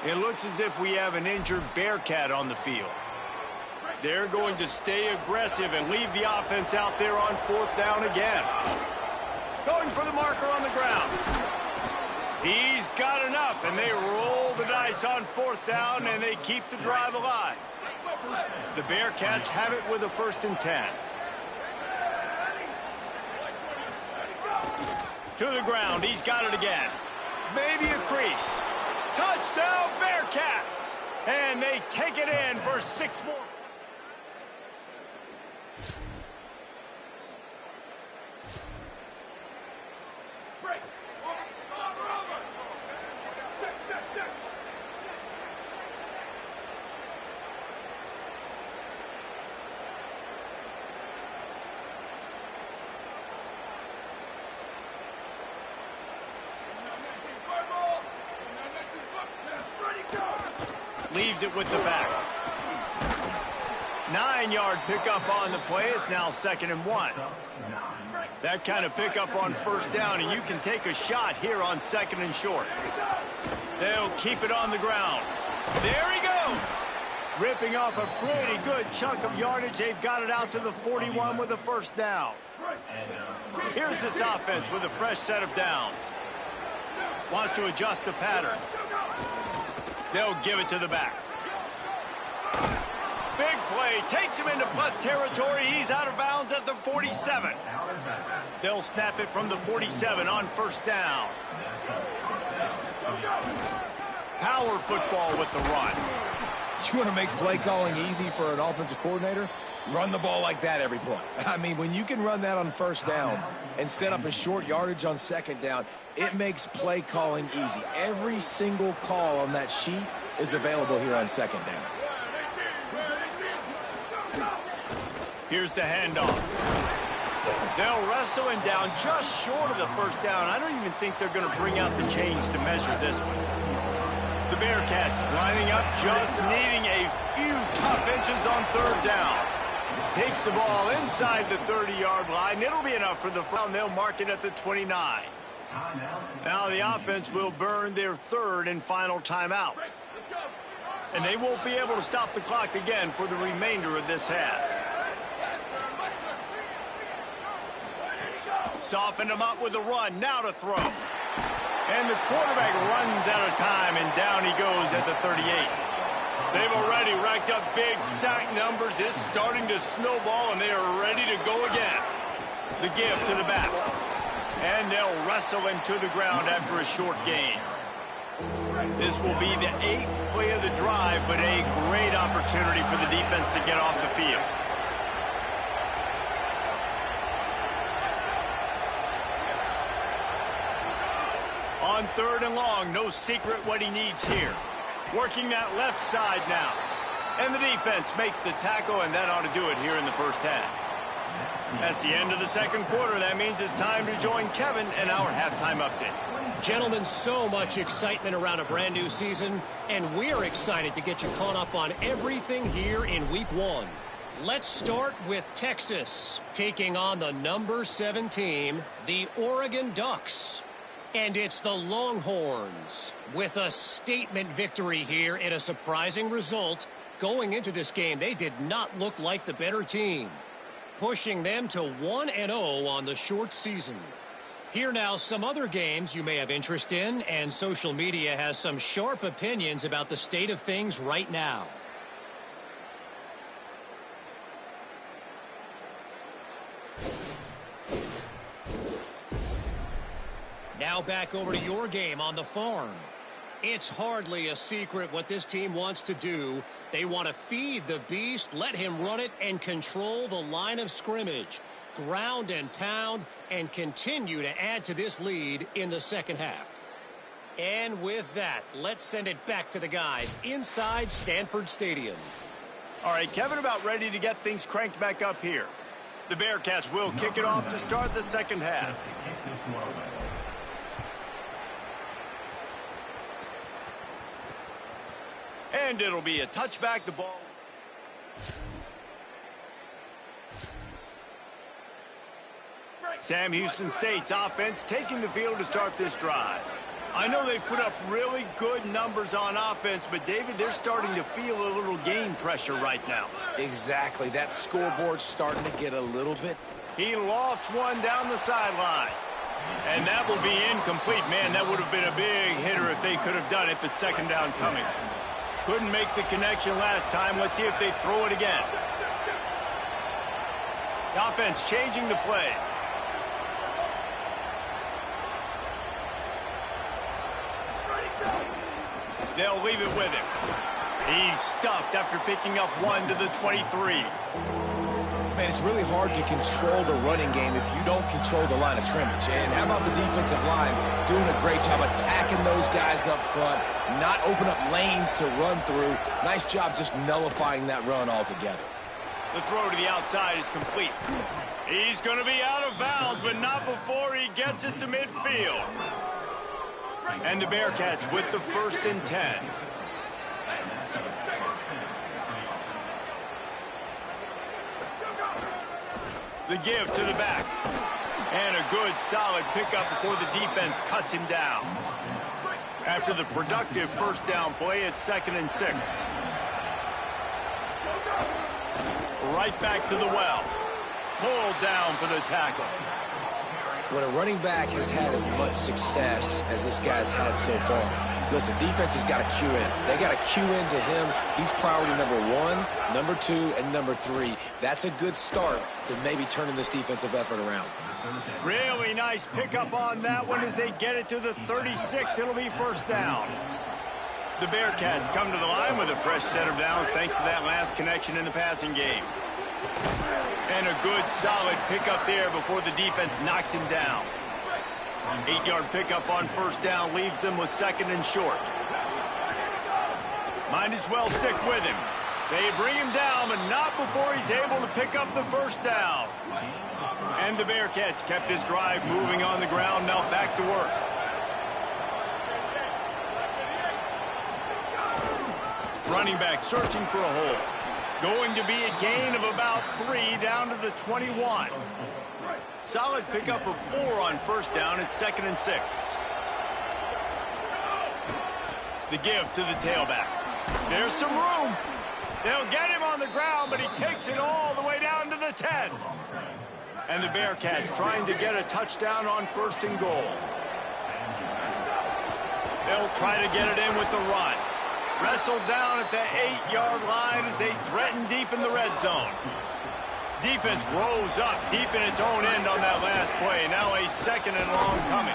It looks as if we have an injured Bearcat on the field. They're going to stay aggressive and leave the offense out there on 4th down again. Going for the marker on the ground. He's got enough, and they roll the dice on 4th down, and they keep the drive alive. The Bearcats have it with a 1st and 10. To the ground. He's got it again. Maybe a crease. Touchdown, Bearcats! And they take it in for 6 more. Leaves it with the back. 9-yard pickup on the play. It's now 2nd and 1. That kind of pickup on first down, and you can take a shot here on 2nd and short. They'll keep it on the ground. There he goes. Ripping off a pretty good chunk of yardage. They've got it out to the 41 with a first down. Here's this offense with a fresh set of downs. Wants to adjust the pattern. They'll give it to the back. Big play. Takes him into plus territory. He's out of bounds at the 47. They'll snap it from the 47 on first down. Power football with the run. You want to make play calling easy for an offensive coordinator? Run the ball like that every play. I mean, when you can run that on first down and set up a short yardage on second down, it makes play calling easy. Every single call on that sheet is available here on second down. Here's the handoff. They'll wrestle him down just short of the first down. I don't even think they're going to bring out the chains to measure this one. The Bearcats lining up, just needing a few tough inches on third down. Takes the ball inside the 30-yard line. It'll be enough for the foul. They'll mark it at the 29. Now the offense will burn their third and final timeout. And they won't be able to stop the clock again for the remainder of this half. Soften them up with a run. Now to throw. And the quarterback runs out of time, and down he goes at the 38. They've already racked up big sack numbers. It's starting to snowball, and they are ready to go again. The give to the back. And they'll wrestle him to the ground after a short gain. This will be the 8th play of the drive, but a great opportunity for the defense to get off the field. On third and long, no secret what he needs here. Working that left side now. And the defense makes the tackle, and that ought to do it here in the first half. That's the end of the second quarter. That means it's time to join Kevin in our halftime update. Gentlemen, so much excitement around a brand new season, and we're excited to get you caught up on everything here in week 1. Let's start with Texas, taking on the number 7 team, the Oregon Ducks. And it's the Longhorns with a statement victory here in a surprising result. Going into this game, they did not look like the better team, pushing them to 1-0 on the short season. Here now, some other games you may have interest in, and social media has some sharp opinions about the state of things right now. Now back over to your game on the farm. It's hardly a secret what this team wants to do. They want to feed the beast, let him run it, and control the line of scrimmage. Ground and pound, and continue to add to this lead in the second half. And with that, let's send it back to the guys inside Stanford Stadium. All right, Kevin, about ready to get things cranked back up here. The Bearcats will kick it off to start the second half. And it'll be a touchback. The ball. Sam Houston State's offense taking the field to start this drive. I know they've put up really good numbers on offense, but David, they're starting to feel a little game pressure right now. Exactly. That scoreboard's starting to get a little bit. He lost one down the sideline. And that will be incomplete. Man, that would have been a big hitter if they could have done it, but second down coming. Couldn't make the connection last time. Let's see if they throw it again. The offense changing the play. They'll leave it with him. He's stuffed after picking up one to the 23. Man, it's really hard to control the running game if you don't control the line of scrimmage. And how about the defensive line doing a great job attacking those guys up front, not open up lanes to run through. Nice job just nullifying that run altogether. The throw to the outside is complete. He's going to be out of bounds, but not before he gets it to midfield. And the Bearcats with the 1st and 10. The give to the back. And a good, solid pickup before the defense cuts him down. After the productive first down play, it's 2nd and 6. Right back to the well. Pulled down for the tackle. When a running back has had as much success as this guy's had so far, listen, defense has got to cue in. They got to cue in to him. He's priority number 1, number 2, and number 3. That's a good start to maybe turning this defensive effort around. Really nice pickup on that one as they get it to the 36. It'll be first down. The Bearcats come to the line with a fresh set of downs thanks to that last connection in the passing game. And a good, solid pickup there before the defense knocks him down. 8-yard pickup on first down leaves them with second and short. Might as well stick with him. They bring him down, but not before he's able to pick up the first down. And the Bearcats kept this drive moving on the ground, now back to work. Running back searching for a hole. Going to be a gain of about 3 down to the 21. Solid pickup of 4 on first down. It's 2nd and 6. The give to the tailback. There's some room. They'll get him on the ground, but he takes it all the way down to the 10. And the Bearcats trying to get a touchdown on 1st and goal. They'll try to get it in with the run. Wrestled down at the 8-yard line as they threaten deep in the red zone. Defense rose up deep in its own end on that last play. Now a 2nd and long coming.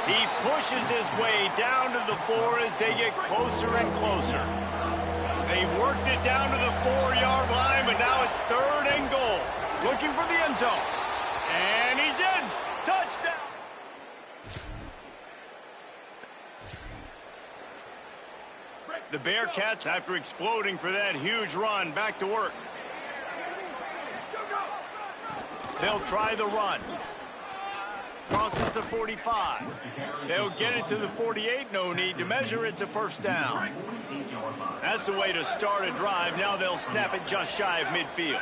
He pushes his way down to the 4 as they get closer and closer. They worked it down to the 4-yard line, but now it's 3rd and goal. Looking for the end zone. And he's in. Touchdown. The Bearcats, after exploding for that huge run, back to work. They'll try the run. Crosses the 45. They'll get it to the 48. No need to measure. It's a first down. That's the way to start a drive. Now they'll snap it just shy of midfield.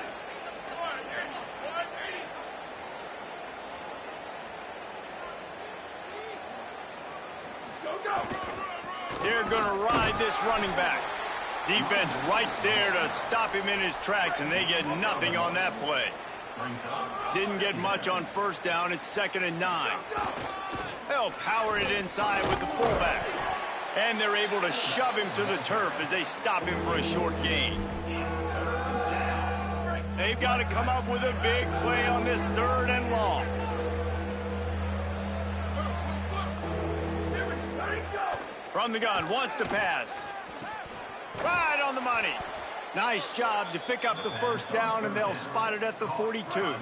They're going to ride this running back. Defense right there to stop him in his tracks, and they get nothing on that play. Didn't get much on first down. It's 2nd and 9. They'll power it inside with the fullback. And they're able to shove him to the turf as they stop him for a short gain. They've got to come up with a big play on this 3rd and long. From the gun, wants to pass. Right on the money. Nice job to pick up the first down, and they'll spot it at the 42.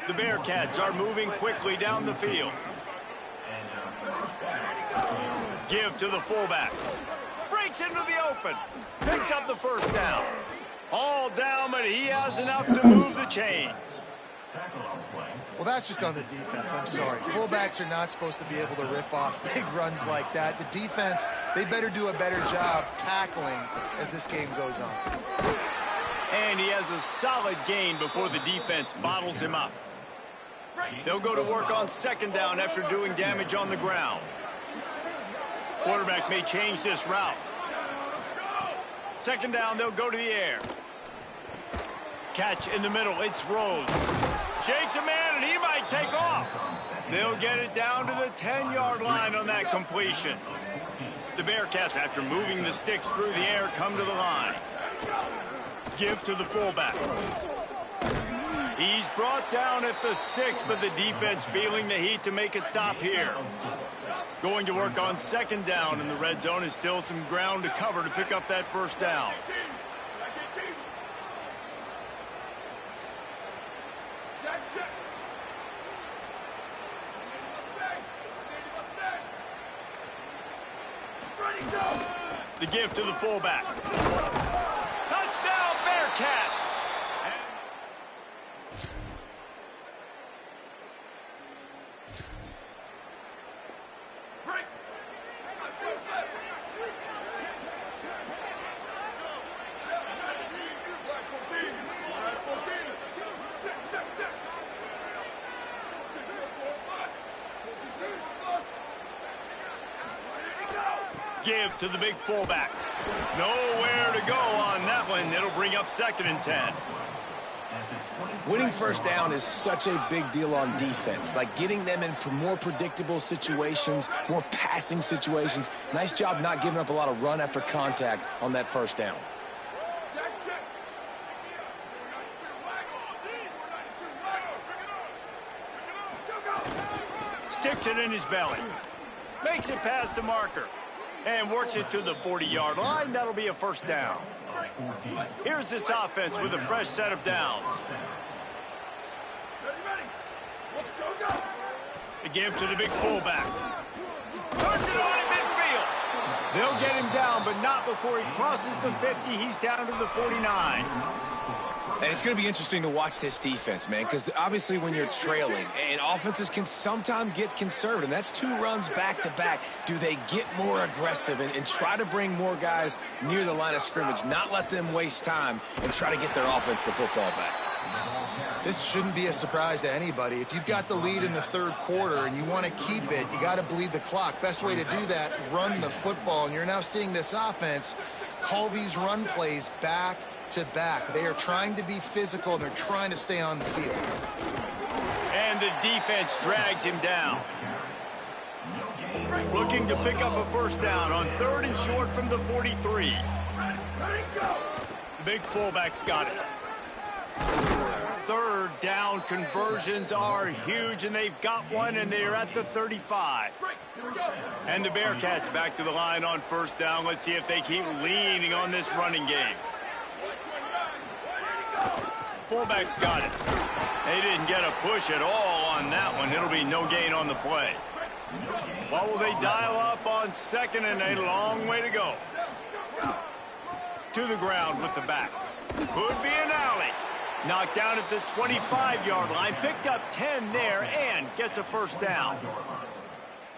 The Bearcats are moving quickly down the field. Give to the fullback. Breaks into the open. Picks up the first down. All down, but he has enough to move the chains. Well, that's just on the defense. I'm sorry. Fullbacks are not supposed to be able to rip off big runs like that. The defense, they better do a better job tackling as this game goes on. And he has a solid gain before the defense bottles him up. They'll go to work on 2nd down after doing damage on the ground. Quarterback may change this route. 2nd down, they'll go to the air. Catch in the middle, it's Rhodes. Shakes a man, and he might take off. They'll get it down to the 10-yard line on that completion. The Bearcats, after moving the sticks through the air, come to the line. Give to the fullback. He's brought down at the 6, but the defense feeling the heat to make a stop here. Going to work on 2nd down in the red zone is still some ground to cover to pick up that first down. The give to the fullback. Touchdown, Bearcats! Give to the big fullback. Nowhere to go on that one. It'll bring up 2nd and 10. Winning first down is such a big deal on defense, like getting them in more predictable situations, more passing situations. Nice job not giving up a lot of run after contact on that first down. Sticks it in his belly. Makes it past the marker. And works it to the 40-yard line. That'll be a first down. Here's this offense with a fresh set of downs. The give to the big fullback. Puts it on in midfield. They'll get him down, but not before he crosses the 50. He's down to the 49. And it's going to be interesting to watch this defense, man, because obviously when you're trailing, and offenses can sometimes get conservative, and that's 2 runs back-to-back. Do they get more aggressive and try to bring more guys near the line of scrimmage, not let them waste time, and try to get their offense the football back? This shouldn't be a surprise to anybody. If you've got the lead in the 3rd quarter and you want to keep it, you got to bleed the clock. Best way to do that, run the football. And you're now seeing this offense call these run plays back to back. They are trying to be physical, and they're trying to stay on the field. And the defense drags him down. Looking to pick up a first down on 3rd and short from the 43. The big fullback's got it. 3rd down conversions are huge, and they've got one, and they're at the 35. And the Bearcats back to the line on first down. Let's see if they keep leaning on this running game. Fullback's got it. They didn't get a push at all on that one. It'll be no gain on the play. What will they dial up on 2nd and 8? A long way to go. To the ground with the back. Could be an alley. Knocked down at the 25-yard line. Picked up 10 there and gets a first down.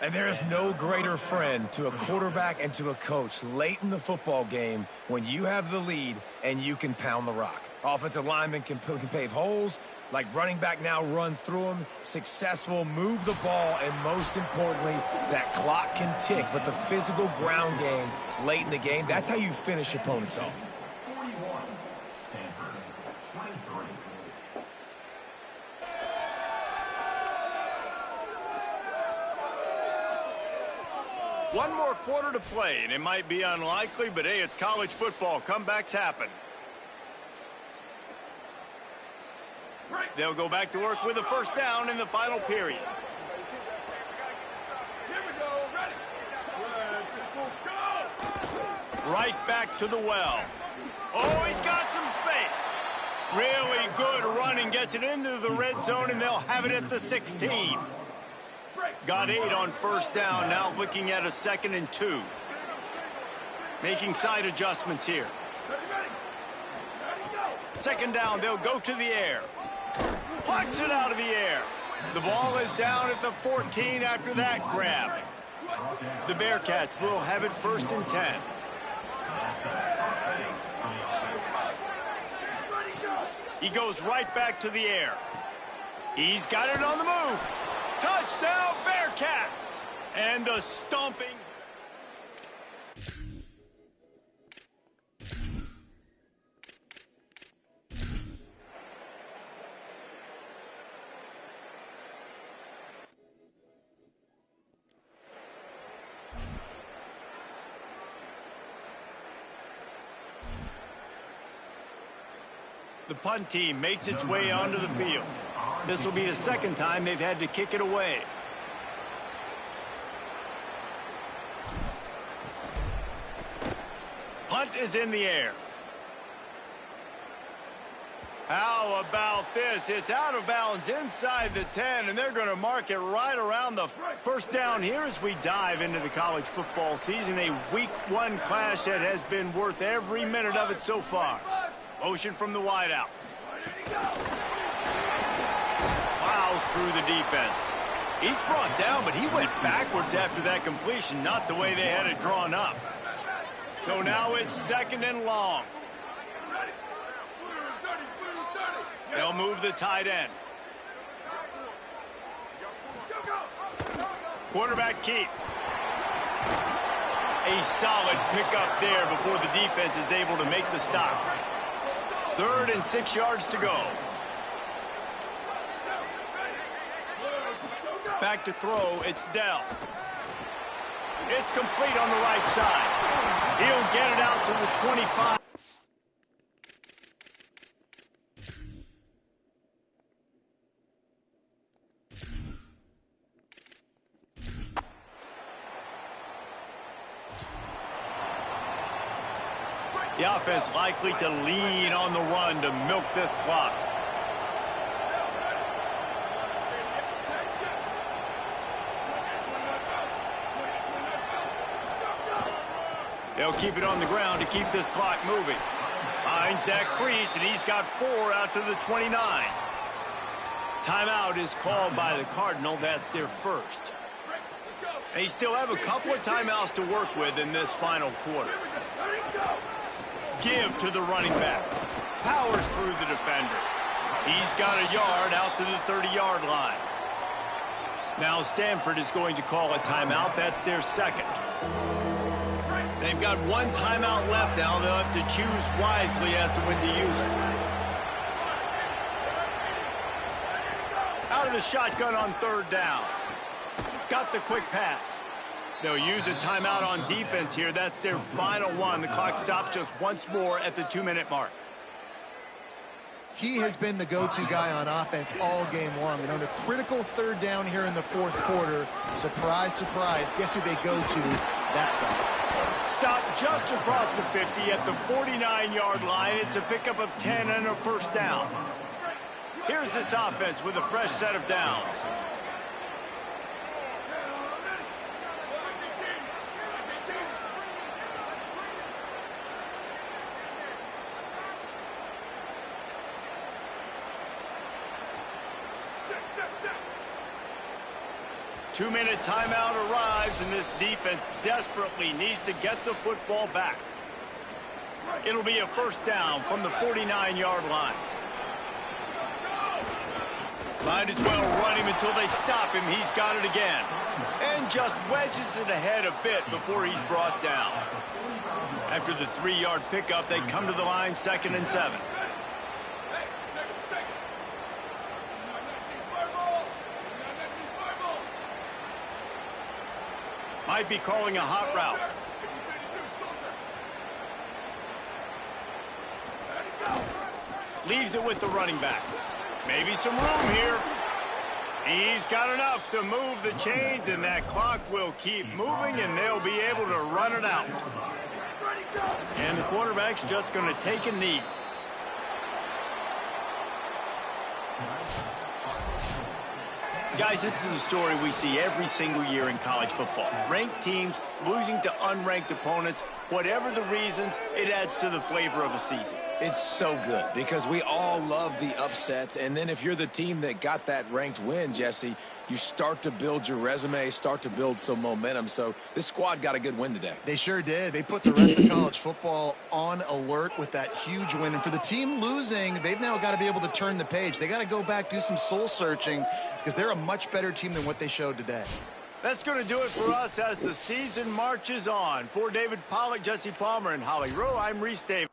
And there is no greater friend to a quarterback and to a coach late in the football game when you have the lead and you can pound the rock. Offensive linemen can pave holes, like running back now runs through them, successful, move the ball, and most importantly, that clock can tick. But the physical ground game late in the game, that's how you finish opponents off. One more quarter to play, and it might be unlikely, but hey, it's college football. Comebacks happen. They'll go back to work with a first down in the final period. Right back to the well. Oh, he's got some space. Really good running, gets it into the red zone, and they'll have it at the 16. Got 8 on first down, now looking at a 2nd and 2. Making side adjustments here. 2nd down, they'll go to the air. Plucks it out of the air. The ball is down at the 14 after that grab. The Bearcats will have it 1st and 10. He goes right back to the air. He's got it on the move. Touchdown, Bearcats! And the stomping. The punt team makes its way onto the field. This will be the 2nd time they've had to kick it away. Punt is in the air. How about this? It's out of bounds inside the 10, and they're going to mark it right around the first down here as we dive into the college football season. A week 1 clash that has been worth every minute of it so far. Motion from the wideout. Plows through the defense. He's brought down, but he went backwards after that completion, not the way they had it drawn up. So now it's 2nd and long. They'll move the tight end. Quarterback keep. A A solid pickup there before the defense is able to make the stop. 3rd and 6 yards to go. Back to throw, it's Dell. It's complete on the right side. He'll get it out to the 25. The offense likely to lean on the run to milk this clock. They'll keep it on the ground to keep this clock moving. Finds that crease, and he's got 4 out to the 29. Timeout is called by the Cardinal. That's their first. They still have a couple of timeouts to work with in this final quarter. Give to the running back. Powers through the defender. He's got a yard out to the 30-yard line. Now Stanford is going to call a timeout. That's their second. They've got 1 timeout left now. They'll have to choose wisely as to when to use it. Out of the shotgun on 3rd down. Got the quick pass. They'll use a timeout on defense here. That's their final one. The clock stops just once more at the 2-minute mark. He has been the go-to guy on offense all game long. And on a critical 3rd down here in the 4th quarter, surprise, surprise, guess who they go to? That guy. Stop just across the 50 at the 49-yard line. It's a pickup of 10 and a first down. Here's this offense with a fresh set of downs. Two-minute timeout arrives, and this defense desperately needs to get the football back. It'll be a first down from the 49-yard line. Might as well run him until they stop him. He's got it again. And just wedges it ahead a bit before he's brought down. After the 3-yard pickup, they come to the line 2nd and 7. Might be calling a hot route. Leaves it with the running back. Maybe some room here. He's got enough to move the chains, and that clock will keep moving, and they'll be able to run it out. And the quarterback's just going to take a knee. Guys, this is a story we see every single year in college football. Ranked teams losing to unranked opponents. Whatever the reasons, it adds to the flavor of a season. It's so good because we all love the upsets. And then if you're the team that got that ranked win, Jesse, you start to build your resume, start to build some momentum. So this squad got a good win today. They sure did. They put the rest of college football on alert with that huge win. And for the team losing, they've now got to be able to turn the page. They got to go back, do some soul searching, because they're a much better team than what they showed today. That's going to do it for us as the season marches on. For David Pollack, Jesse Palmer, and Holly Rowe, I'm Reese Davis.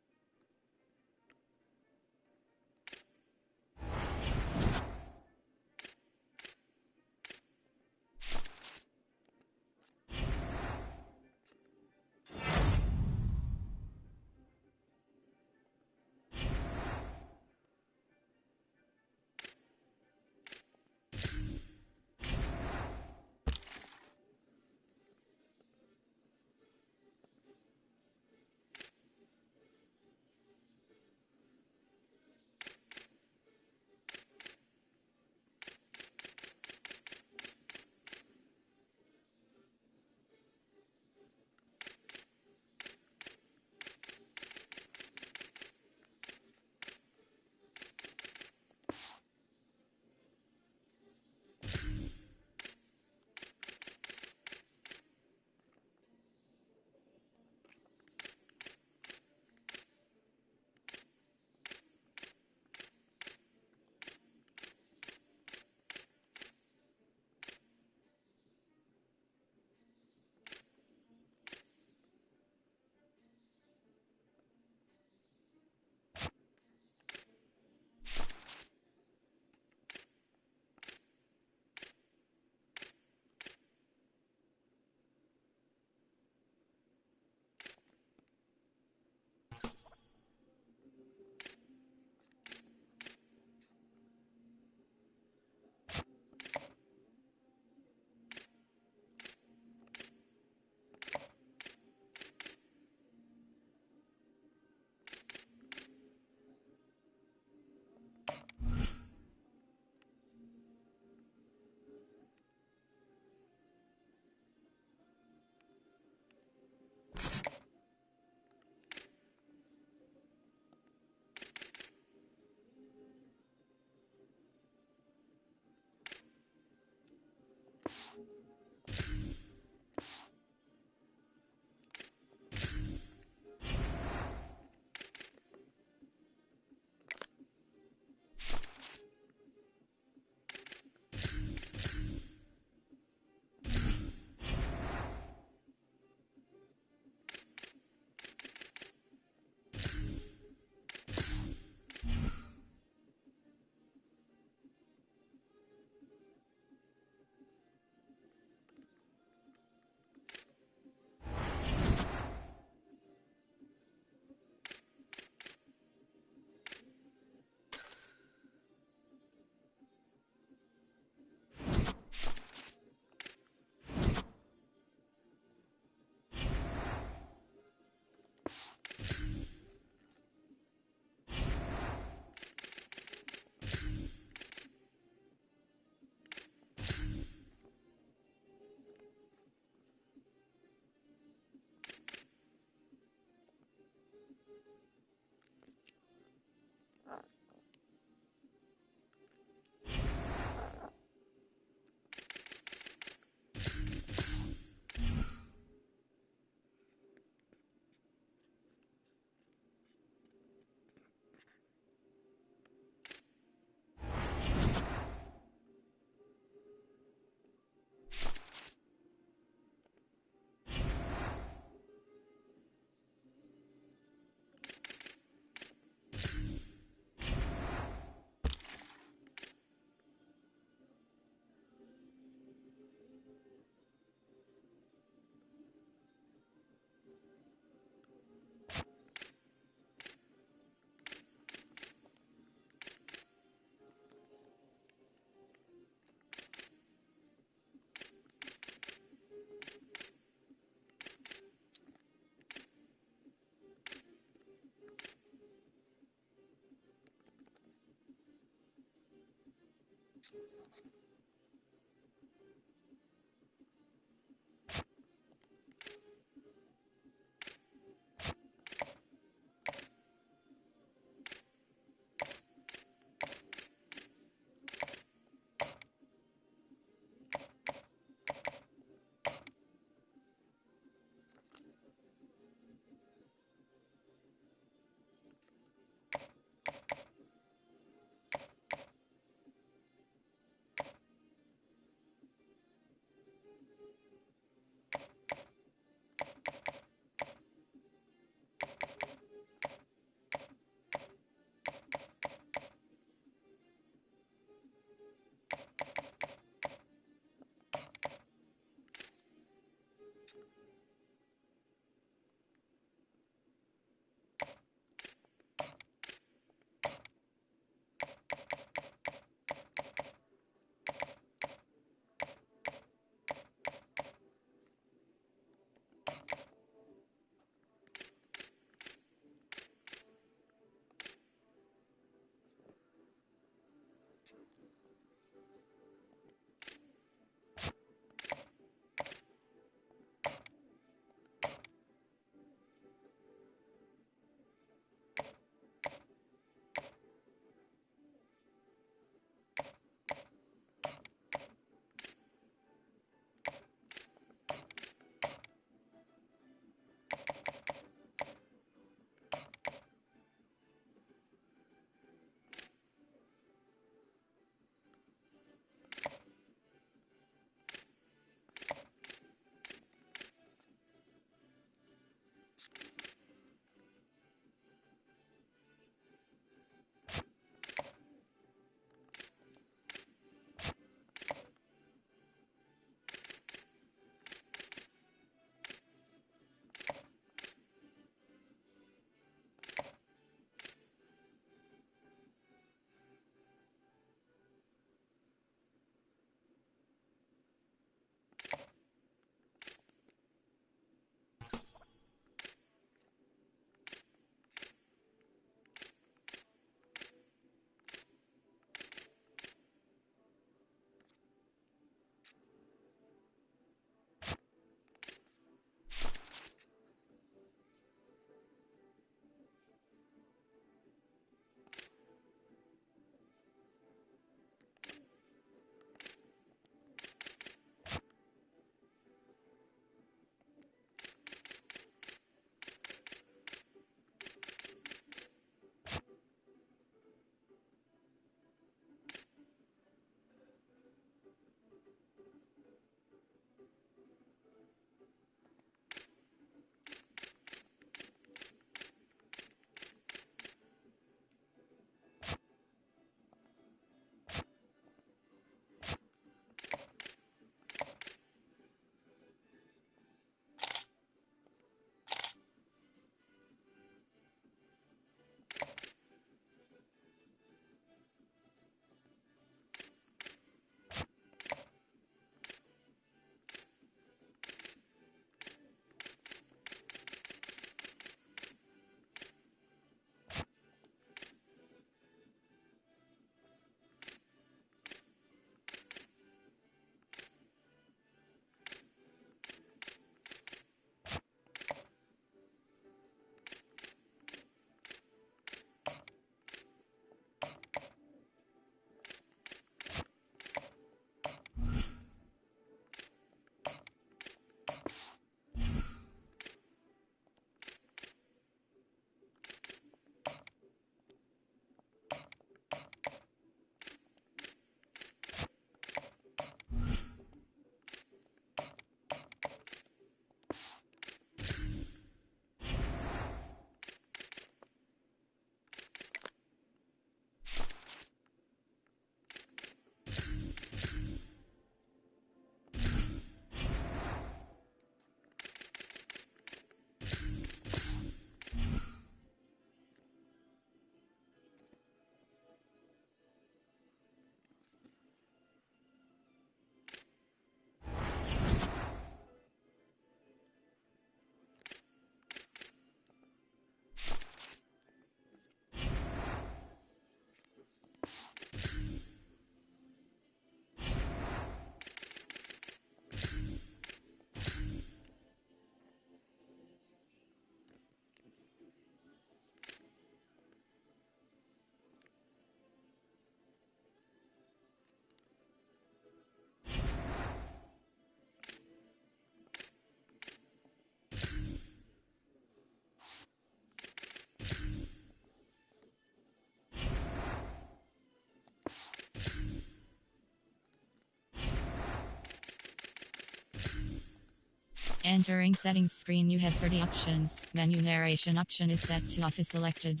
Entering settings screen, you have 30 options. Menu narration option is set to off is selected.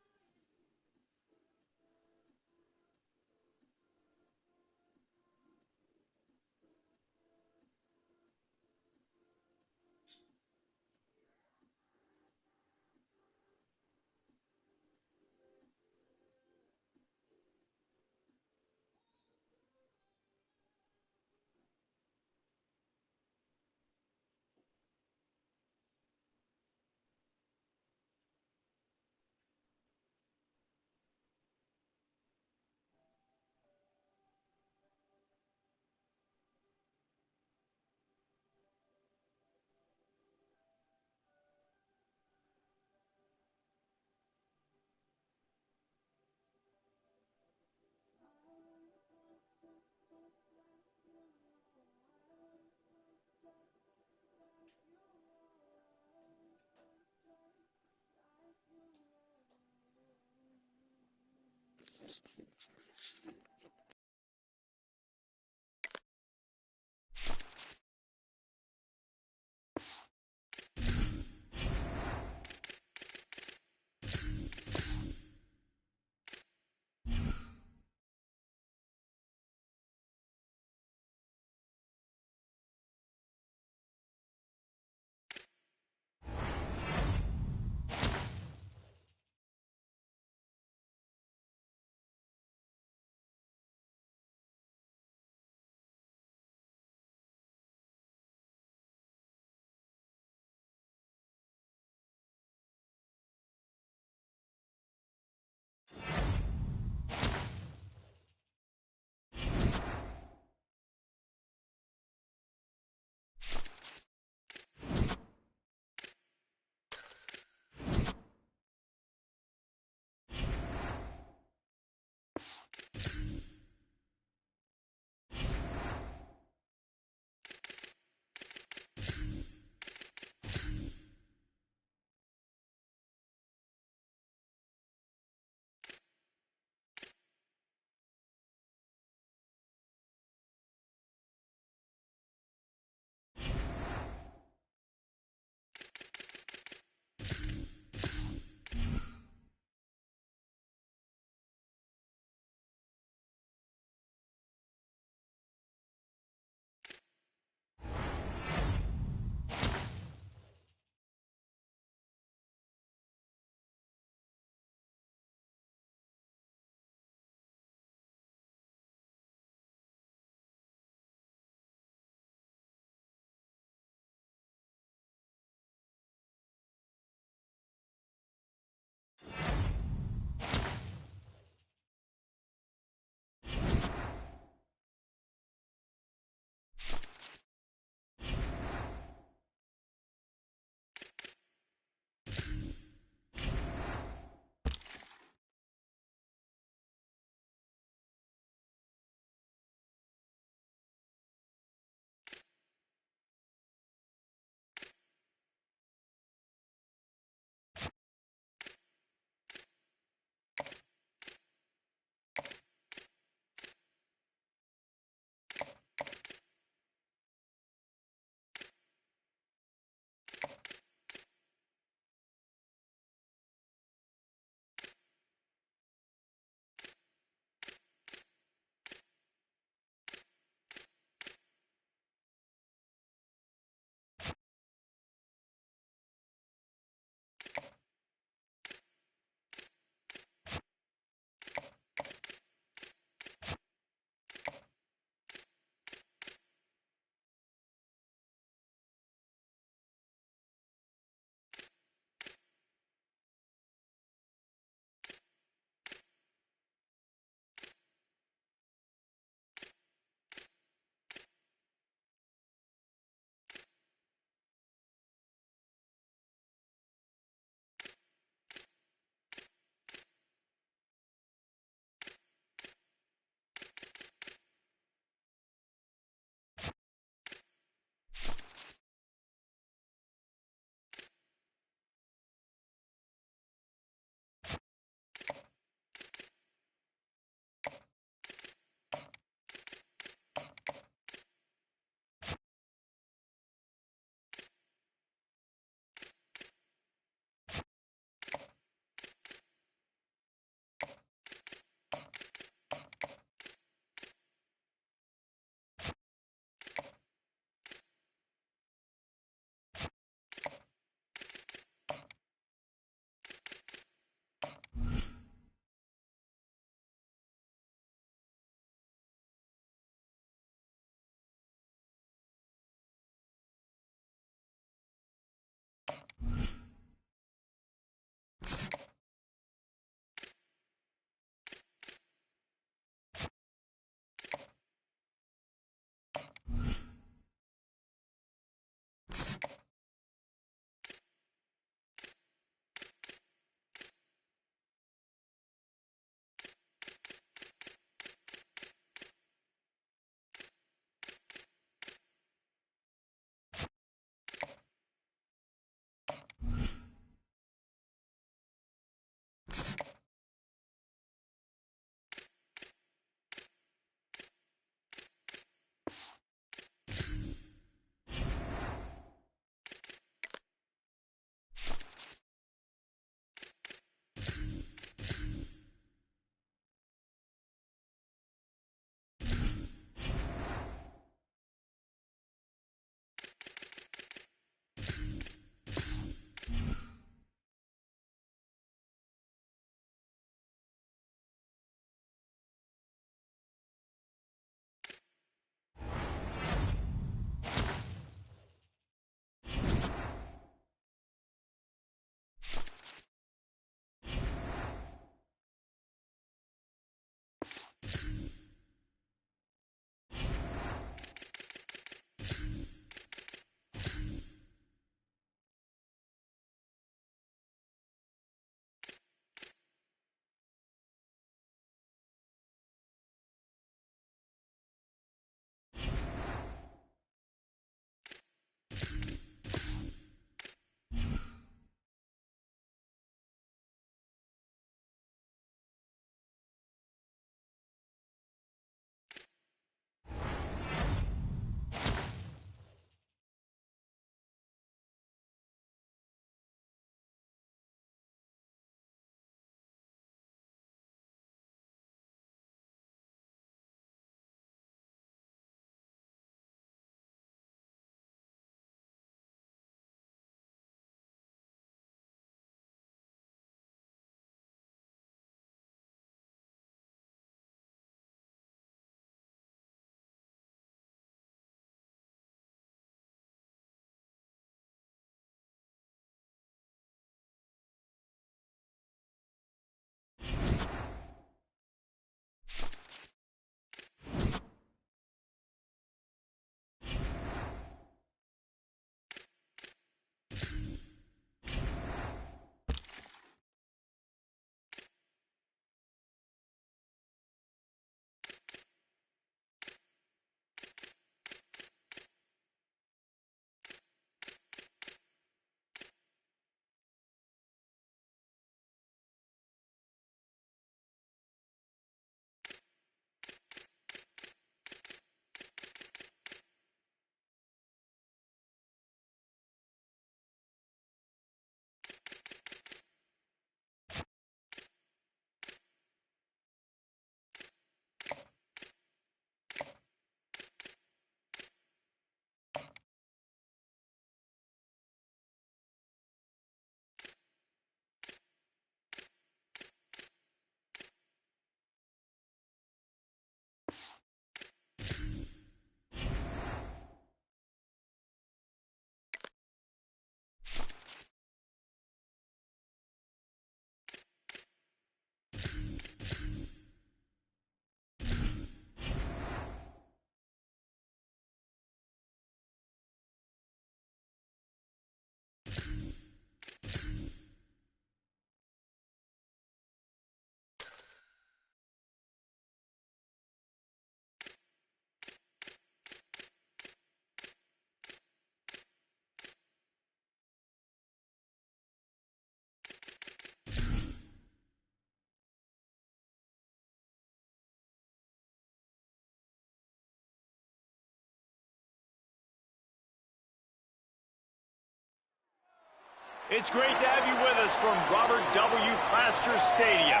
It's great to have you with us from Robert W. Plaster Stadium.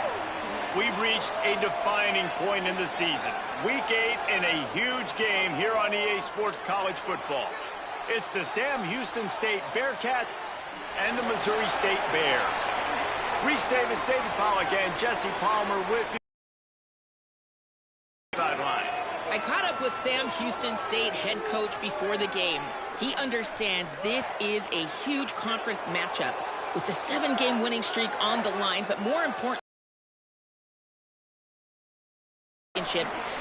We've reached a defining point in the season. Week 8 in a huge game here on EA Sports College Football. It's the Sam Houston State Bearcats and the Missouri State Bears. Reese Davis, David Pollack, and Jesse Palmer with you. Sideline. I caught up with Sam Houston State head coach before the game. He understands this is a huge conference matchup with the 7-game winning streak on the line, but more important,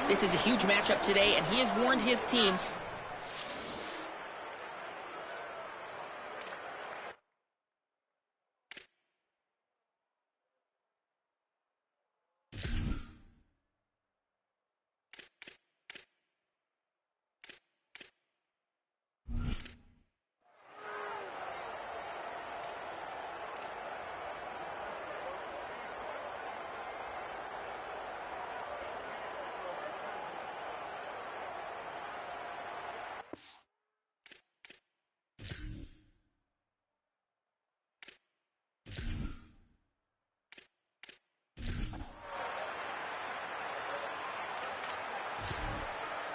this is a huge matchup today, and he has warned his team.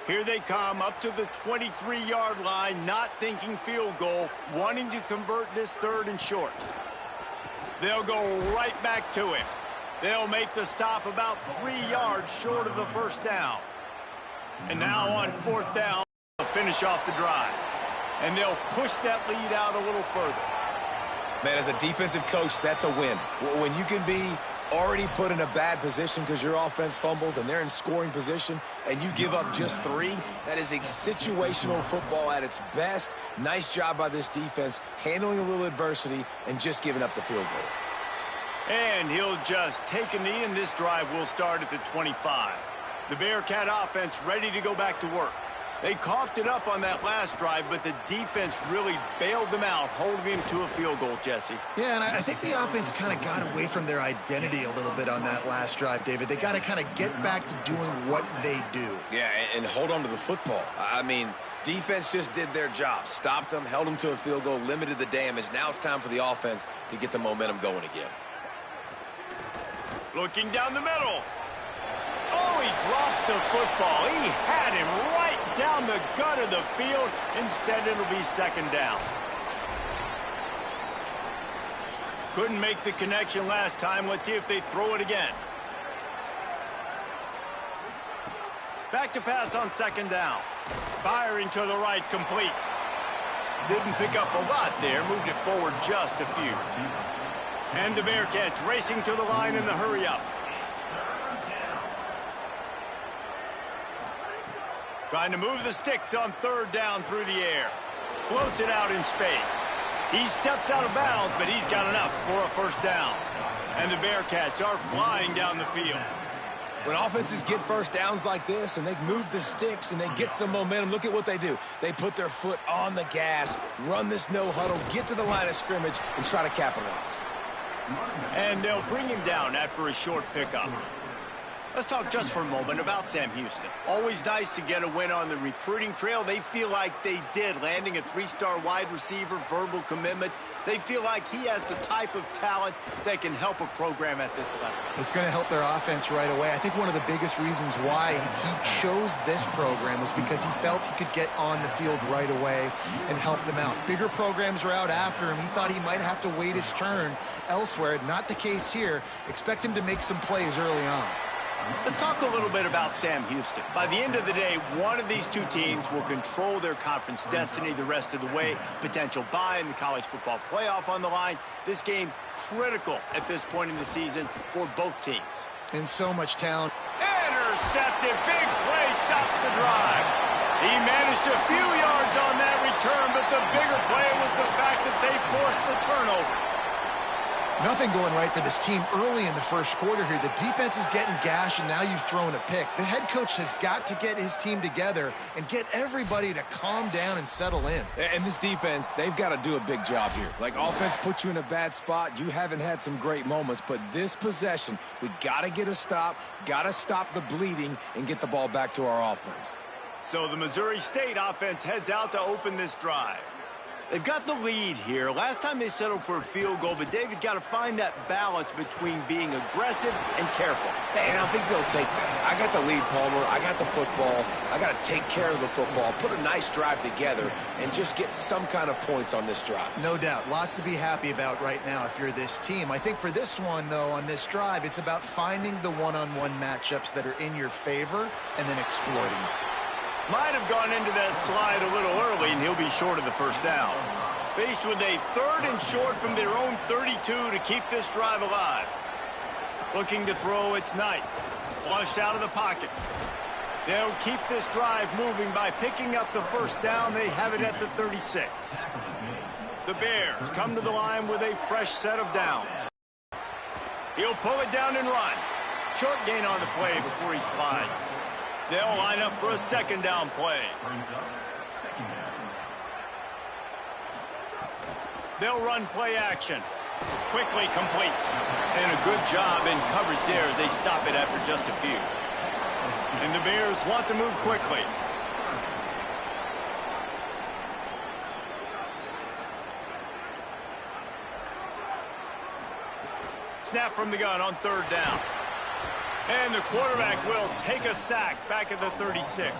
Here they come up to the 23-yard line, not thinking field goal, wanting to convert this 3rd and short. They'll go right back to him. They'll make the stop about 3 yards short of the first down. And now on 4th down, they'll finish off the drive. And they'll push that lead out a little further. Man, as a defensive coach, that's a win. When you can be already put in a bad position because your offense fumbles and they're in scoring position and you give up just 3, that is a situational football at its best. Nice job by this defense, handling a little adversity and just giving up the field goal. And he'll just take a knee, and this drive will start at the 25. The Bearcat offense ready to go back to work. They coughed it up on that last drive, but the defense really bailed them out, holding them to a field goal, Jesse. Yeah, and I think the offense kind of got away from their identity a little bit on that last drive, David. They got to kind of get back to doing what they do. Yeah, and hold on to the football. I mean, defense just did their job. Stopped them, held them to a field goal, limited the damage. Now it's time for the offense to get the momentum going again. Looking down the middle. Oh, he drops the football. He had him right down the gut of the field. Instead, it'll be 2nd down. Couldn't make the connection last time. Let's see if they throw it again. Back to pass on 2nd down. Firing to the right, complete. Didn't pick up a lot there. Moved it forward just a few. And the Bearcats racing to the line in the hurry-up. Trying to move the sticks on 3rd down through the air. Floats it out in space. He steps out of bounds, but he's got enough for a 1st down. And the Bearcats are flying down the field. When offenses get 1st downs like this and they move the sticks and they get some momentum, look at what they do. They put their foot on the gas, run this no huddle, get to the line of scrimmage, and try to capitalize. And they'll bring him down after a short pickup. Let's talk just for a moment about Sam Houston. Always nice to get a win on the recruiting trail. They feel like they did, landing a 3-star wide receiver, verbal commitment. They feel like he has the type of talent that can help a program at this level. It's going to help their offense right away. I think one of the biggest reasons why he chose this program was because he felt he could get on the field right away and help them out. Bigger programs are out after him. He thought he might have to wait his turn elsewhere. Not the case here. Expect him to make some plays early on. Let's talk a little bit about Sam Houston. By the end of the day, one of these two teams will control their conference destiny the rest of the way. Potential bye in the college football playoff on the line. This game critical at this point in the season for both teams. And so much talent. Intercepted. Big play stops the drive. He managed a few yards on that return, but the bigger play was the fact that they forced the turnover. Nothing going right for this team early in the 1st quarter here. The defense is getting gashed, and now you've thrown a pick. The head coach has got to get his team together and get everybody to calm down and settle in. And this defense, they've got to do a big job here. Like, offense puts you in a bad spot. You haven't had some great moments, but this possession, we got to get a stop, got to stop the bleeding, and get the ball back to our offense. So the Missouri State offense heads out to open this drive. They've got the lead here. Last time they settled for a field goal, but David got to find that balance between being aggressive and careful. And I think they'll take that. I got the lead, Palmer. I got the football. I got to take care of the football, put a nice drive together, and just get some kind of points on this drive. No doubt. Lots to be happy about right now if you're this team. I think for this one, though, on this drive, it's about finding the one-on-one matchups that are in your favor and then exploiting them. Might have gone into that slide a little early, and he'll be short of the first down. Faced with a 3rd and short from their own 32 to keep this drive alive. Looking to throw, it's Knight. Flushed out of the pocket. They'll keep this drive moving by picking up the first down. They have it at the 36. The Bears come to the line with a fresh set of downs. He'll pull it down and run. Short gain on the play before he slides. They'll line up for a 2nd down play. They'll run play action. Quickly complete. And a good job in coverage there as they stop it after just a few. And the Bears want to move quickly. Snap from the gun on 3rd down. And the quarterback will take a sack back at the 36.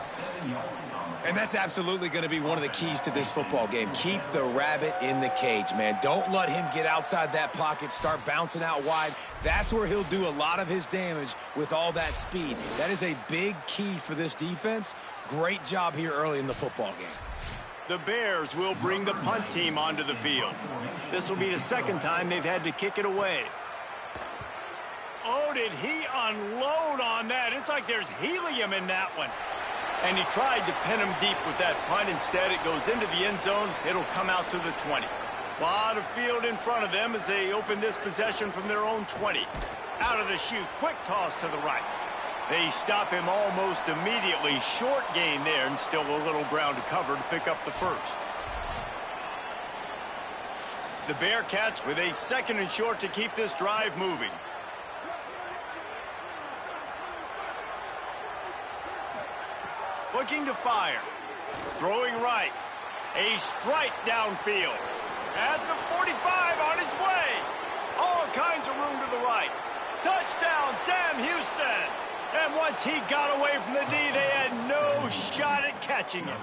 And that's absolutely going to be one of the keys to this football game. Keep the rabbit in the cage, man. Don't let him get outside that pocket, start bouncing out wide. That's where he'll do a lot of his damage with all that speed. That is a big key for this defense. Great job here early in the football game. The Bears will bring the punt team onto the field. This will be the 2nd time they've had to kick it away. Oh, did he unload on that? It's like there's helium in that one. And he tried to pin him deep with that punt. Instead, it goes into the end zone. It'll come out to the 20. A lot of field in front of them as they open this possession from their own 20. Out of the chute, quick toss to the right. They stop him almost immediately. Short gain there, and still a little ground to cover to pick up the first. The Bearcats with a 2nd and short to keep this drive moving. Looking to fire. Throwing right. A strike downfield. At the 45 on his way. All kinds of room to the right. Touchdown, Sam Houston. And once he got away from the D, they had no shot at catching him.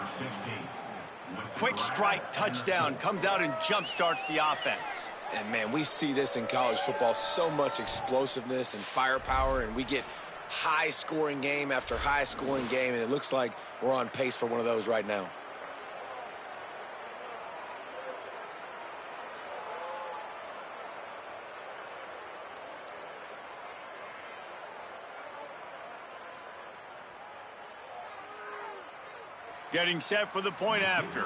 Quick strike touchdown. Comes out and jump starts the offense. And, man, we see this in college football. So much explosiveness and firepower, and we get high-scoring game after high-scoring game, and it looks like we're on pace for one of those right now. Getting set for the point after.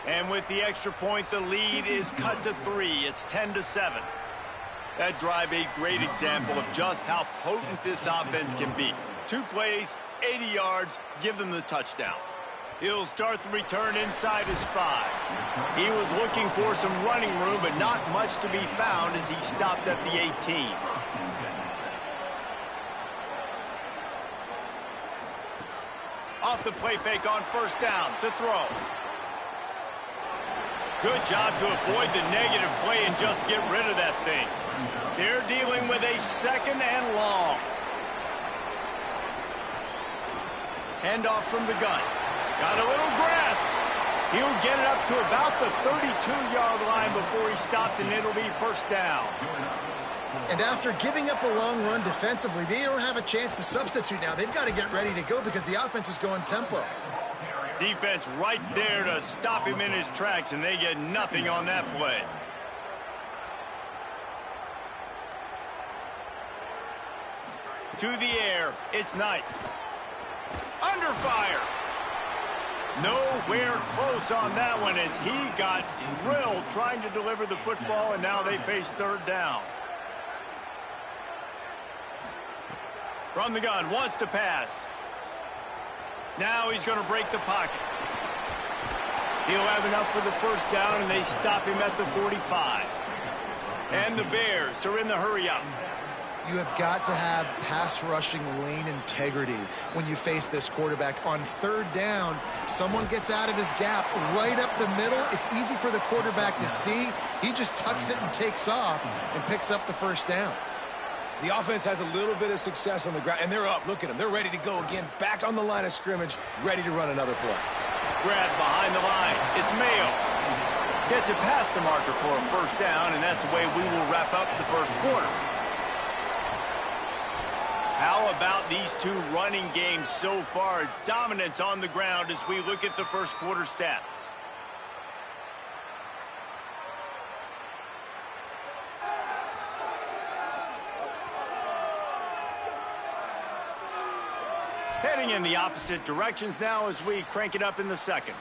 And with the extra point, the lead is cut to 3. It's 10-7. That drive, a great example of just how potent this offense can be. 2 plays, 80 yards, give them the touchdown. He'll start the return inside his 5. He was looking for some running room, but not much to be found as he stopped at the 18. Off the play fake on 1st down to throw. Good job to avoid the negative play and just get rid of that thing. They're dealing with a 2nd and long. Handoff from the gun. Got a little grass. He'll get it up to about the 32-yard line before he stopped, and it'll be 1st down. And after giving up a long run defensively, they don't have a chance to substitute now. They've got to get ready to go because the offense is going tempo. Defense right there to stop him in his tracks, and they get nothing on that play. To the air, it's Knight. Under fire. Nowhere close on that one as he got drilled trying to deliver the football, and now they face 3rd down. From the gun, wants to pass. Now he's going to break the pocket. He'll have enough for the 1st down, and they stop him at the 45. And the Bears are in the hurry up. You have got to have pass rushing lane integrity when you face this quarterback. On third down, someone gets out of his gap right up the middle. It's easy for the quarterback to see. He just tucks it and takes off and picks up the first down. The offense has a little bit of success on the ground, and they're up. Look at them. They're ready to go again, back on the line of scrimmage, ready to run another play. Grab behind the line. It's Mayo. Gets it past the marker for a first down, and that's the way we will wrap up the first quarter. How about these two running games so far? Dominance on the ground as we look at the first quarter stats. Heading in the opposite directions now as we crank it up in the second.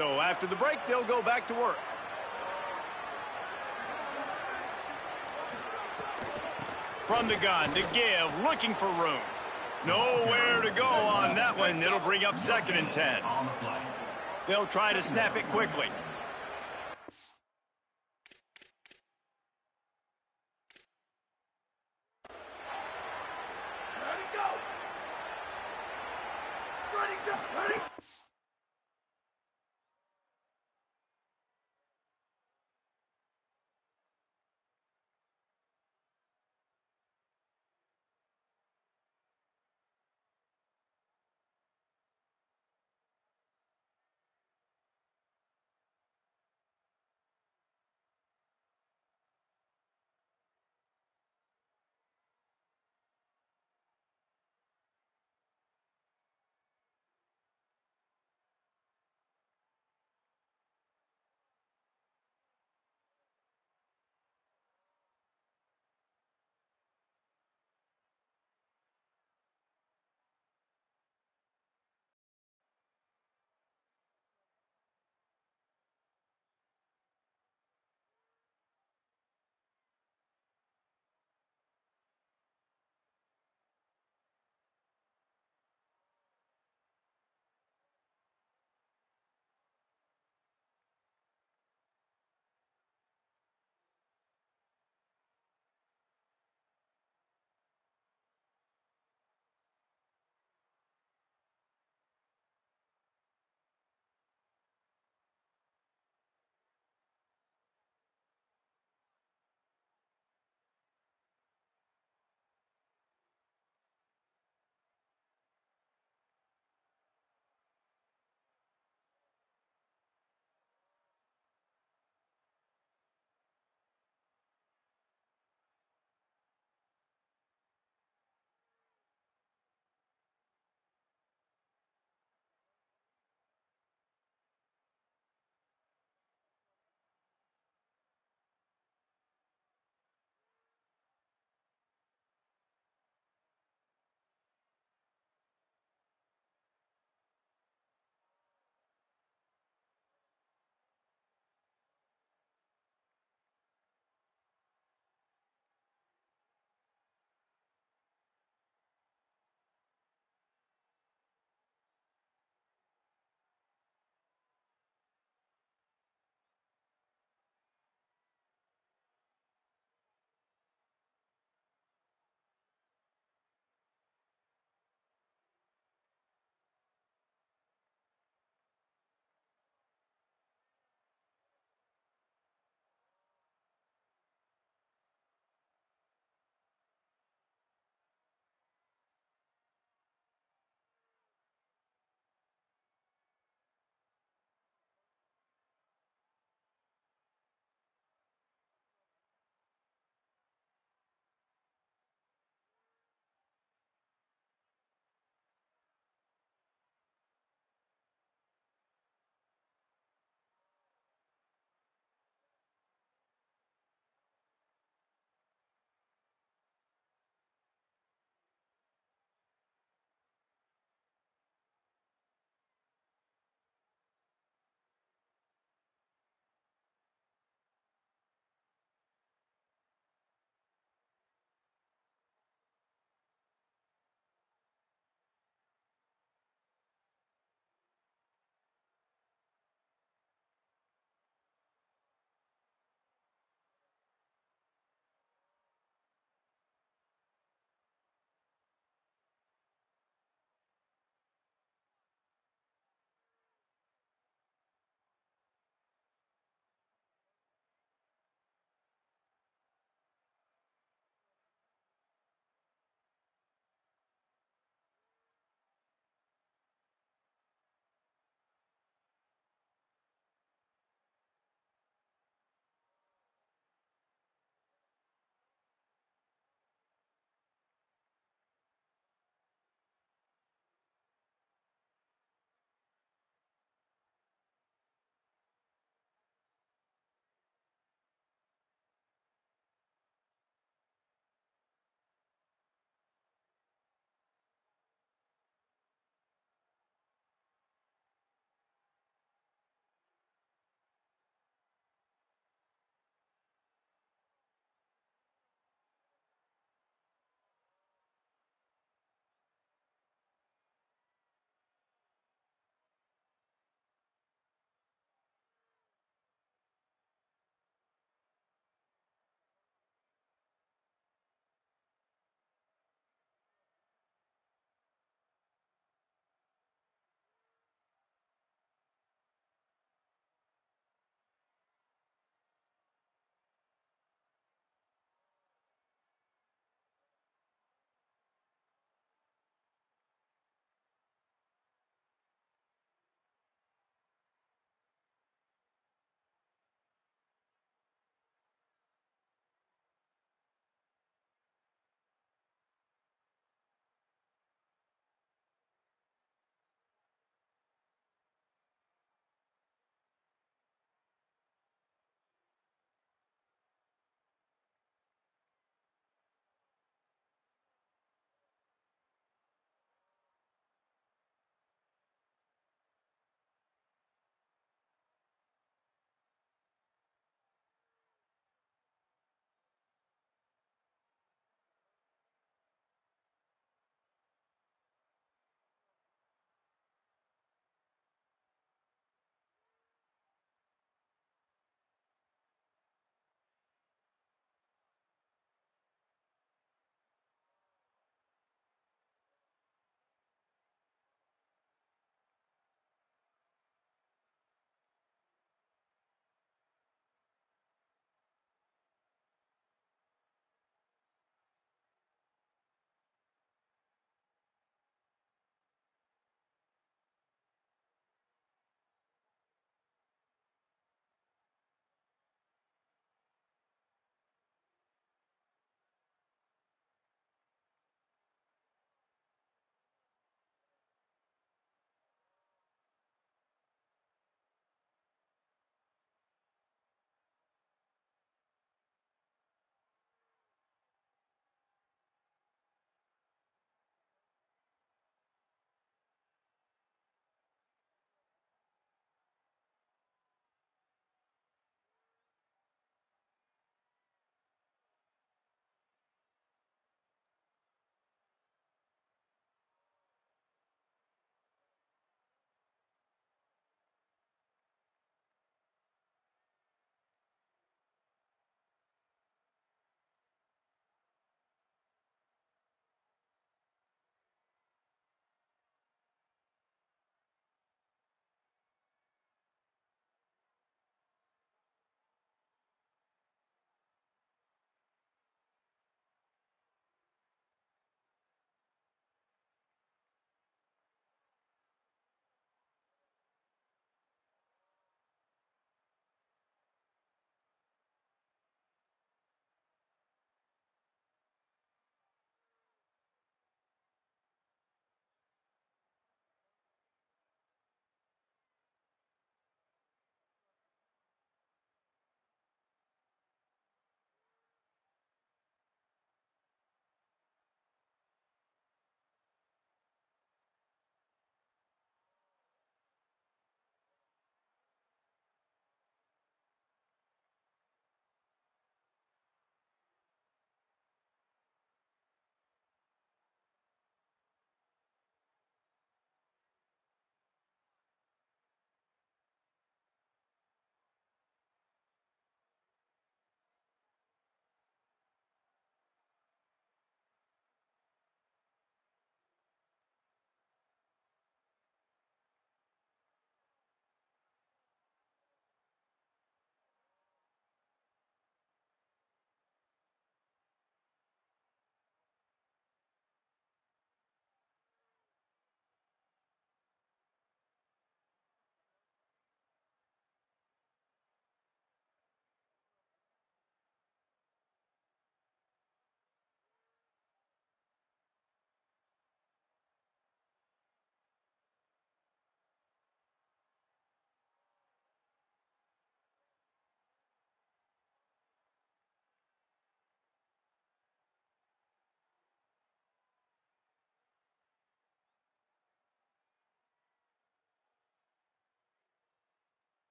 So after the break, they'll go back to work. From the gun to give, looking for room. Nowhere to go on that one. It'll bring up 2nd and 10. They'll try to snap it quickly. Ready, go! Ready, go! Ready!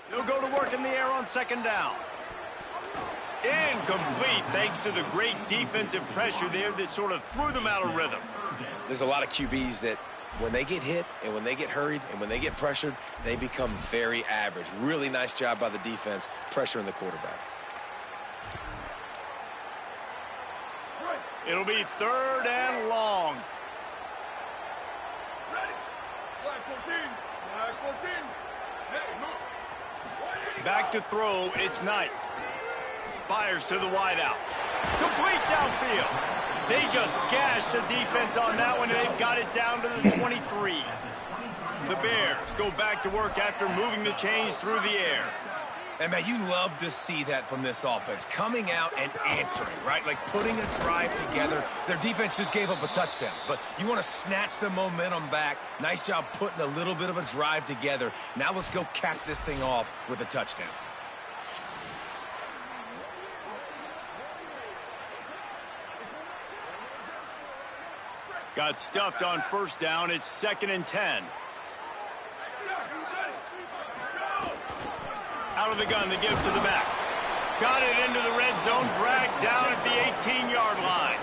They'll go to work in the air on second down. Incomplete, thanks to the great defensive pressure there that sort of threw them out of rhythm. There's a lot of QBs that when they get hit and when they get hurried and when they get pressured, they become very average. Really nice job by the defense pressuring the quarterback. It'll be third and long. Ready. Flag 14. Flag 14. Hey, move. Back to throw, it's Knight. Fires to the wideout. Complete downfield. They just gashed the defense on that one, and they've got it down to the 23. The Bears go back to work after moving the chains through the air. And, man, you love to see that from this offense. Coming out and answering, right? Like putting a drive together. Their defense just gave up a touchdown. But you want to snatch the momentum back. Nice job putting a little bit of a drive together. Now let's go cap this thing off with a touchdown. Got stuffed on first down. It's 2nd and 10. Out of the gun to give to the back. Got it into the red zone, dragged down at the 18-yard line.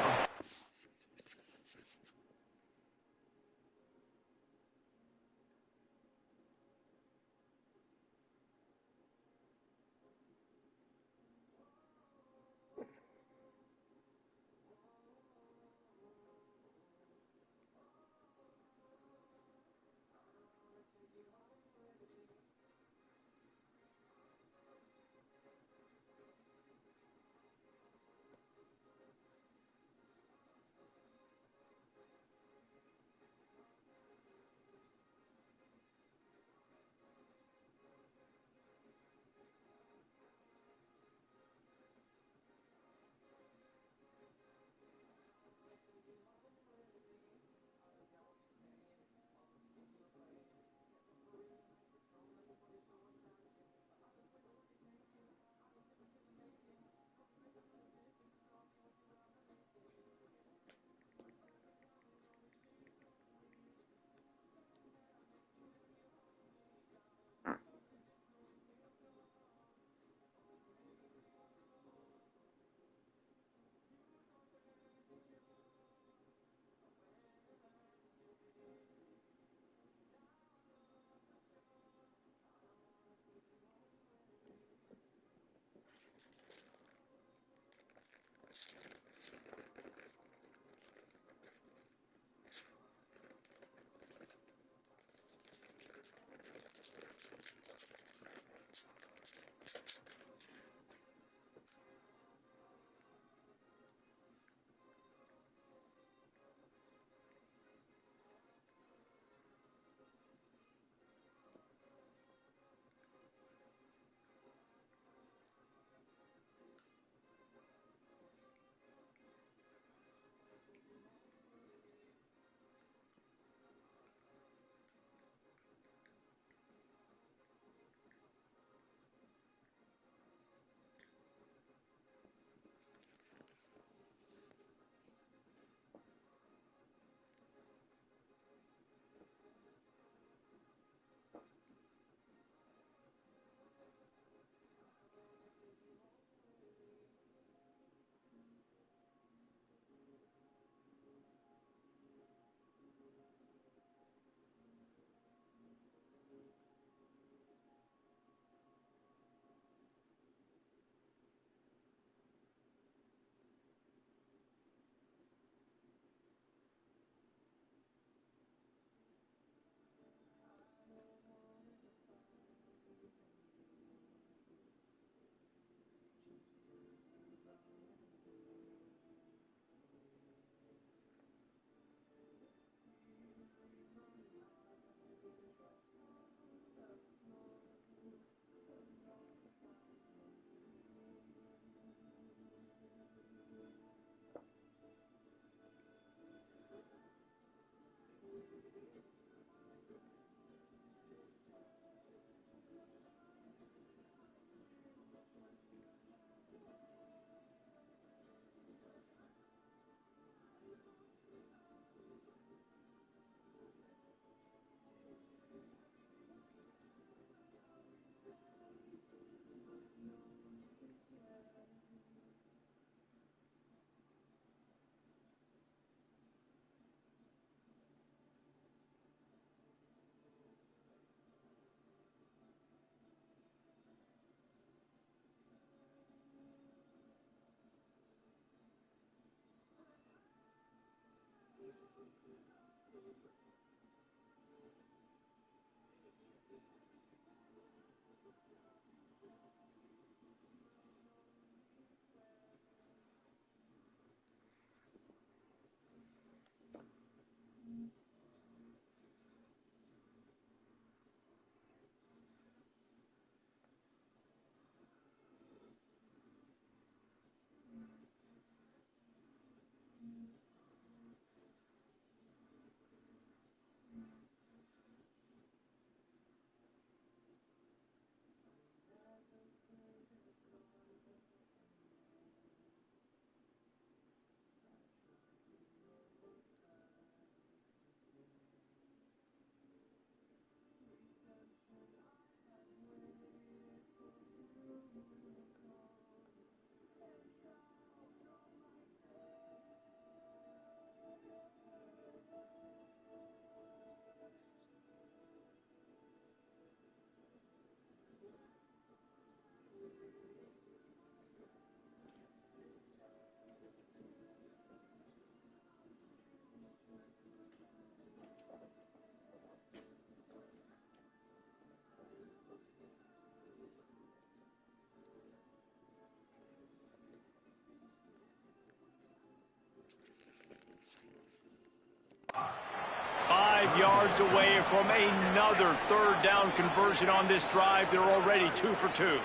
Yards away from another third down conversion on this drive. They're already 2 for 2.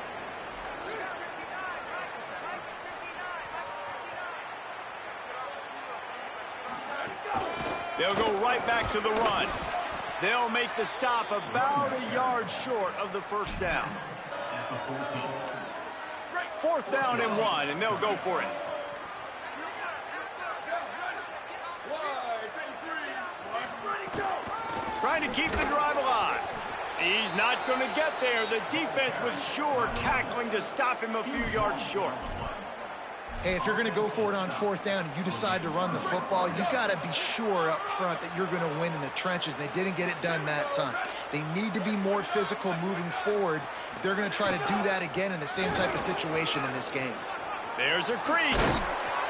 They'll go right back to the run. They'll make the stop about a yard short of the first down. 4th down and 1, and they'll go for it. Trying to keep the drive alive. He's not going to get there. The defense was sure tackling to stop him a few yards short. Hey, if you're going to go for it on 4th down and you decide to run the football, you got to be sure up front that you're going to win in the trenches. They didn't get it done that time. They need to be more physical moving forward. They're going to try to do that again in the same type of situation in this game. There's a crease.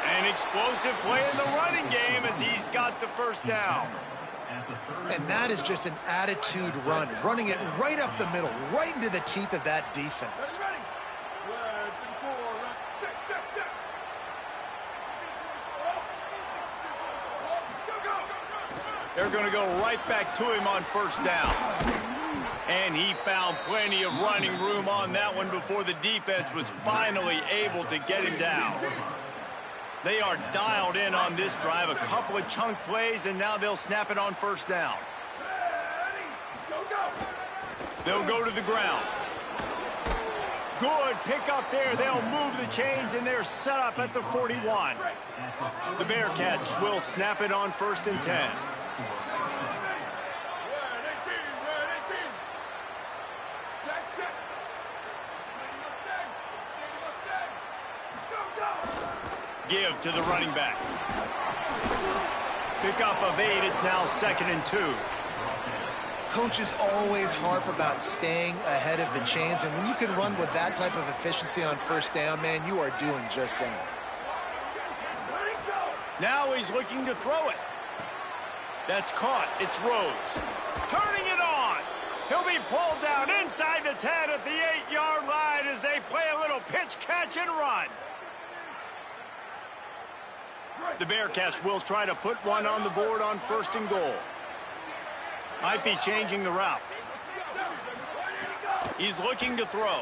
An explosive play in the running game as he's got the first down. And that is just an attitude run, running it right up the middle, right into the teeth of that defense. They're going to go right back to him on 1st down. And he found plenty of running room on that one before the defense was finally able to get him down. They are dialed in on this drive. A couple of chunk plays, and now they'll snap it on 1st down. They'll go to the ground. Good pick up there. They'll move the chains, and they're set up at the 41. The Bearcats will snap it on 1st and 10. Give to the running back. Pickup of 8. It's now 2nd and 2. Coaches always harp about staying ahead of the chains, and when you can run with that type of efficiency on 1st down, man, you are doing just that. Now he's looking to throw it. That's caught. It's Rhodes. Turning it on. He'll be pulled down inside the 10 at the 8-yard line as they play a little pitch, catch, and run. The Bearcats will try to put one on the board on 1st and goal. Might be changing the route. He's looking to throw.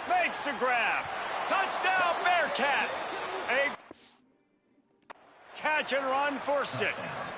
Makes the grab. Touchdown, Bearcats. A catch and run for 6.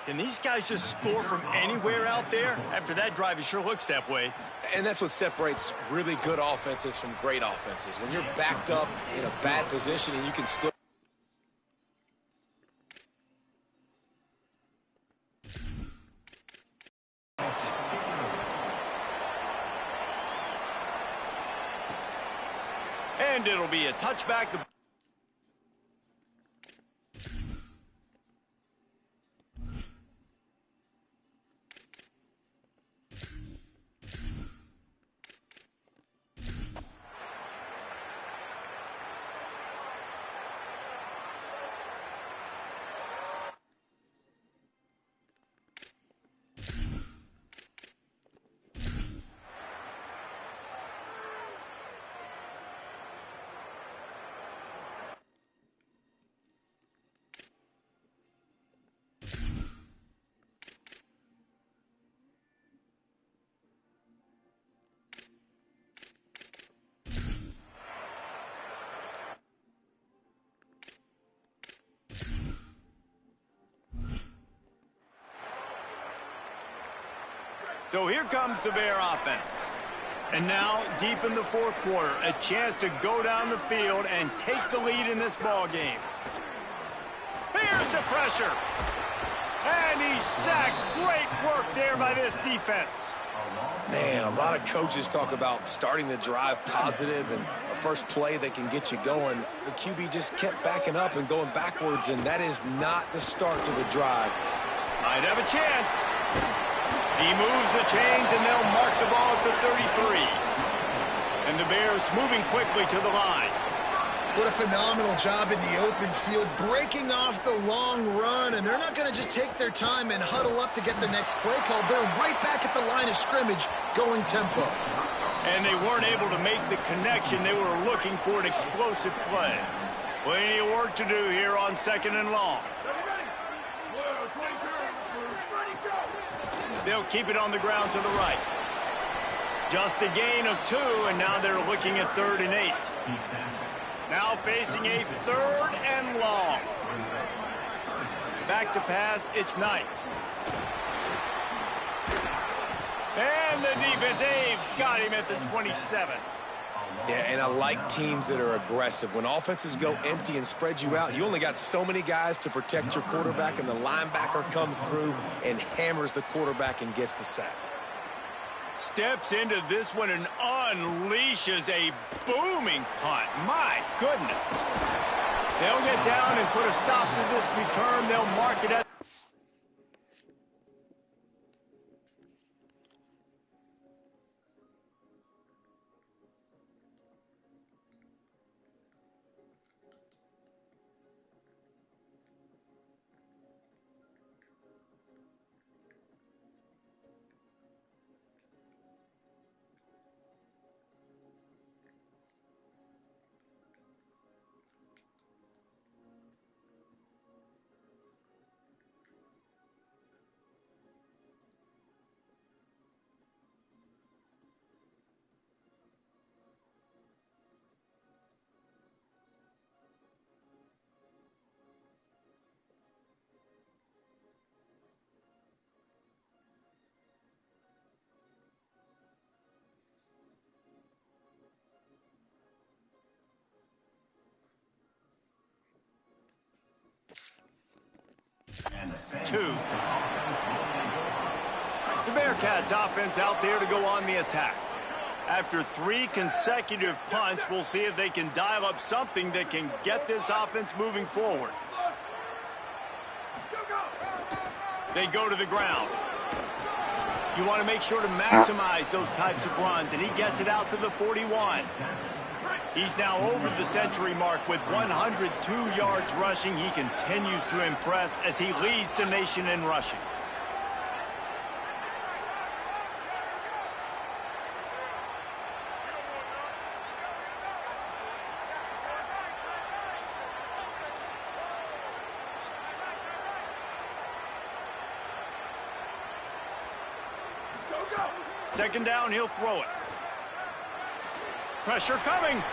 Can these guys just score from anywhere out there? After that drive, it sure looks that way. And that's what separates really good offenses from great offenses. When you're backed up in a bad position and you can still... And it'll be a touchback. So here comes the Bear offense. And now, deep in the fourth quarter, a chance to go down the field and take the lead in this ball game. Here's the pressure. And he's sacked. Great work there by this defense. Man, a lot of coaches talk about starting the drive positive and a first play that can get you going. The QB just kept backing up and going backwards, and that is not the start to the drive. Might have a chance. He moves the chains, and they'll mark the ball at the 33. And the Bears moving quickly to the line. What a phenomenal job in the open field, breaking off the long run, and they're not going to just take their time and huddle up to get the next play call. They're right back at the line of scrimmage, going tempo. And they weren't able to make the connection. They were looking for an explosive play. Plenty of work to do here on 2nd and long. They'll keep it on the ground to the right. Just a gain of 2, and now they're looking at 3rd and 8. Now facing a 3rd and long. Back to pass, it's Knight. And the defense, they've got him at the 27. Yeah, and I like teams that are aggressive. When offenses go empty and spread you out, you only got so many guys to protect your quarterback, and the linebacker comes through and hammers the quarterback and gets the sack. Steps into this one and unleashes a booming punt. My goodness. They'll get down and put a stop to this return. They'll mark it at two. The Bearcats offense out there to go on the attack. After 3 consecutive punts, we'll see if they can dial up something that can get this offense moving forward. They go to the ground. You want to make sure to maximize those types of runs, and he gets it out to the 41. He's now over the century mark with 102 yards rushing. He continues to impress as he leads the nation in rushing. Second down, he'll throw it. Pressure coming.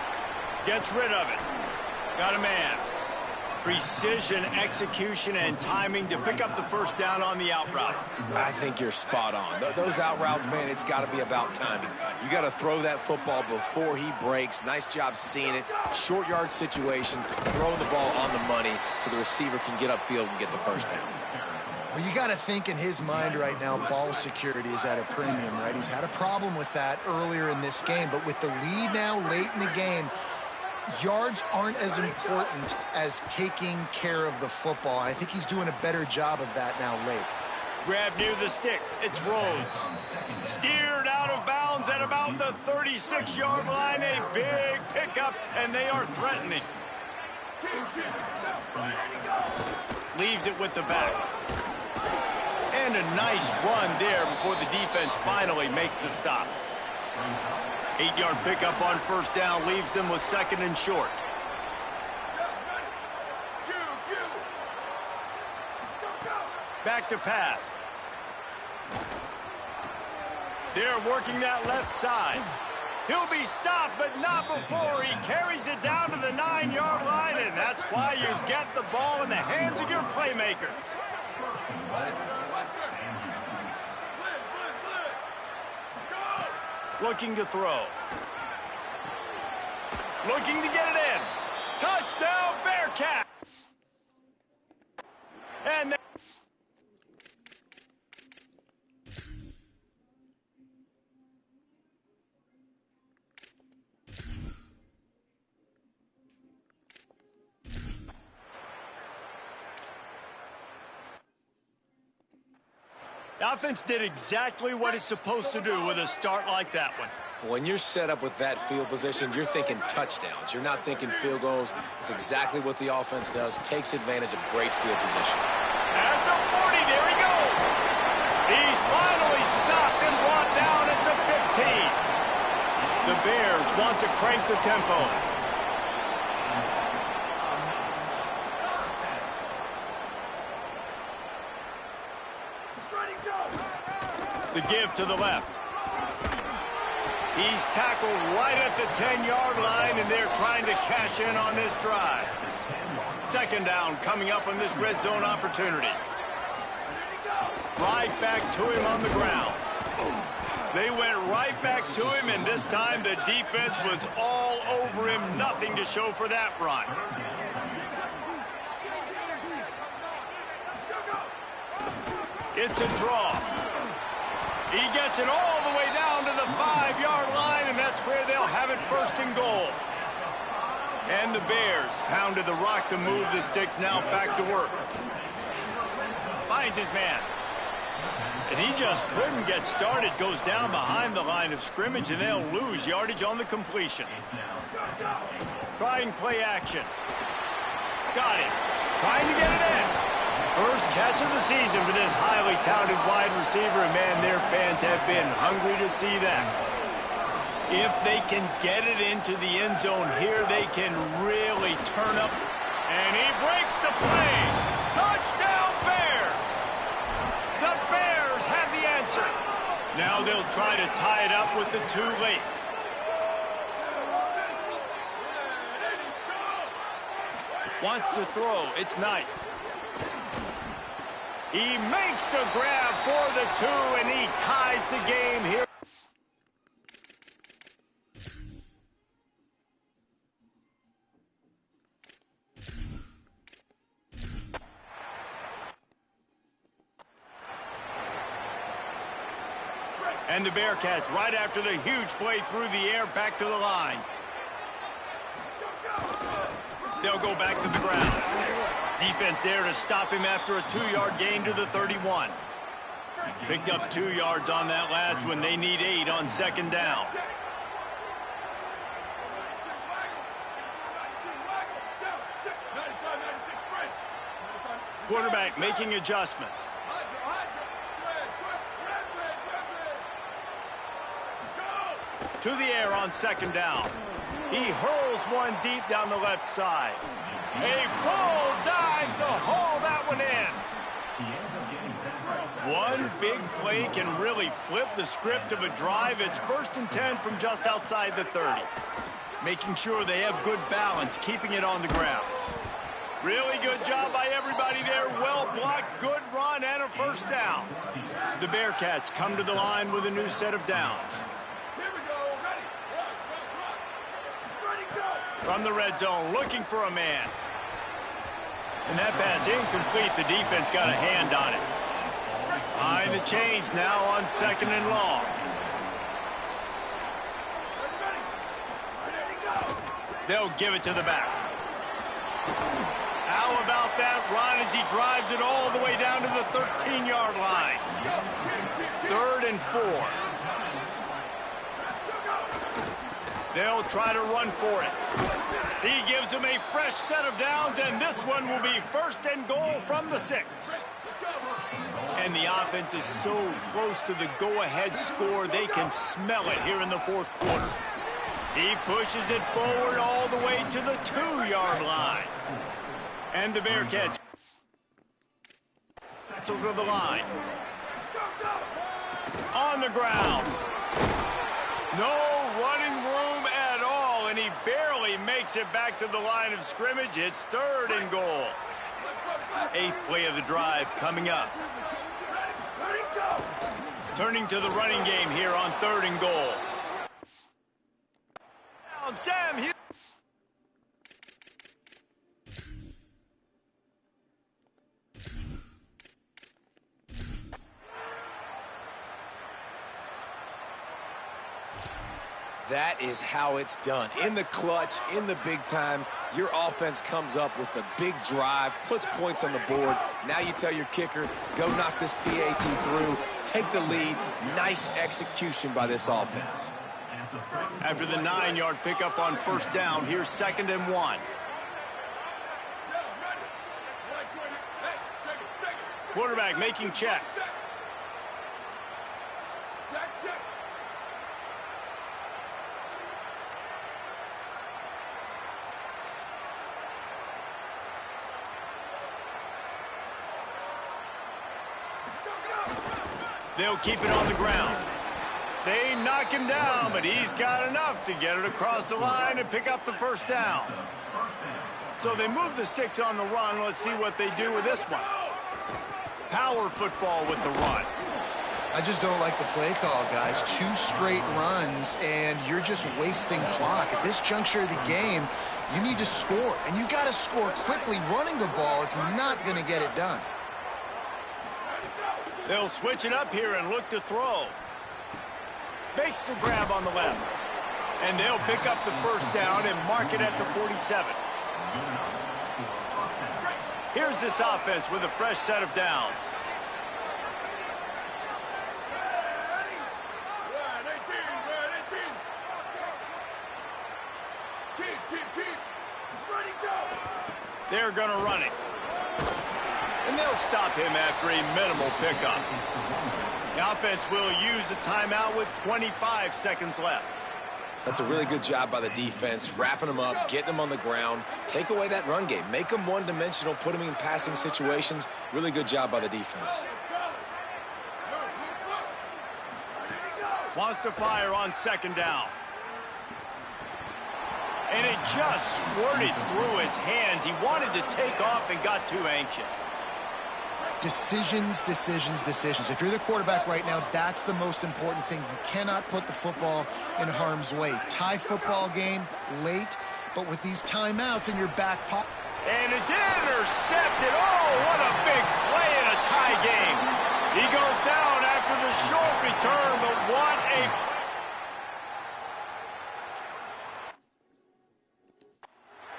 Gets rid of it. Got a man. Precision, execution, and timing to pick up the first down on the out route. I think you're spot on. Those out routes, man, it's got to be about timing. You got to throw that football before he breaks. Nice job seeing it. Short yard situation, throwing the ball on the money so the receiver can get upfield and get the first down. Well, you got to think in his mind right now, ball security is at a premium, right? He's had a problem with that earlier in this game, but with the lead now late in the game, yards aren't as important as taking care of the football. I think he's doing a better job of that now late. Grab near the sticks. It's Rhodes. Steered out of bounds at about the 36-yard line. A big pickup, and they are threatening. Leaves it with the back. And a nice run there before the defense finally makes the stop. 8-yard pickup on first down leaves them with second and short. Back to pass. They're working that left side. He'll be stopped, but not before he carries it down to the 9-yard line, and that's why you get the ball in the hands of your playmakers. Looking to throw. Looking to get it in. Touchdown, Bearcat! And the offense did exactly what it's supposed to do with a start like that one. When you're set up with that field position, you're thinking touchdowns. You're not thinking field goals. It's exactly what the offense does. Takes advantage of great field position. At the 40, there he goes. He's finally stopped and brought down at the 15. The Bears want to crank the tempo. The give to the left. He's tackled right at the 10-yard line, and they're trying to cash in on this drive. Second down coming up on this red zone opportunity. Right back to him on the ground. They went right back to him, and this time the defense was all over him. Nothing to show for that run. It's a draw. He gets it all the way down to the 5-yard line, and that's where they'll have it first and goal. And the Bears pounded the rock to move the sticks, now back to work. Finds his man. And he just couldn't get started. Goes down behind the line of scrimmage, and they'll lose yardage on the completion. Trying play action. Got it. Trying to get it in. First catch of the season for this highly touted wide receiver, and man, their fans have been hungry to see that. If they can get it into the end zone here, they can really turn up. And he breaks the play. Touchdown, Bears! The Bears have the answer. Now they'll try to tie it up with the too late. Wants to throw. It's Knight. He makes the grab for the 2, and he ties the game here. And the Bearcats right after the huge play through the air back to the line. They'll go back to the ground. Defense there to stop him after a 2-yard gain to the 31. Picked up 2 yards on that last one. They need 8 on second down. Quarterback making adjustments. To the air on second down. He hurls one deep down the left side. A full dive to haul that one in. One big play can really flip the script of a drive. It's 1st and 10 from just outside the 30. Making sure they have good balance, keeping it on the ground. Really good job by everybody there. Well blocked, good run, and a first down. The Bearcats come to the line with a new set of downs. From the red zone, looking for a man. And that pass incomplete. The defense got a hand on it. Behind the chains now on second and long. They'll give it to the back. How about that run as he drives it all the way down to the 13-yard line? 3rd and 4. They'll try to run for it. He gives them a fresh set of downs, and this one will be 1st and goal from the 6. And the offense is so close to the go-ahead score, they can smell it here in the 4th quarter. He pushes it forward all the way to the 2-yard line. And the Bearcats to the line. On the ground. No running room at all, and he barely makes it back to the line of scrimmage. It's 3rd and goal. 8th play of the drive coming up. Turning to the running game here on 3rd and goal. Sam Hughes. That is how it's done. In the clutch, in the big time, your offense comes up with the big drive, puts points on the board. Now you tell your kicker, go knock this PAT through, take the lead. Nice execution by this offense. After the 9-yard pickup on first down, here's 2nd and 1. Quarterback making checks. They'll keep it on the ground. They knock him down, but he's got enough to get it across the line and pick up the first down. So they move the sticks on the run. Let's see what they do with this one. Power football with the run. I just don't like the play call, guys. 2 straight runs, and you're just wasting clock. At this juncture of the game, you need to score, and you got to score quickly. Running the ball is not going to get it done. They'll switch it up here and look to throw. Makes the grab on the left. And they'll pick up the first down and mark it at the 47. Here's this offense with a fresh set of downs. They're going to run it. And they'll stop him after a minimal pickup. The offense will use a timeout with 25 seconds left. That's a really good job by the defense, wrapping them up, getting them on the ground. Take away that run game. Make them one-dimensional, put them in passing situations. Really good job by the defense. Wants to fire on 2nd down. And it just squirted through his hands. He wanted to take off and got too anxious. Decisions, decisions, decisions. If you're the quarterback right now, that's the most important thing. You cannot put the football in harm's way. Tie football game late, but with these timeouts in your back pocket. And it's intercepted. Oh, what a big play in a tie game. He goes down after the short return, but what a...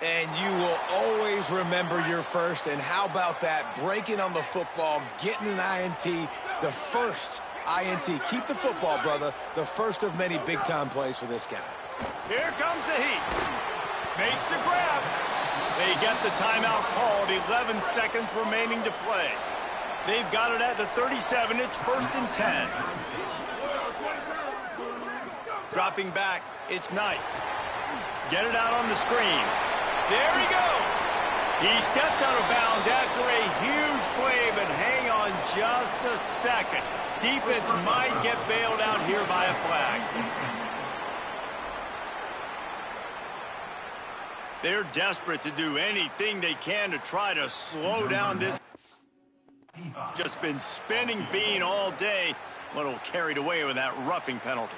And you will always remember your first. And how about that? Breaking on the football, getting an INT, the first INT. Keep the football, brother. The first of many big-time plays for this guy. Here comes the heat. Makes the grab. They get the timeout called. 11 seconds remaining to play. They've got it at the 37. It's 1st and 10. Dropping back. It's Knight. Get it out on the screen. There he goes. He steps out of bounds after a huge play, but hang on just a second. Defense might get bailed out here by a flag. They're desperate to do anything they can to try to slow down this. Just been spinning Bean all day. A little carried away with that roughing penalty.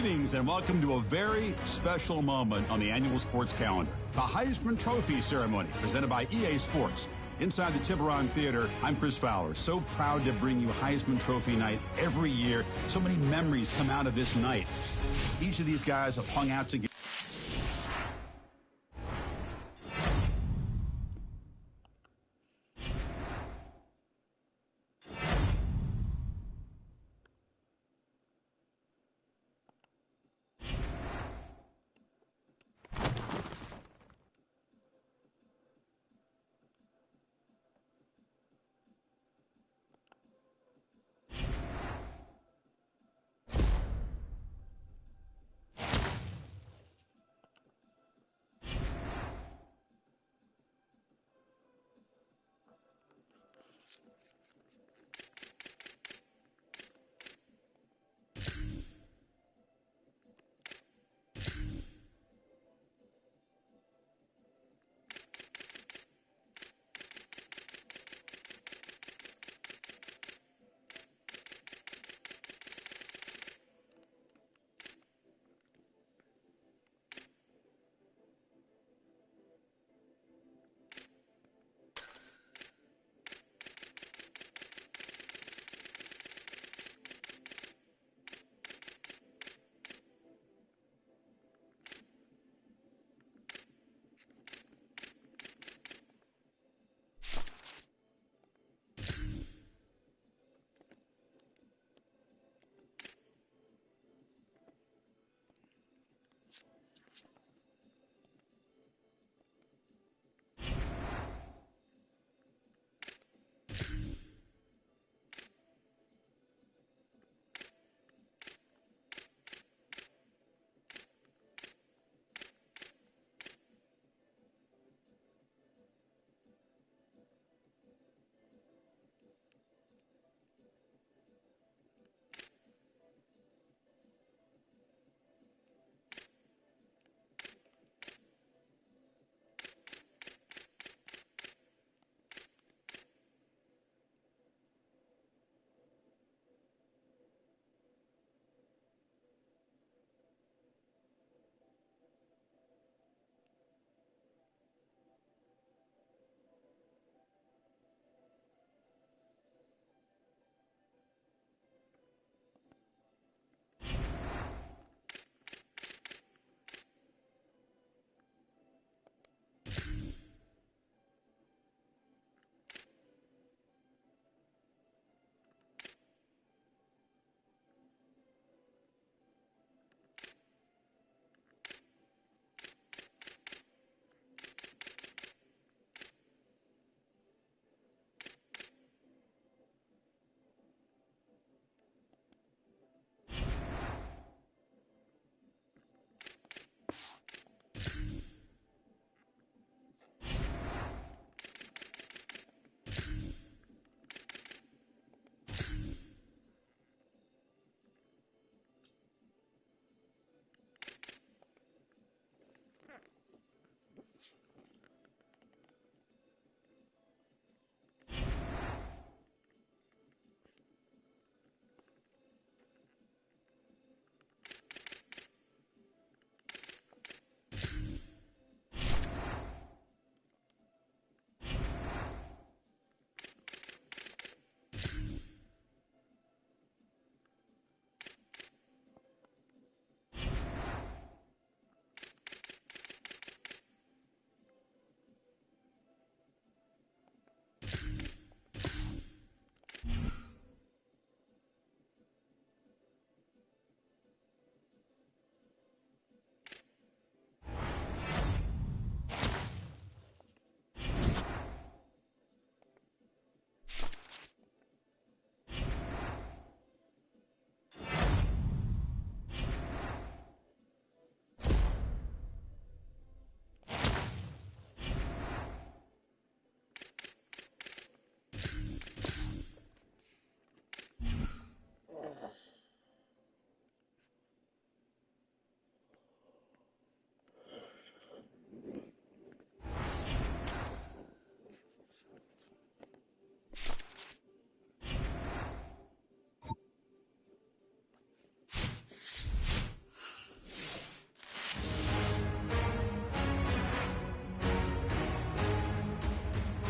Greetings and welcome to a very special moment on the annual sports calendar. The Heisman Trophy ceremony presented by EA Sports. Inside the Tiburon Theater, I'm Chris Fowler. So proud to bring you Heisman Trophy night every year. So many memories come out of this night. Each of these guys have hung out together.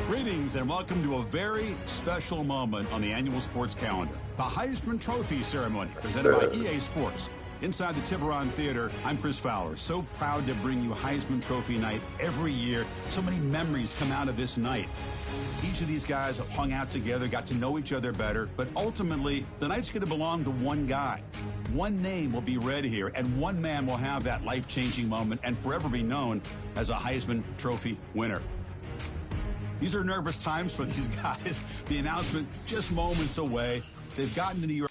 Greetings and welcome to a very special moment on the annual sports calendar. The Heisman Trophy ceremony presented by EA Sports. Inside the Tiburon Theater, I'm Chris Fowler. So proud to bring you Heisman Trophy night every year. So many memories come out of this night. Each of these guys have hung out together, got to know each other better, but ultimately, the night's going to belong to one guy. One name will be read here, and one man will have that life-changing moment and forever be known as a Heisman Trophy winner. These are nervous times for these guys. The announcement just moments away. They've gotten to New York.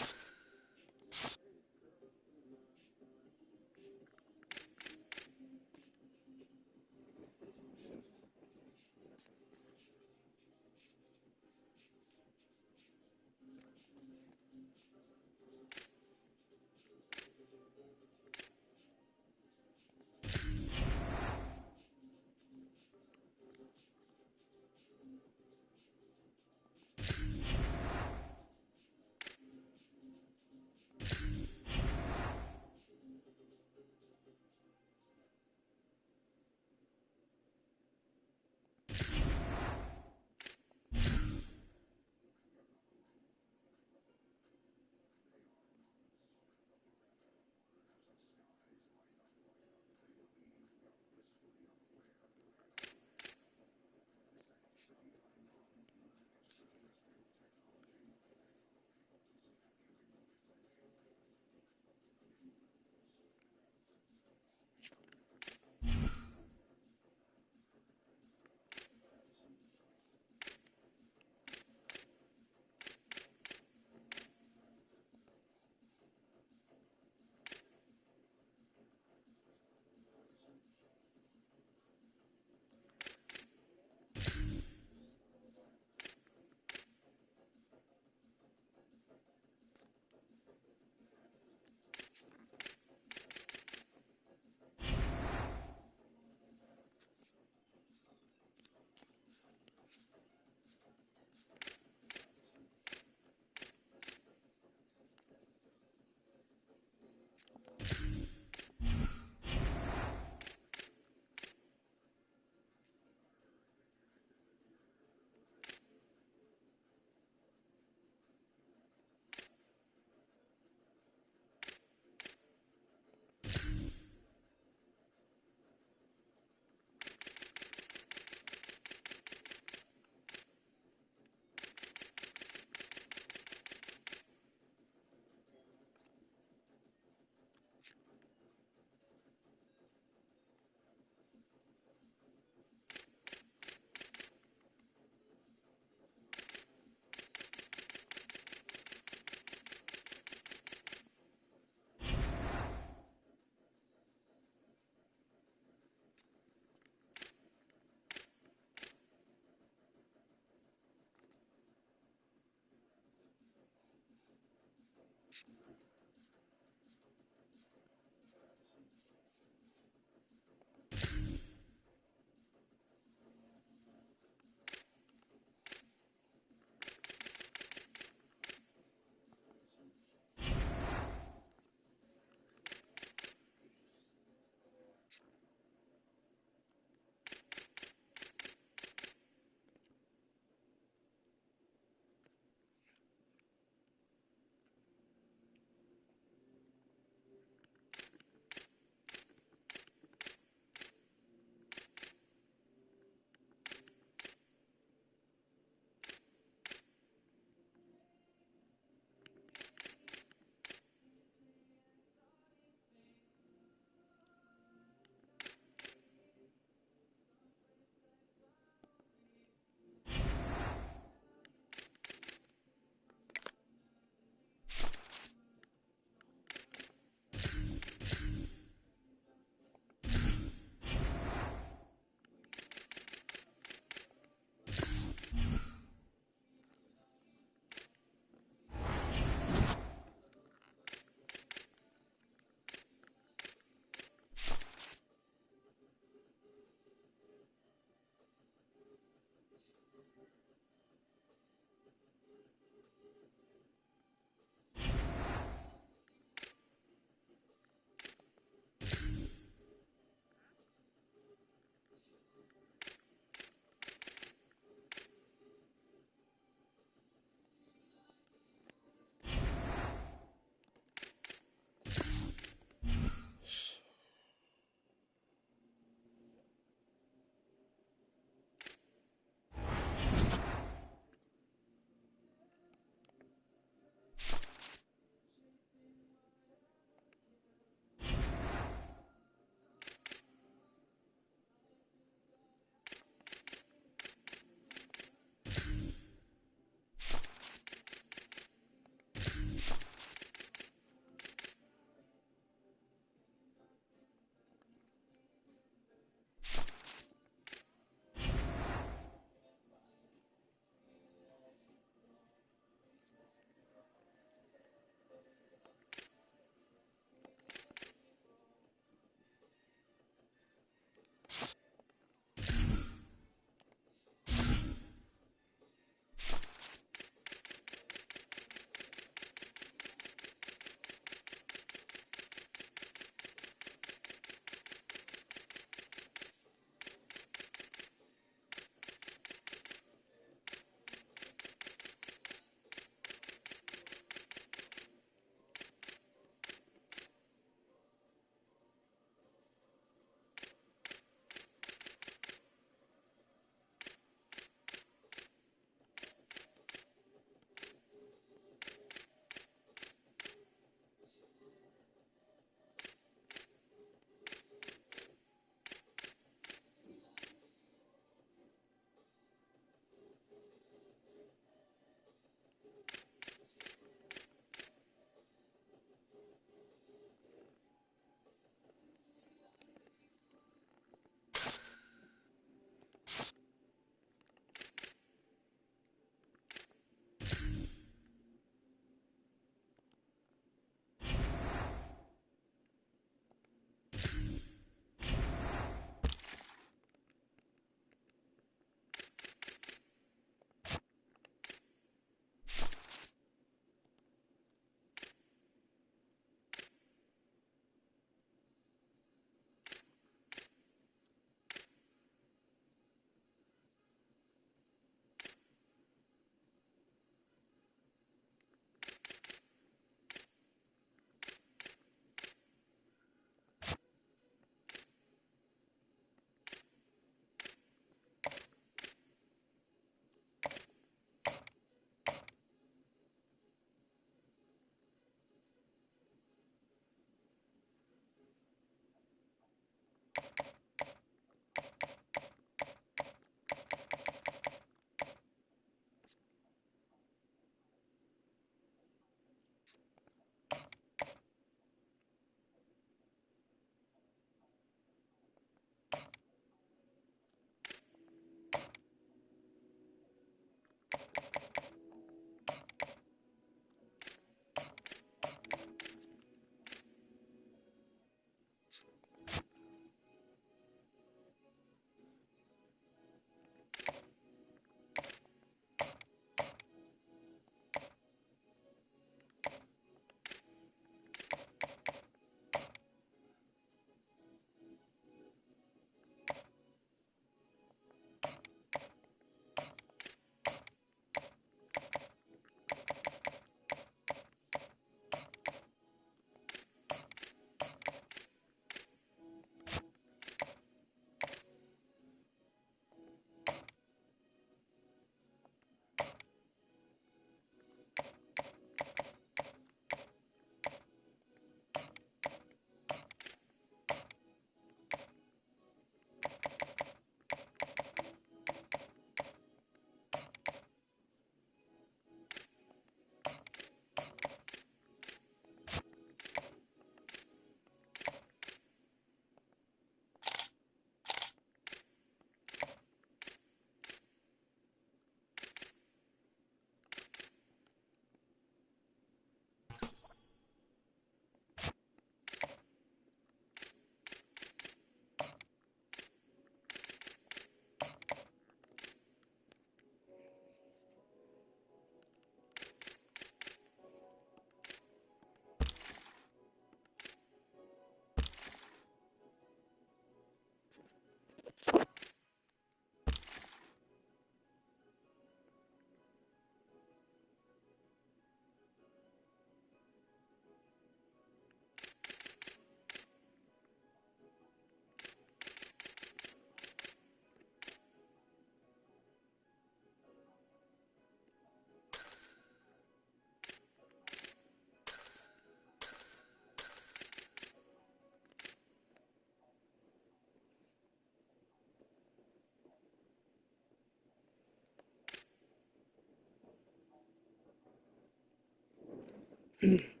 it.